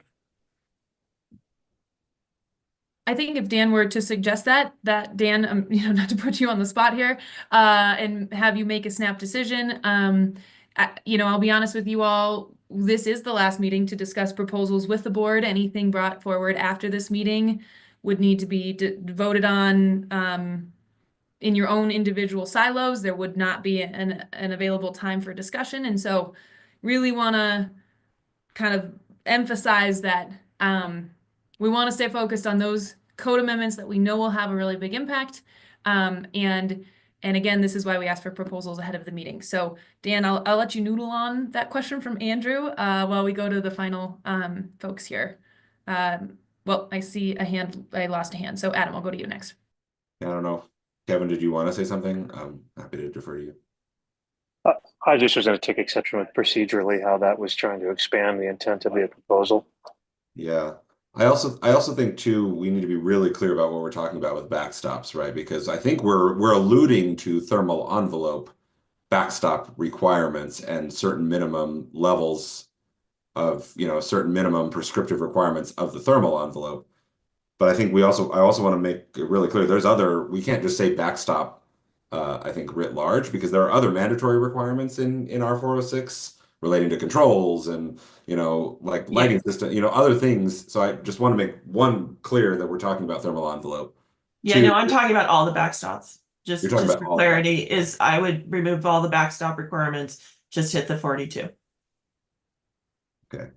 I think if Dan were to suggest that Dan, not to put you on the spot here, and have you make a snap decision, I'll be honest with you all, this is the last meeting to discuss proposals with the board. Anything brought forward after this meeting would need to be voted on, in your own individual silos. There would not be an available time for discussion. And so really want to kind of emphasize that we want to stay focused on those code amendments that we know will have a really big impact. And again, this is why we asked for proposals ahead of the meeting. So Dan, I'll let you noodle on that question from Andrew while we go to the final folks here. Well, I see a hand. I lost a hand. So Adam, I'll go to you next. I don't know. Kevin, did you want to say something? I'm happy to defer to you. I just was going to take exception with procedurally how that was trying to expand the intent of the proposal. Yeah. I also think too, we need to be really clear about what we're talking about with backstops, right? Because I think we're alluding to thermal envelope backstop requirements and certain minimum levels of, certain minimum prescriptive requirements of the thermal envelope. But I think I also want to make it really clear we can't just say backstop, I think writ large, because there are other mandatory requirements in R406 relating to controls and, like lighting system, other things. So I just want to make one clear that we're talking about thermal envelope. Yeah, Two, no, I'm talking about all the backstops. Just You're talking about for all clarity, is I would remove all the backstop requirements, just hit the 42. Okay.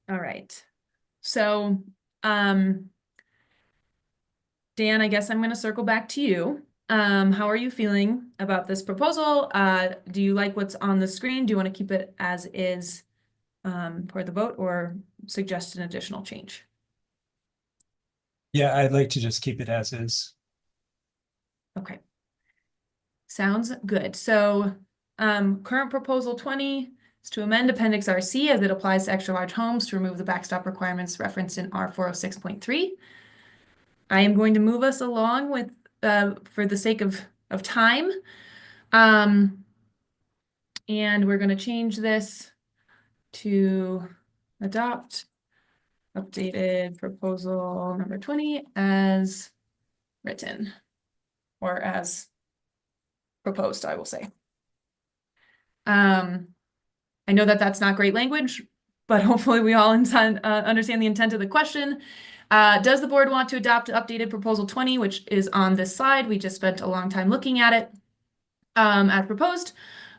All right. So, Dan, I guess I'm going to circle back to you. How are you feeling about this proposal? Do you like what's on the screen? Do you want to keep it as is for the vote, or suggest an additional change? Yeah, I'd like to just keep it as is. Okay. Sounds good. So, current proposal 20 is to amend Appendix RC as it applies to extra large homes to remove the backstop requirements referenced in R406.3. I am going to move us along with, for the sake of time. And we're going to change this to adopt updated proposal number 20 as written, or as proposed, I will say. I know that that's not great language, but hopefully we all understand the intent of the question. Does the board want to adopt updated proposal 20, which is on this slide? We just spent a long time looking at it. As proposed,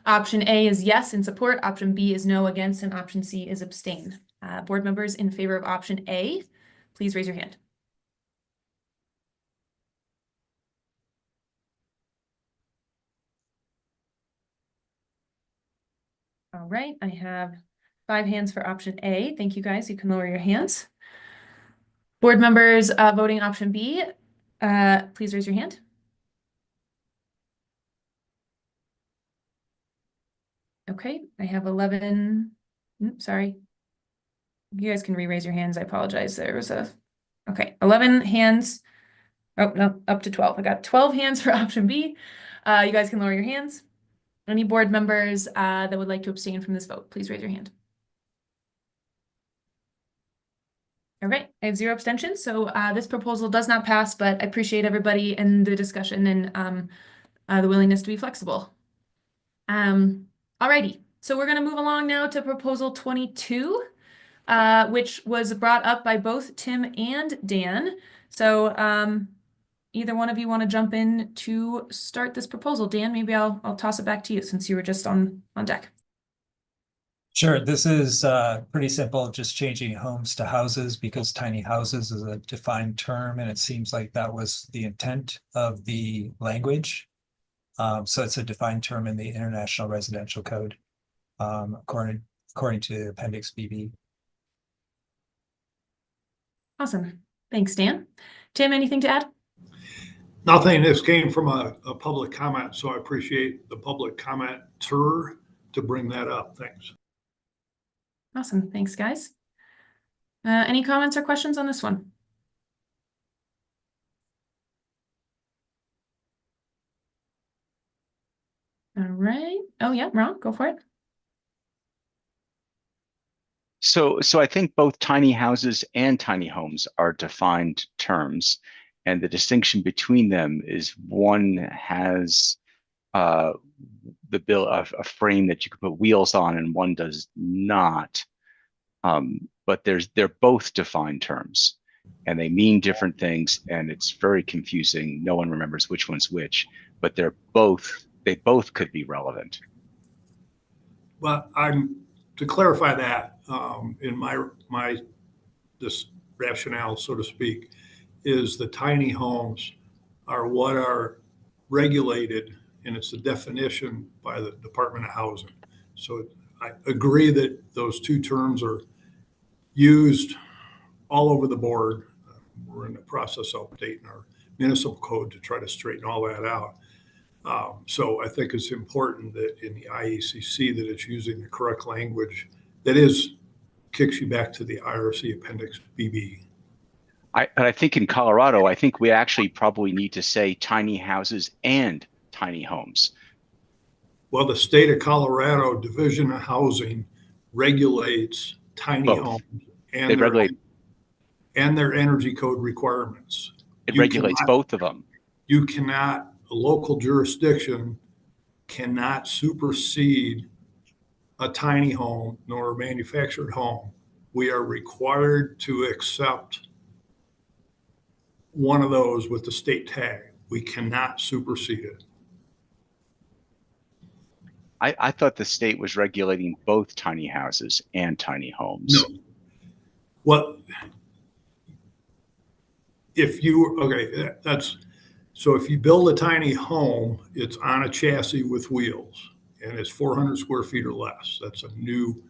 option A is yes in support, option B is no against, and option C is abstain. Board members in favor of option A, please raise your hand. All right, I have 5 hands for option A. Thank you, guys. You can lower your hands. Board members voting option B, please raise your hand. Okay, I have 11. Sorry. You guys can re-raise your hands. I apologize. There was okay, 11 hands. Oh, no, up to 12. I got 12 hands for option B. You guys can lower your hands. Any board members that would like to abstain from this vote, please raise your hand. All right, I have 0 abstentions, so this proposal does not pass, but I appreciate everybody and the discussion and the willingness to be flexible. Alrighty, so we're going to move along now to proposal 22, which was brought up by both Tim and Dan. So either one of you want to jump in to start this proposal? Dan, maybe I'll toss it back to you since you were just on deck. Sure, this is pretty simple, just changing homes to houses because tiny houses is a defined term, and it seems like that was the intent of the language. So it's a defined term in the International Residential Code, according to Appendix BB. Awesome. Thanks, Dan. Tim, anything to add? Nothing. This came from a public comment, so I appreciate the public commenter to bring that up. Thanks. Awesome. Thanks, guys. Any comments or questions on this one? All right. Oh, yeah, Ron, go for it. So I think both tiny houses and tiny homes are defined terms, and the distinction between them is one has uh, the bill of a frame that you can put wheels on, and one does not. But they're both defined terms, and they mean different things, and it's very confusing. No one remembers which one's which, but they both could be relevant. Well, to clarify that, in my this rationale, so to speak, is the tiny homes are what are regulated, and it's the definition by the Department of Housing. So I agree that those two terms are used all over the board. We're in the process of updating our municipal code to try to straighten all that out. So I think it's important that in the IECC that it's using the correct language that kicks you back to the IRC Appendix BB. I think in Colorado, I think we actually probably need to say tiny houses and tiny homes. Well, the state of Colorado Division of Housing regulates tiny homes and their energy code requirements. It regulates both of them. A local jurisdiction cannot supersede a tiny home nor a manufactured home. We are required to accept one of those with the state tag. We cannot supersede it. I thought the state was regulating both tiny houses and tiny homes. No. What if you, okay, so if you build a tiny home, it's on a chassis with wheels and it's 400 square feet or less. That's a new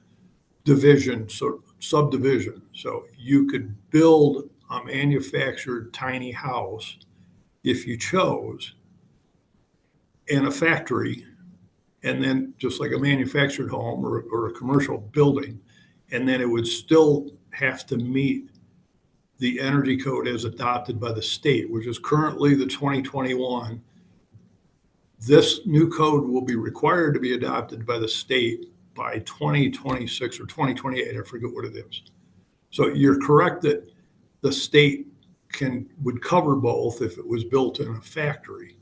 division, so subdivision. So you could build a manufactured tiny house if you chose in a factory, and then just like a manufactured home or a commercial building, and then it would still have to meet the energy code as adopted by the state, which is currently the 2021. This new code will be required to be adopted by the state by 2026 or 2028. I forget what it is. So you're correct that the state would cover both if it was built in a factory.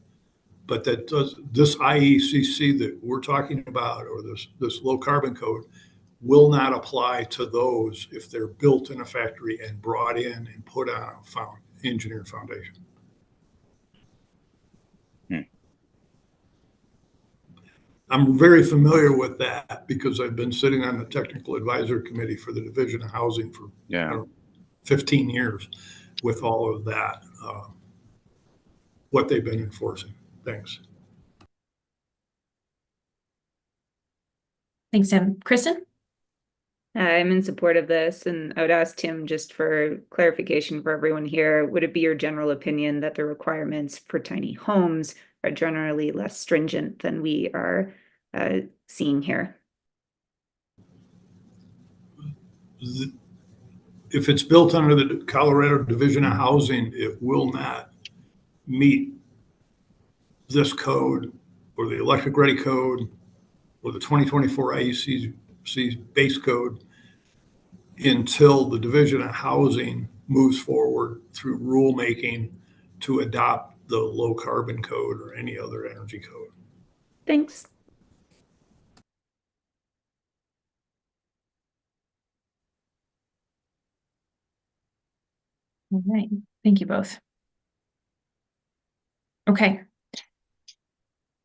But this IECC that we're talking about, or this low carbon code, will not apply to those if they're built in a factory and brought in and put on a engineered foundation. I'm very familiar with that because I've been sitting on the technical advisory committee for the Division of Housing for 15 years with all of that, what they've been enforcing. Thanks. Thanks, Tim. Kristen? I'm in support of this, and I would ask Tim just for clarification for everyone here. Would it be your general opinion that the requirements for tiny homes are generally less stringent than we are seeing here? If it's built under the Colorado Division of Housing, it will not meet this code or the electric ready code or the 2024 IEC base code until the Division of Housing moves forward through rulemaking to adopt the low carbon code or any other energy code. Thanks. All right. Thank you both. Okay.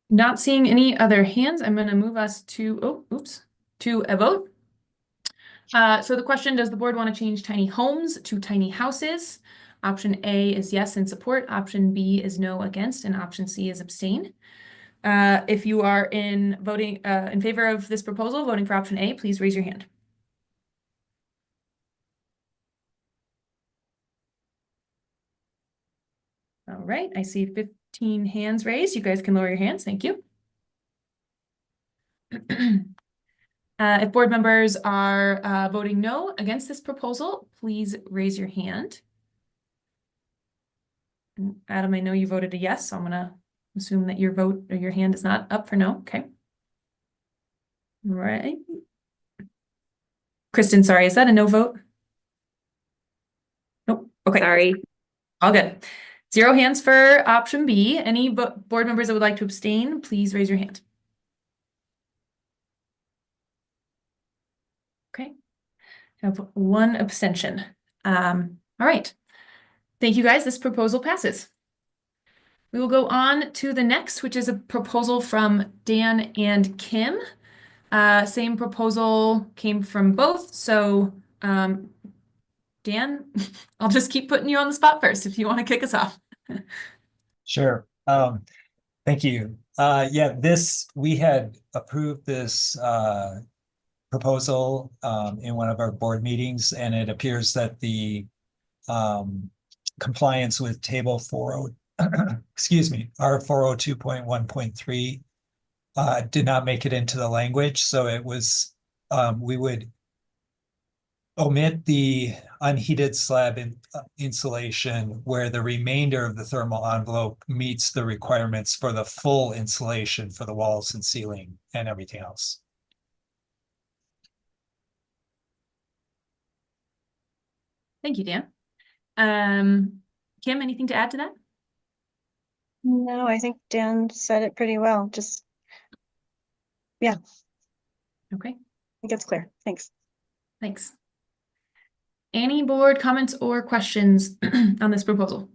Not seeing any other hands, I'm going to move us to, to a vote. So the question, does the board want to change tiny homes to tiny houses? Option A is yes in support, option B is no against, and option C is abstain. If you are in favor of this proposal, voting for option A, please raise your hand. All right, I see 15 hands raised. You guys can lower your hands. Thank you. If board members are voting no against this proposal, please raise your hand. And Adam, I know you voted a yes, so I'm gonna assume that your vote or your hand is not up for no. Okay. All right. Kristen, sorry, is that a no vote? Nope. Okay. Sorry. All good. 0 hands for option B. Any board members that would like to abstain, please raise your hand. Okay. I have 1 abstention. All right. Thank you guys. This proposal passes. We will go on to the next, which is a proposal from Dan and Kim. Same proposal came from both. So, Dan, I'll just keep putting you on the spot first if you want to kick us off. Sure. Thank you. Yeah, we had approved this proposal in one of our board meetings, and it appears that the compliance with table 40, excuse me, R402.1.3 did not make it into the language. So it was, we would omit the unheated slab insulation where the remainder of the thermal envelope meets the requirements for the full insulation for the walls and ceiling and everything else. Thank you, Dan. Kim, anything to add to that? No, I think Dan said it pretty well. Just, yeah. Okay. I think it's clear. Thanks. Thanks. Any board comments or questions on this proposal?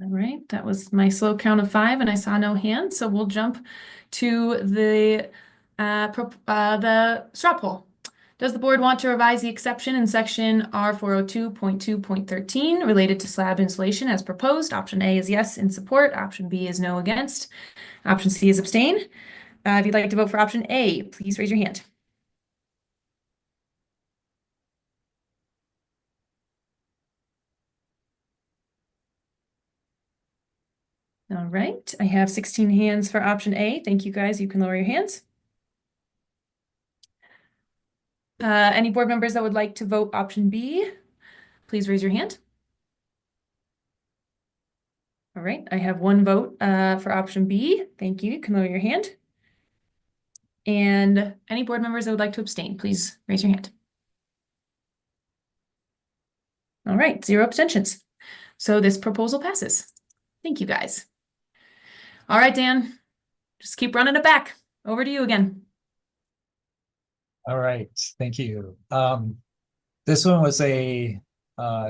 All right, that was my slow count of 5 and I saw no hands, so we'll jump to the straw poll. Does the board want to revise the exception in section R402.2.13 related to slab insulation as proposed? Option A is yes in support, option B is no against, option C is abstain. If you'd like to vote for option A, please raise your hand. All right, I have 16 hands for option A. Thank you guys. You can lower your hands. Any board members that would like to vote option B, please raise your hand. All right, I have 1 vote for option B. Thank you. You can lower your hand. And any board members that would like to abstain, please raise your hand. All right, 0 abstentions. So this proposal passes. Thank you guys. All right, Dan, just keep running it back. Over to you again. All right, thank you. This one was I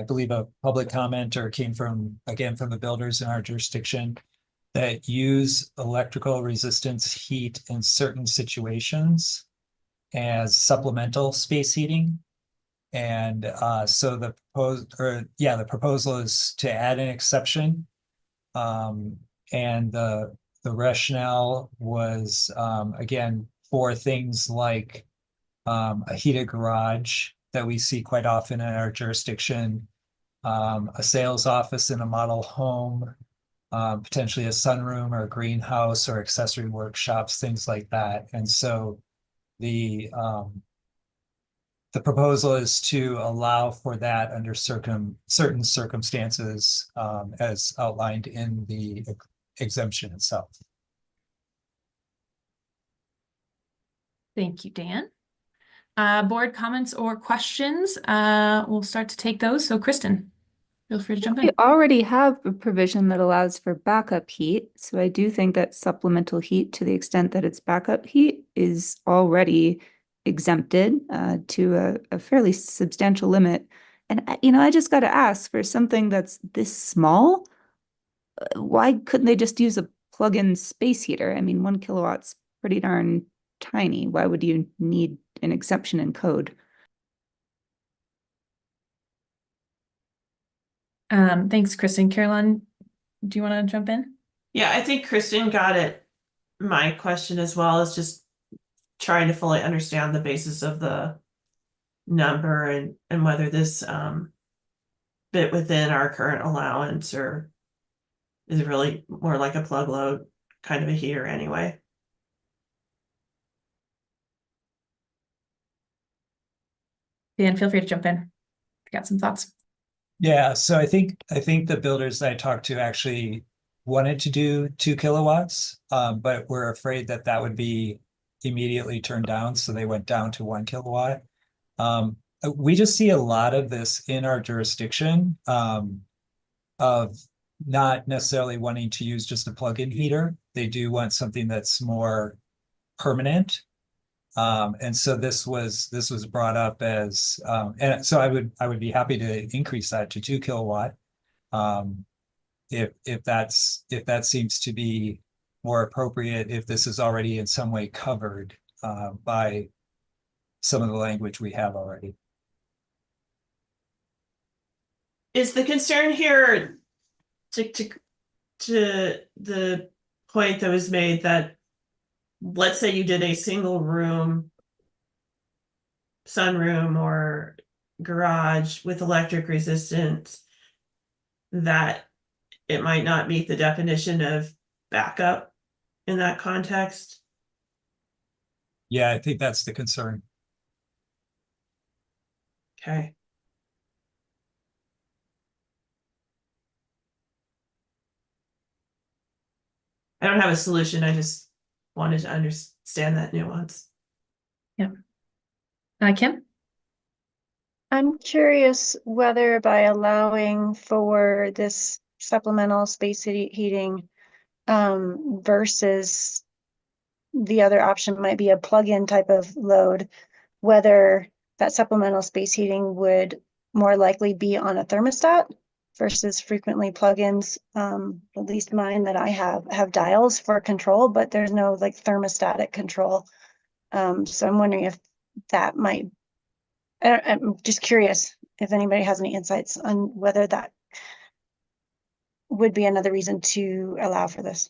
believe a public comment, or came from, again, from the builders in our jurisdiction that use electrical resistance heat in certain situations as supplemental space heating. And so the proposal is to add an exception. And the rationale was, again, for things like a heated garage that we see quite often in our jurisdiction, a sales office in a model home, potentially a sunroom or a greenhouse or accessory workshops, things like that. And so the proposal is to allow for that under certain circumstances, as outlined in the exemption itself. Thank you, Dan. Board comments or questions? We'll start to take those. So Kristen, feel free to jump in. We already have a provision that allows for backup heat. So I do think that supplemental heat, to the extent that it's backup heat, is already exempted to a fairly substantial limit. And, I just got to ask, for something that's this small, why couldn't they just use a plug-in space heater? I mean, 1 kilowatt's pretty darn tiny. Why would you need an exception in code? Thanks, Kristen. Caroline, do you want to jump in? Yeah, I think Kristen got it. My question as well is just trying to fully understand the basis of the number and whether this fit within our current allowance, or is it really more like a plug load kind of a heater anyway? Dan, feel free to jump in. If you got some thoughts. Yeah, so I think the builders that I talked to actually wanted to do 2 kilowatts, but were afraid that that would be immediately turned down, so they went down to 1 kilowatt. We just see a lot of this in our jurisdiction, of not necessarily wanting to use just a plug-in heater. They do want something that's more permanent. And so this was brought up as, and so I would be happy to increase that to 2 kilowatt. If that seems to be more appropriate, if this is already in some way covered by some of the language we have already. Is the concern here to the point that was made that, let's say you did a single room sunroom or garage with electric resistance, that it might not meet the definition of backup in that context? Yeah, I think that's the concern. Okay. I don't have a solution. I just wanted to understand that nuance. Yeah. Kim? I'm curious whether by allowing for this supplemental space heating versus the other option might be a plug-in type of load, whether that supplemental space heating would more likely be on a thermostat versus frequently plugins. At least mine that I have dials for control, but there's no like thermostatic control. So I'm wondering if that might, I'm just curious if anybody has any insights on whether that would be another reason to allow for this.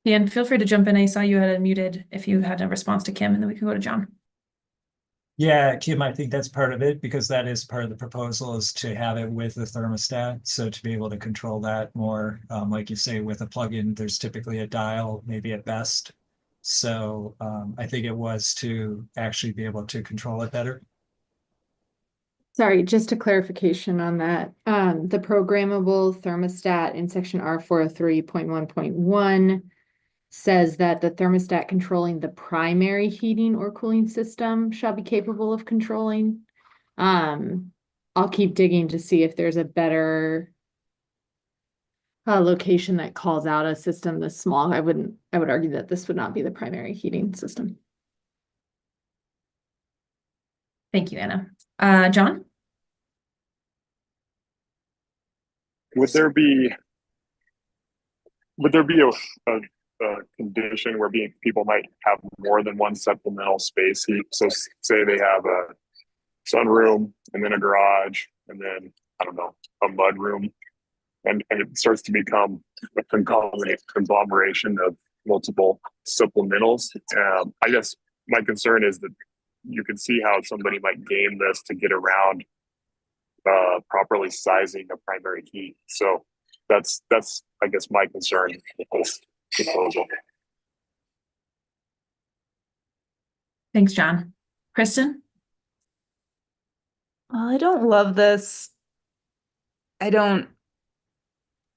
Dan, feel free to jump in. I saw you had unmuted if you had a response to Kim, and then we can go to John. Yeah, Kim, I think that's part of it, because that is part of the proposal, is to have it with the thermostat. So to be able to control that more, like you say, with a plug-in, there's typically a dial, maybe at best. So I think it was to actually be able to control it better. Sorry, just a clarification on that. The programmable thermostat in section R403.1.1 says that the thermostat controlling the primary heating or cooling system shall be capable of controlling. I'll keep digging to see if there's a better location that calls out a system this small. I would argue that this would not be the primary heating system. Thank you, Anna. John? Would there be a condition where people might have more than one supplemental space heat? So say they have a sunroom and then a garage and then, I don't know, a mud room, and it starts to become a conglomeration of multiple supplementals. I guess my concern is that you can see how somebody might game this to get around properly sizing the primary heat. So that's I guess my concern with this proposal. Thanks, John. Kristen? Well, I don't love this. I don't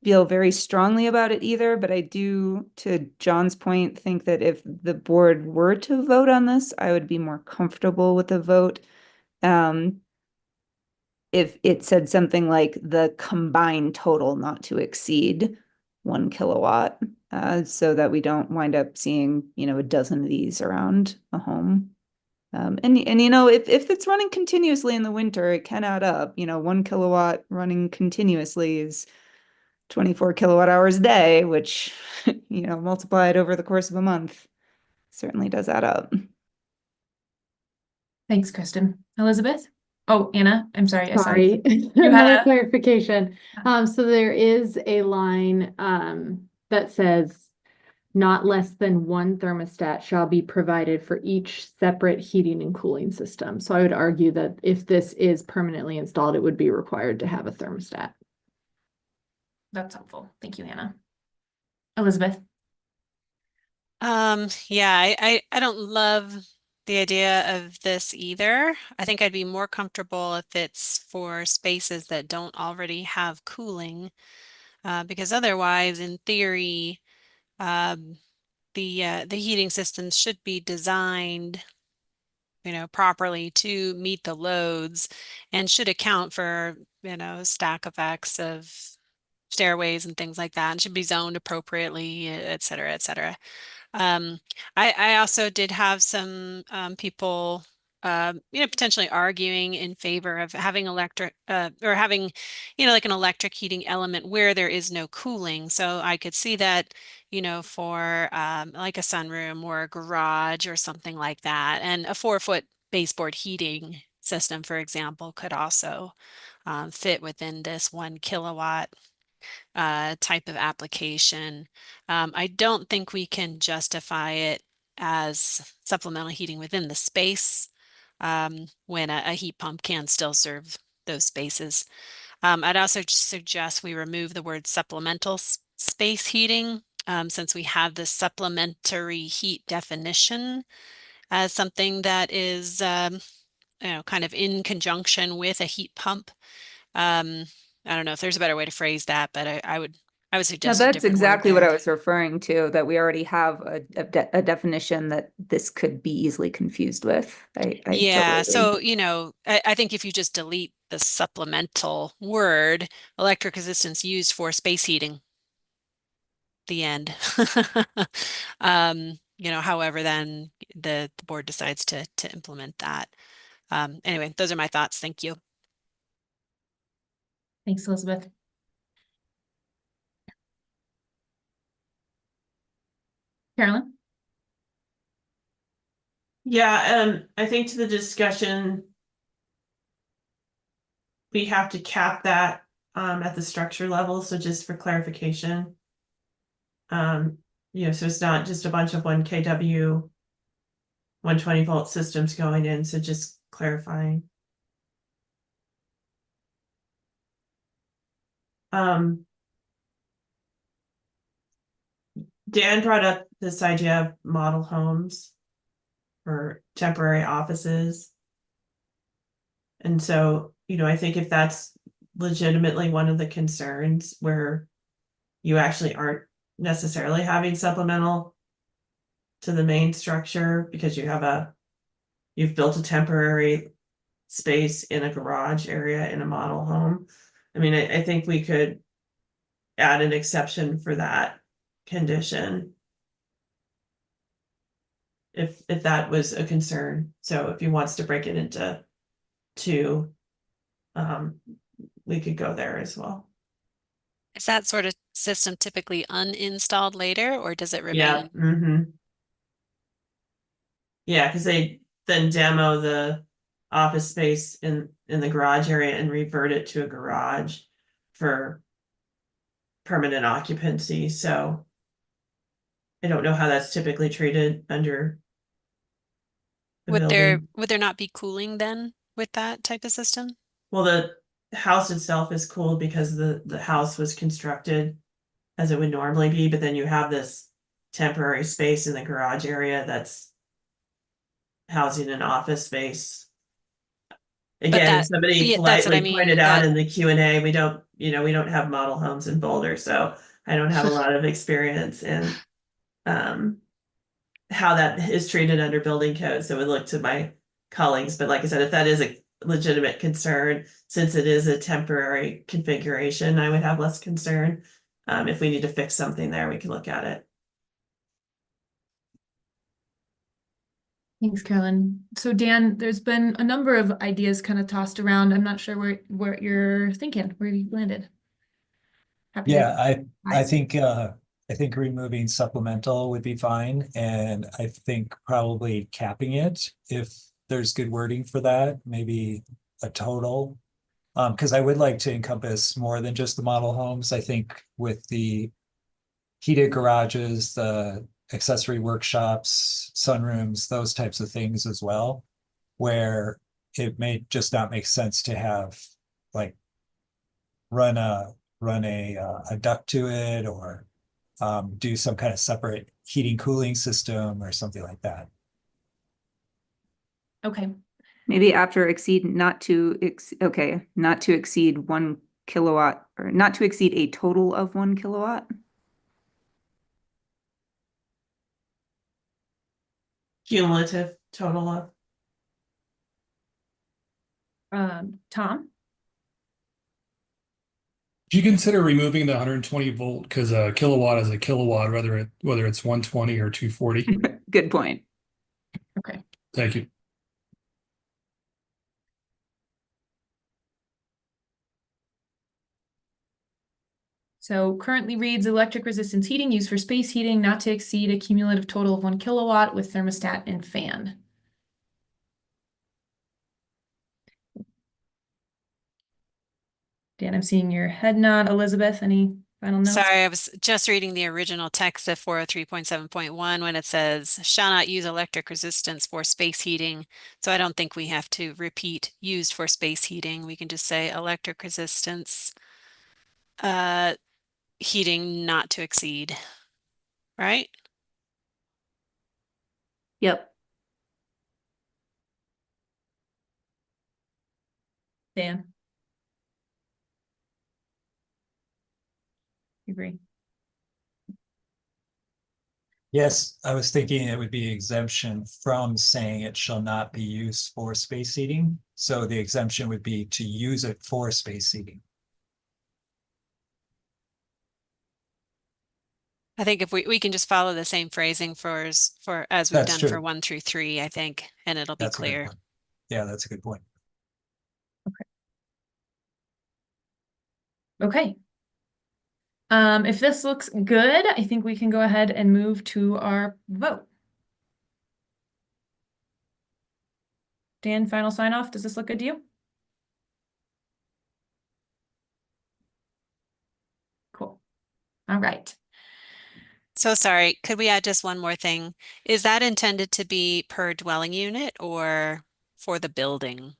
feel very strongly about it either, but I do, to John's point, think that if the board were to vote on this, I would be more comfortable with the vote. If it said something like the combined total not to exceed 1 kilowatt, so that we don't wind up seeing, a dozen of these around a home. And if it's running continuously in the winter, it can add up. 1 kilowatt running continuously is 24 kilowatt hours a day, which, multiplied over the course of a month certainly does add up. Thanks, Kristen. Elizabeth? Oh, Anna, I'm sorry. Sorry, another clarification. So there is a line that says not less than one thermostat shall be provided for each separate heating and cooling system. So I would argue that if this is permanently installed, it would be required to have a thermostat. That's helpful. Thank you, Hannah. Elizabeth. Yeah, I don't love the idea of this either. I think I'd be more comfortable if it's for spaces that don't already have cooling, because otherwise, in theory, um, the heating systems should be designed, properly to meet the loads and should account for, stack effects of stairways and things like that, and should be zoned appropriately, et cetera, et cetera. Um, I also did have some people, potentially arguing in favor of having electric or having, like an electric heating element where there is no cooling. So I could see that, for like a sunroom or a garage or something like that. And a 4-foot baseboard heating system, for example, could also fit within this 1 kilowatt type of application. I don't think we can justify it as supplemental heating within the space when a heat pump can still serve those spaces. I'd also suggest we remove the word supplemental space heating since we have the supplementary heat definition as something that is kind of in conjunction with a heat pump. Um, I don't know if there's a better way to phrase that, but I would No, suggest a that's different word exactly what I there. was referring to, that we already have a definition that this could be easily confused with. I Yeah, totally so, agree. I think if you just delete the supplemental word, electric resistance used for space heating, the end. However, then the board decides to implement that. Anyway, those are my thoughts. Thank you. Thanks, Elizabeth. Carolyn? Yeah, I think to the discussion, we have to cap that at the structure level. So just for clarification, so it's not just a bunch of 1 kW 120-volt systems going in. So just clarifying. Dan brought up this idea of model homes or temporary offices. And so, I think if that's legitimately one of the concerns where you actually aren't necessarily having supplemental to the main structure because you've built a temporary space in a garage area in a model home. I mean, I think we could add an exception for that condition if that was a concern. So if he wants to break it into two, we could go there as well. Is that sort of system typically uninstalled later, or does it Yeah. remain? Yeah, because they then demo the office space in the garage area and revert it to a garage for permanent occupancy. So I don't know how that's typically treated under the Would there building. would there not be cooling then with that type of system? Well, the house itself is cool because the house was constructed as it would normally be, but then you have this temporary space in the garage area that's housing an office space. But Again, somebody yeah, that's what I politely pointed mean. out That in the Q&A, we don't have model homes in Boulder, so I don't have a lot of experience in how that is treated under building code. So we look to my colleagues, but like I said, if that is a legitimate concern, since it is a temporary configuration, I would have less concern. If we need to fix something there, we can look at it. Thanks, Carolyn. So Dan, there's been a number of ideas kind of tossed around. I'm not sure where you're thinking, where you landed. Happy to Yeah, I advise. think removing supplemental would be fine, and I think probably capping it if there's good wording for that, maybe a total. Because I would like to encompass more than just the model homes. I think with the heated garages, the accessory workshops, sunrooms, those types of things as well, where it may just not make sense to have like run a duct to it, or do some kind of separate heating cooling system or something like that. Okay. Maybe after exceed, not to exceed 1 kilowatt, or not to exceed a total of 1 kilowatt. Cumulative total of. Tom? Do you consider removing the 120 volt, because a kilowatt is a kilowatt, whether it's 120 or 240? Good point. Okay. Thank you. So currently reads electric resistance heating used for space heating not to exceed a cumulative total of 1 kilowatt with thermostat and fan. Dan, I'm seeing your head nod. Elizabeth, any final notes? Sorry, I was just reading the original text of 403.7.1 when it says shall not use electric resistance for space heating. So I don't think we have to repeat used for space heating. We can just say electric resistance heating not to exceed, right? Yep. Dan? Agree. Yes, I was thinking it would be exemption from saying it shall not be used for space heating. So the exemption would be to use it for space heating. I think if we can just follow the same phrasing for as we've That's done for true. 1 through 3, I think, and it'll be That's a good clear. point. Yeah, that's a good point. Okay. If this looks good, I think we can go ahead and move to our vote. Dan, final sign off. Does this look good to you? Cool. All right. So sorry, could we add just one more thing? Is that intended to be per dwelling unit or for the building?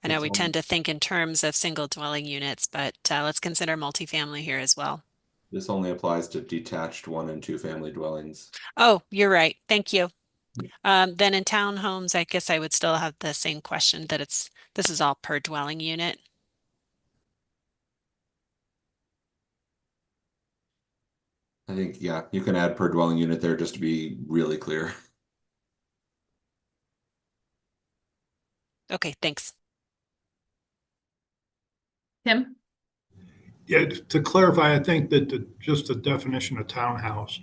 I know It's we on- tend to think in terms of single dwelling units, but let's consider multifamily here as well. This only applies to detached 1 and 2 family dwellings. Oh, you're right. Thank you. Then in townhomes, I guess I would still have the same question that this is all per dwelling unit. I think, yeah, you can add per dwelling unit there just to be really clear. Okay, thanks. Tim? Yeah, to clarify, I think that just the definition of townhouse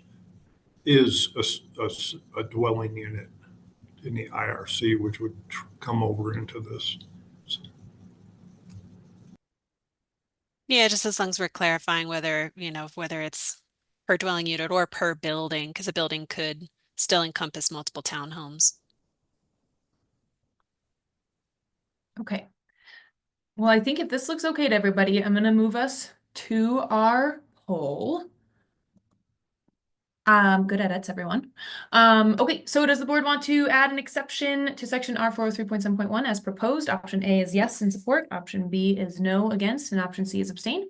is a dwelling unit in the IRC, which would come over into this. Yeah, just as long as we're clarifying whether, whether it's per dwelling unit or per building, because a building could still encompass multiple townhomes. Okay. Well, I think if this looks okay to everybody, I'm going to move us to our poll. Good edits, everyone. Okay, so does the board want to add an exception to section R403.7.1 as proposed? Option A is yes in support, option B is no against, and option C is abstain.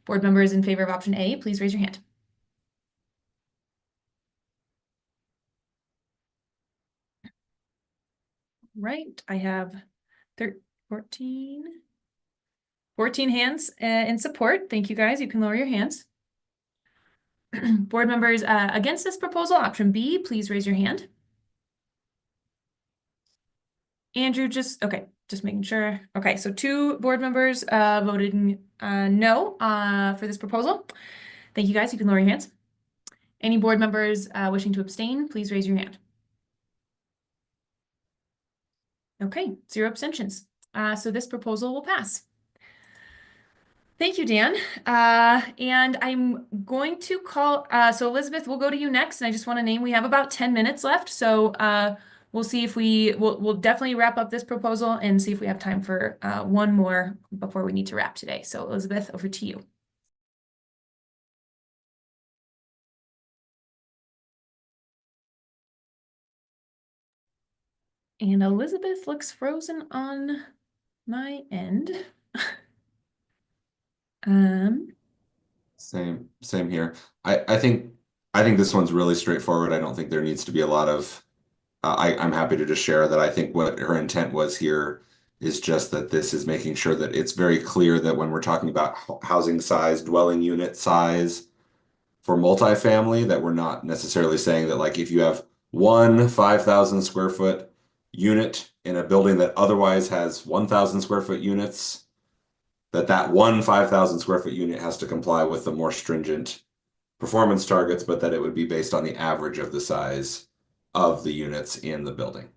Board members in favor of option A, please raise your hand. Right, I have 14 hands in support. Thank you, guys. You can lower your hands. Board members against this proposal, option B, please raise your hand. Andrew, just making sure. Okay, so 2 board members voted no for this proposal. Thank you, guys. You can lower your hands. Any board members wishing to abstain, please raise your hand. Okay, 0 abstentions. So this proposal will pass. Thank you, Dan. And I'm going to call, so Elizabeth, we'll go to you next. And I just want to name, we have about 10 minutes left. So we'll see if we'll definitely wrap up this proposal and see if we have time for one more before we need to wrap today. So Elizabeth, over to you. And Elizabeth looks frozen on my end. Same here. I think this one's really straightforward. I don't think there needs to be a lot of I'm happy to just share that I think what her intent was here is just that this is making sure that it's very clear that when we're talking about housing size, dwelling unit size for multifamily, that we're not necessarily saying that like if you have one 5,000 square foot unit in a building that otherwise has 1,000 square foot units, that one 5,000 square foot unit has to comply with the more stringent performance targets, but that it would be based on the average of the size of the units in the building.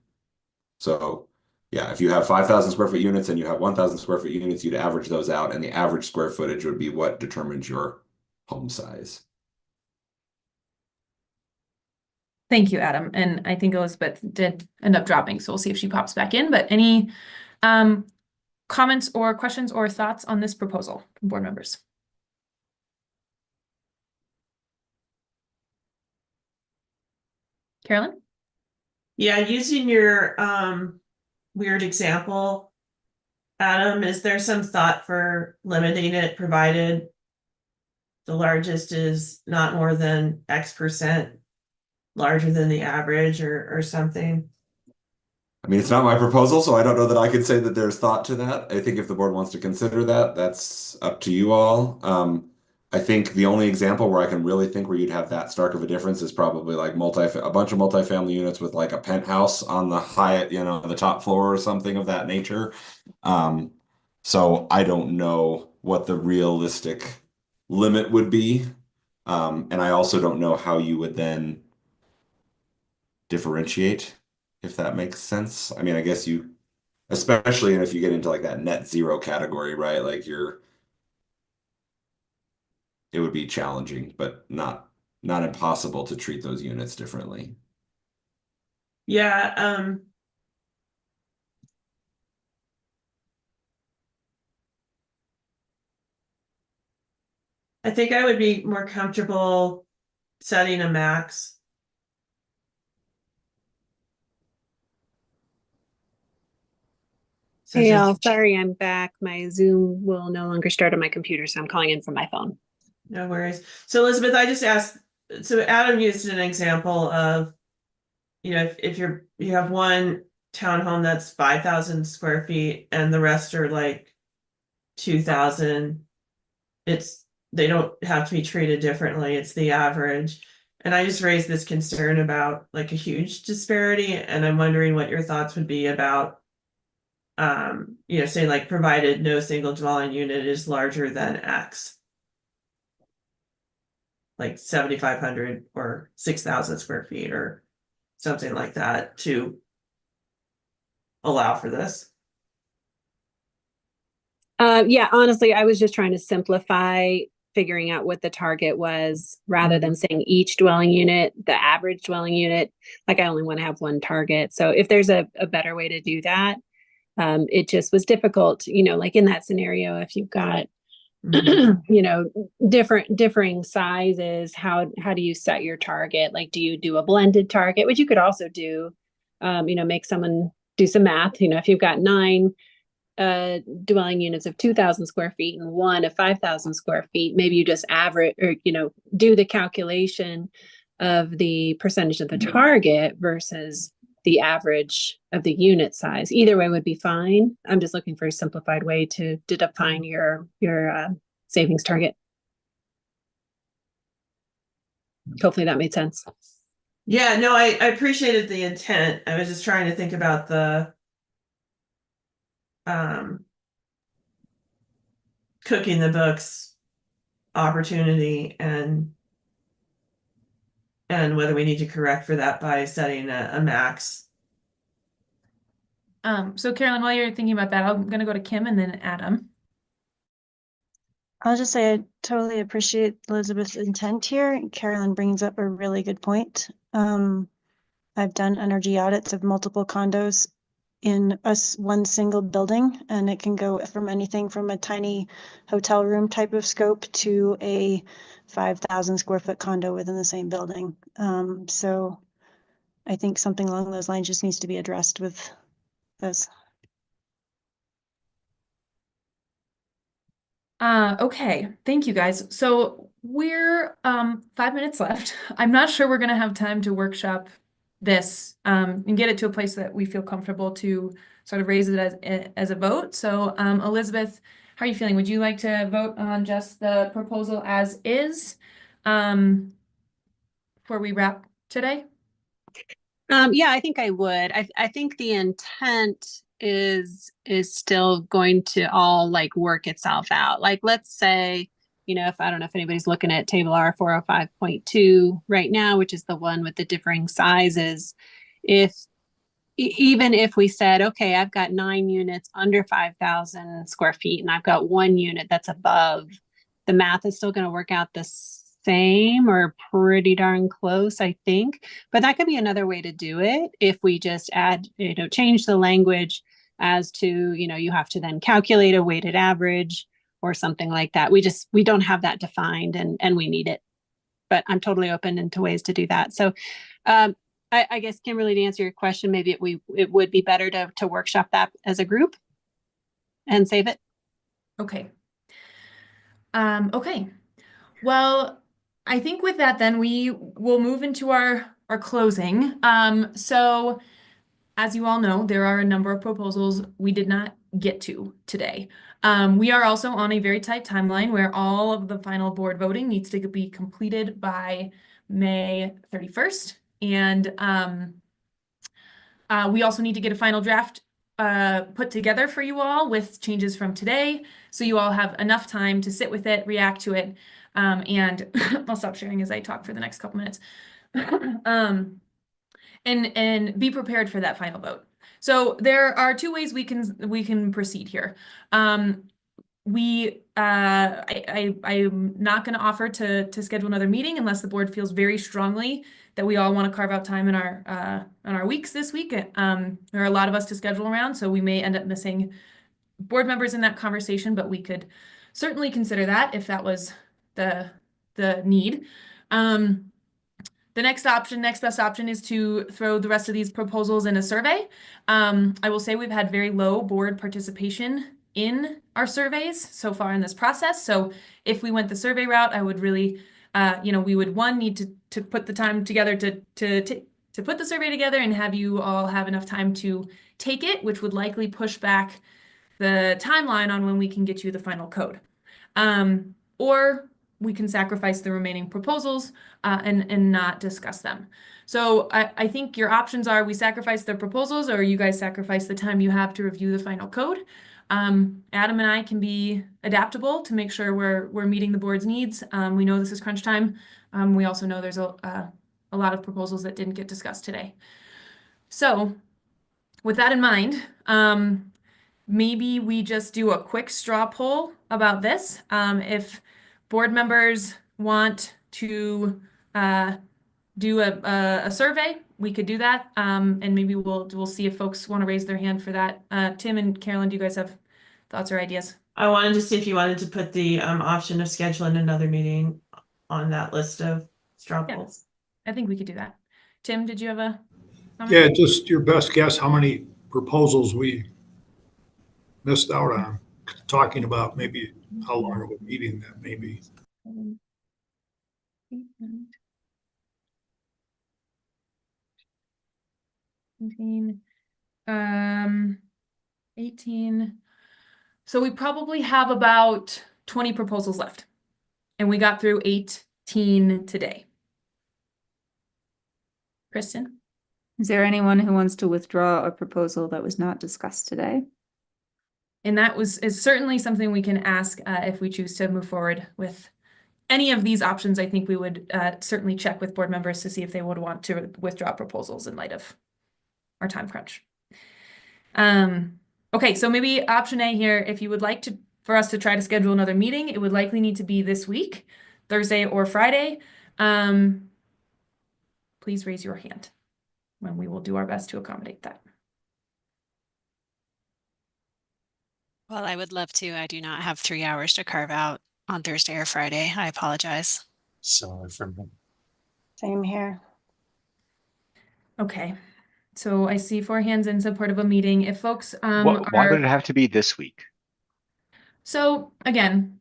So yeah, if you have 5,000 square foot units and you have 1,000 square foot units, you'd average those out, and the average square footage would be what determines your home size. Thank you, Adam. And I think Elizabeth did end up dropping, so we'll see if she pops back in. But any comments or questions or thoughts on this proposal from board members? Carolyn? Yeah, using your weird example, Adam, is there some thought for limiting it provided the largest is not more than X% larger than the average or something? I mean, it's not my proposal, so I don't know that I could say that there's thought to that. I think if the board wants to consider that, that's up to you all. I think the only example where I can really think where you'd have that stark of a difference is probably like a bunch of multifamily units with like a penthouse on the the top floor or something of that nature. So I don't know what the realistic limit would be. And I also don't know how you would then differentiate, if that makes sense. I mean, I guess especially if you get into like that net zero category, right? Like it would be challenging, but not impossible to treat those units differently. Yeah, I think I would be more comfortable setting a max. Hey, all, sorry, I'm back. My Zoom will no longer start on my computer, so I'm calling in from my phone. No worries. So Elizabeth, I just asked, so Adam used an example of, if you have one townhome that's 5,000 square feet and the rest are like 2,000, they don't have to be treated differently. It's the average. And I just raised this concern about like a huge disparity, and I'm wondering what your thoughts would be about say like provided no single dwelling unit is larger than X, like 7,500 or 6,000 square feet or something like that to allow for this. Yeah, honestly, I was just trying to simplify figuring out what the target was rather than saying each dwelling unit, the average dwelling unit. Like I only want to have one target. So if there's a better way to do that, it just was difficult, like in that scenario, if you've got, differing sizes, how do you set your target? Like, do you do a blended target, which you could also do, make someone do some math, if you've got 9 dwelling units of 2,000 square feet and one of 5,000 square feet, maybe you just average or, do the calculation of the percentage of the target versus the average of the unit size. Either way would be fine. I'm just looking for a simplified way to define your savings target. Hopefully that made sense. Yeah, no, I appreciated the intent. I was just trying to think about the cooking the books opportunity and whether we need to correct for that by setting a max. So Carolyn, while you're thinking about that, I'm going to go to Kim and then Adam. I'll just say I totally appreciate Elizabeth's intent here. Carolyn brings up a really good point. I've done energy audits of multiple condos in one single building, and it can go from anything from a tiny hotel room type of scope to a 5,000 square foot condo within the same building. So I think something along those lines just needs to be addressed with those. Okay, thank you guys. So we're 5 minutes left. I'm not sure we're gonna have time to workshop this and get it to a place that we feel comfortable to sort of raise it as a vote. So Elizabeth, how are you feeling? Would you like to vote on just the proposal as is before we wrap today? Yeah, I think I would. I think the intent is still going to all like work itself out. Like let's say, if I don't know if anybody's looking at table R 405.2 right now, which is the one with the differing sizes. If even if we said, okay, I've got 9 units under 5,000 square feet and I've got 1 unit that's above, the math is still going to work out the same or pretty darn close, I think. But that could be another way to do it if we just add, change the language as to, you have to then calculate a weighted average or something like that. We don't have that defined and we need it. But I'm totally open into ways to do that. So I guess, Kimberly, to answer your question, maybe it would be better to workshop that as a group and save it. Okay. Okay. Well, I think with that, then we will move into our closing. So as you all know, there are a number of proposals we did not get to today. We are also on a very tight timeline where all of the final board voting needs to be completed by May 31st. And we also need to get a final draft put together for you all with changes from today. So you all have enough time to sit with it, react to it, and I'll stop sharing as I talk for the next couple minutes. And be prepared for that final vote. So there are 2 ways we can proceed here. I'm not going to offer to schedule another meeting unless the board feels very strongly that we all want to carve out time in our weeks this week. There are a lot of us to schedule around, so we may end up missing board members in that conversation, but we could certainly consider that if that was the need. The next best option is to throw the rest of these proposals in a survey. I will say we've had very low board participation in our surveys so far in this process. So if we went the survey route, I would really, we would need to put the time together to put the survey together and have you all have enough time to take it, which would likely push back the timeline on when we can get you the final code. Or we can sacrifice the remaining proposals and not discuss them. So I think your options are we sacrifice the proposals or you guys sacrifice the time you have to review the final code. Adam and I can be adaptable to make sure we're meeting the board's needs. We know this is crunch time. We also know there's a lot of proposals that didn't get discussed today. So with that in mind, maybe we just do a quick straw poll about this. If board members want to do a survey, we could do that. And maybe we'll see if folks want to raise their hand for that. Tim and Carolyn, do you guys have thoughts or ideas? I wanted to see if you wanted to put the option of scheduling another meeting on that list of straw polls. I think we could do that. Tim, did you have a comment? Yeah, just your best guess how many proposals we missed out on, talking about maybe how long of a meeting that may be. 18. So we probably have about 20 proposals left. And we got through 18 today. Kristen? Is there anyone who wants to withdraw a proposal that was not discussed today? And that is certainly something we can ask if we choose to move forward with any of these options. I think we would certainly check with board members to see if they would want to withdraw proposals in light of our time crunch. Okay, so maybe option A here, if you would like for us to try to schedule another meeting, it would likely need to be this week, Thursday or Friday. Please raise your hand when we will do our best to accommodate that. Well, I would love to. I do not have 3 hours to carve out on Thursday or Friday. I apologize. Sorry for me. Same here. Okay, so I see 4 hands in support of a meeting. If folks Why would it have to be this week? So again,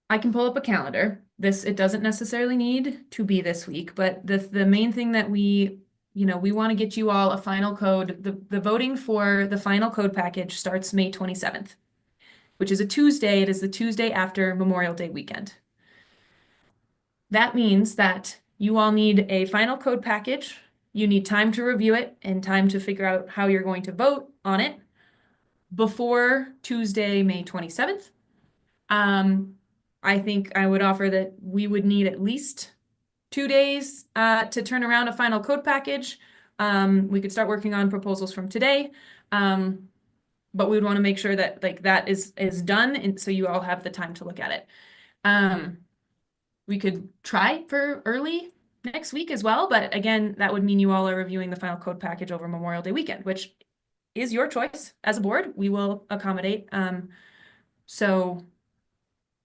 I can pull up a calendar. It doesn't necessarily need to be this week, but the main thing that we want to get you all a final code. The voting for the final code package starts May 27th, which is a Tuesday. It is the Tuesday after Memorial Day weekend. That means that you all need a final code package. You need time to review it and time to figure out how you're going to vote on it before Tuesday, May 27th. I think I would offer that we would need at least 2 days to turn around a final code package. We could start working on proposals from today. But we would want to make sure that that is done, and so you all have the time to look at it. We could try for early next week as well, but again, that would mean you all are reviewing the final code package over Memorial Day weekend, which is your choice as a board. We will accommodate. So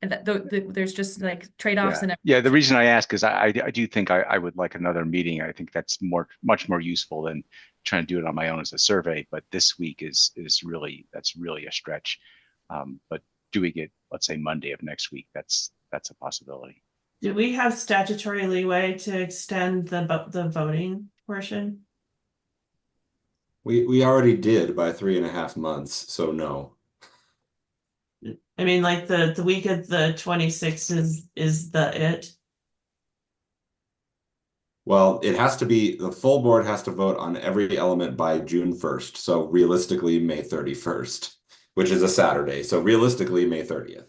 there's just like trade-offs and Yeah, the reason I ask is I do think I would like another meeting. I think that's much more useful than trying to do it on my own as a survey. But this week is really a stretch. But doing it, let's say Monday of next week, that's a possibility. Do we have statutory leeway to extend the voting portion? We already did by 3.5 months, so no. I mean, like the week of the 26th is it. Well, it has to be, the full board has to vote on every element by June 1st. So realistically, May 31st, which is a Saturday. So realistically, May 30th.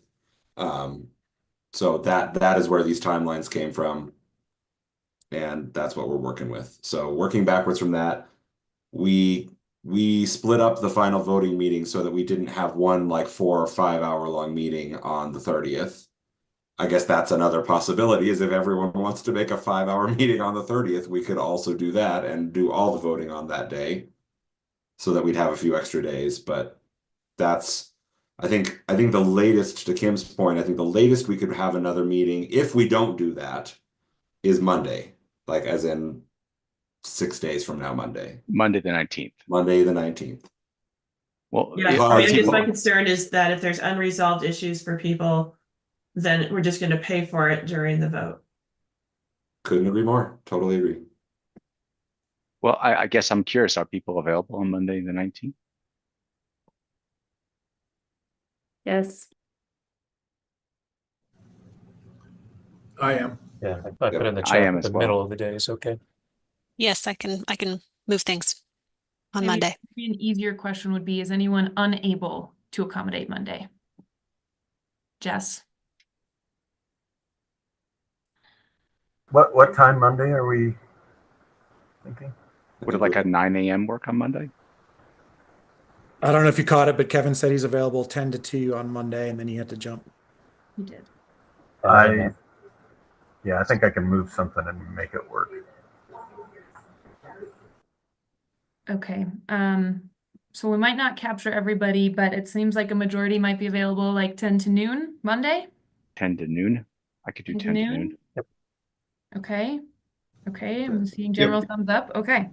So that is where these timelines came from. And that's what we're working with. So working backwards from that, we split up the final voting meeting so that we didn't have one like 4 or 5 hour long meeting on the 30th. I guess that's another possibility, is if everyone wants to make a 5 hour meeting on the 30th, we could also do that and do all the voting on that day so that we'd have a few extra days. But that's, I think the latest, to Kim's point, I think the latest we could have another meeting, if we don't do that, is Monday, like as in 6 days from now, Monday. Monday the 19th. Monday the 19th. Well, Yeah, I guess my concern is that if there's unresolved issues for people, then we're just going to pay for it during the vote. Couldn't agree more. Totally agree. Well, I guess I'm curious, are people available on Monday the 19th? Yes. I am. Yeah, I put in the I am chat, as the well. middle of the day is okay. Yes, I can move things on Maybe Monday. an easier question would be, is anyone unable to accommodate Monday? Jess? What time Monday are we thinking? Would it like a 9 a.m. work on Monday? I don't know if you caught it, but Kevin said he's available 10 to 2 on Monday, and then he had to jump. He did. I think I can move something and make it work. Okay. So we might not capture everybody, but it seems like a majority might be available like 10 to noon Monday. 10 to noon. I could do 10 to noon. Yep. Okay. Okay, I'm seeing general thumbs up. Okay.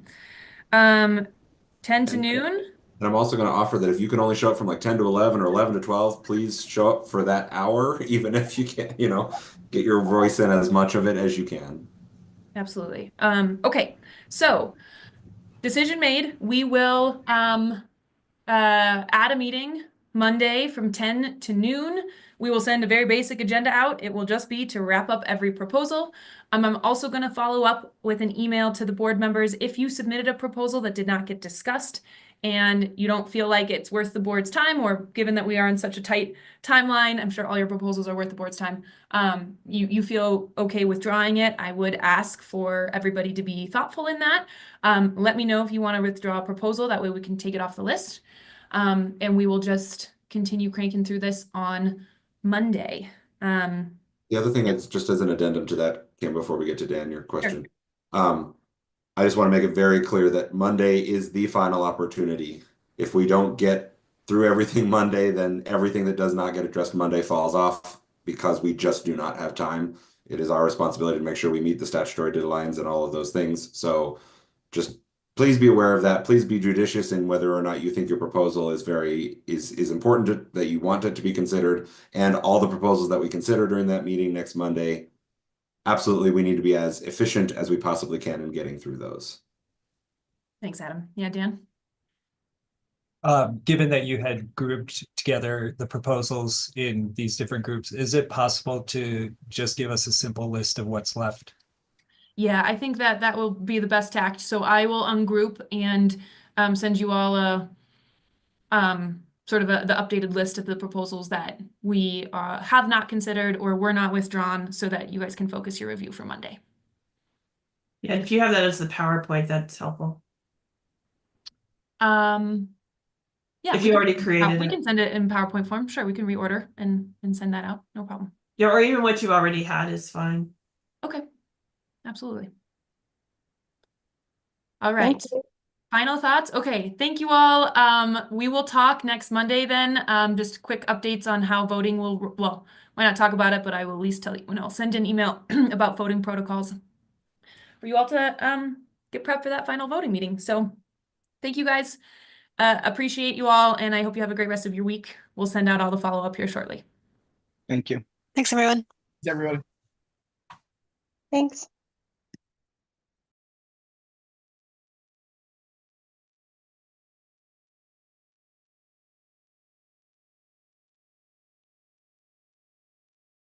10 to noon. And I'm also going to offer that if you can only show up from like 10 to 11 or 11 to 12, please show up for that hour, even if you can't, get your voice in as much of it as you can. Absolutely. Okay. So decision made. We will add a meeting Monday from 10 to noon. We will send a very basic agenda out. It will just be to wrap up every proposal. I'm also going to follow up with an email to the board members. If you submitted a proposal that did not get discussed and you don't feel like it's worth the board's time, or given that we are in such a tight timeline, I'm sure all your proposals are worth the board's time, you feel okay withdrawing it, I would ask for everybody to be thoughtful in that. Let me know if you want to withdraw a proposal. That way we can take it off the list. And we will just continue cranking through this on Monday. The other thing is, just as an addendum to that, Kim, before we get to Dan, your question. Sure. I just want to make it very clear that Monday is the final opportunity. If we don't get through everything Monday, then everything that does not get addressed Monday falls off because we just do not have time. It is our responsibility to make sure we meet the statutory deadlines and all of those things. So just please be aware of that. Please be judicious in whether or not you think your proposal is important that you want it to be considered, and all the proposals that we consider during that meeting next Monday. Absolutely, we need to be as efficient as we possibly can in getting through those. Thanks, Adam. Yeah, Dan? Given that you had grouped together the proposals in these different groups, is it possible to just give us a simple list of what's left? Yeah, I think that that will be the best tact. So I will ungroup and send you all a sort of the updated list of the proposals that we have not considered or were not withdrawn, so that you guys can focus your review for Monday. Yeah, if you have that as the PowerPoint, that's helpful. Yeah, If we you can- already created we it. can send it in PowerPoint form. Sure, we can reorder and send that out. No problem. Yeah, or even what you already had is fine. Okay, absolutely. All right. Final thoughts? Okay, thank you all. We will talk next Monday then. Just quick updates on how voting will, well, why not talk about it, but I will at least tell you, I'll send an email about voting protocols for you all to get prepped for that final voting meeting. So thank you guys. Appreciate you all, and I hope you have a great rest of your week. We'll send out all the follow-up here shortly. Thank you. Thanks, everyone. Everybody. Thanks.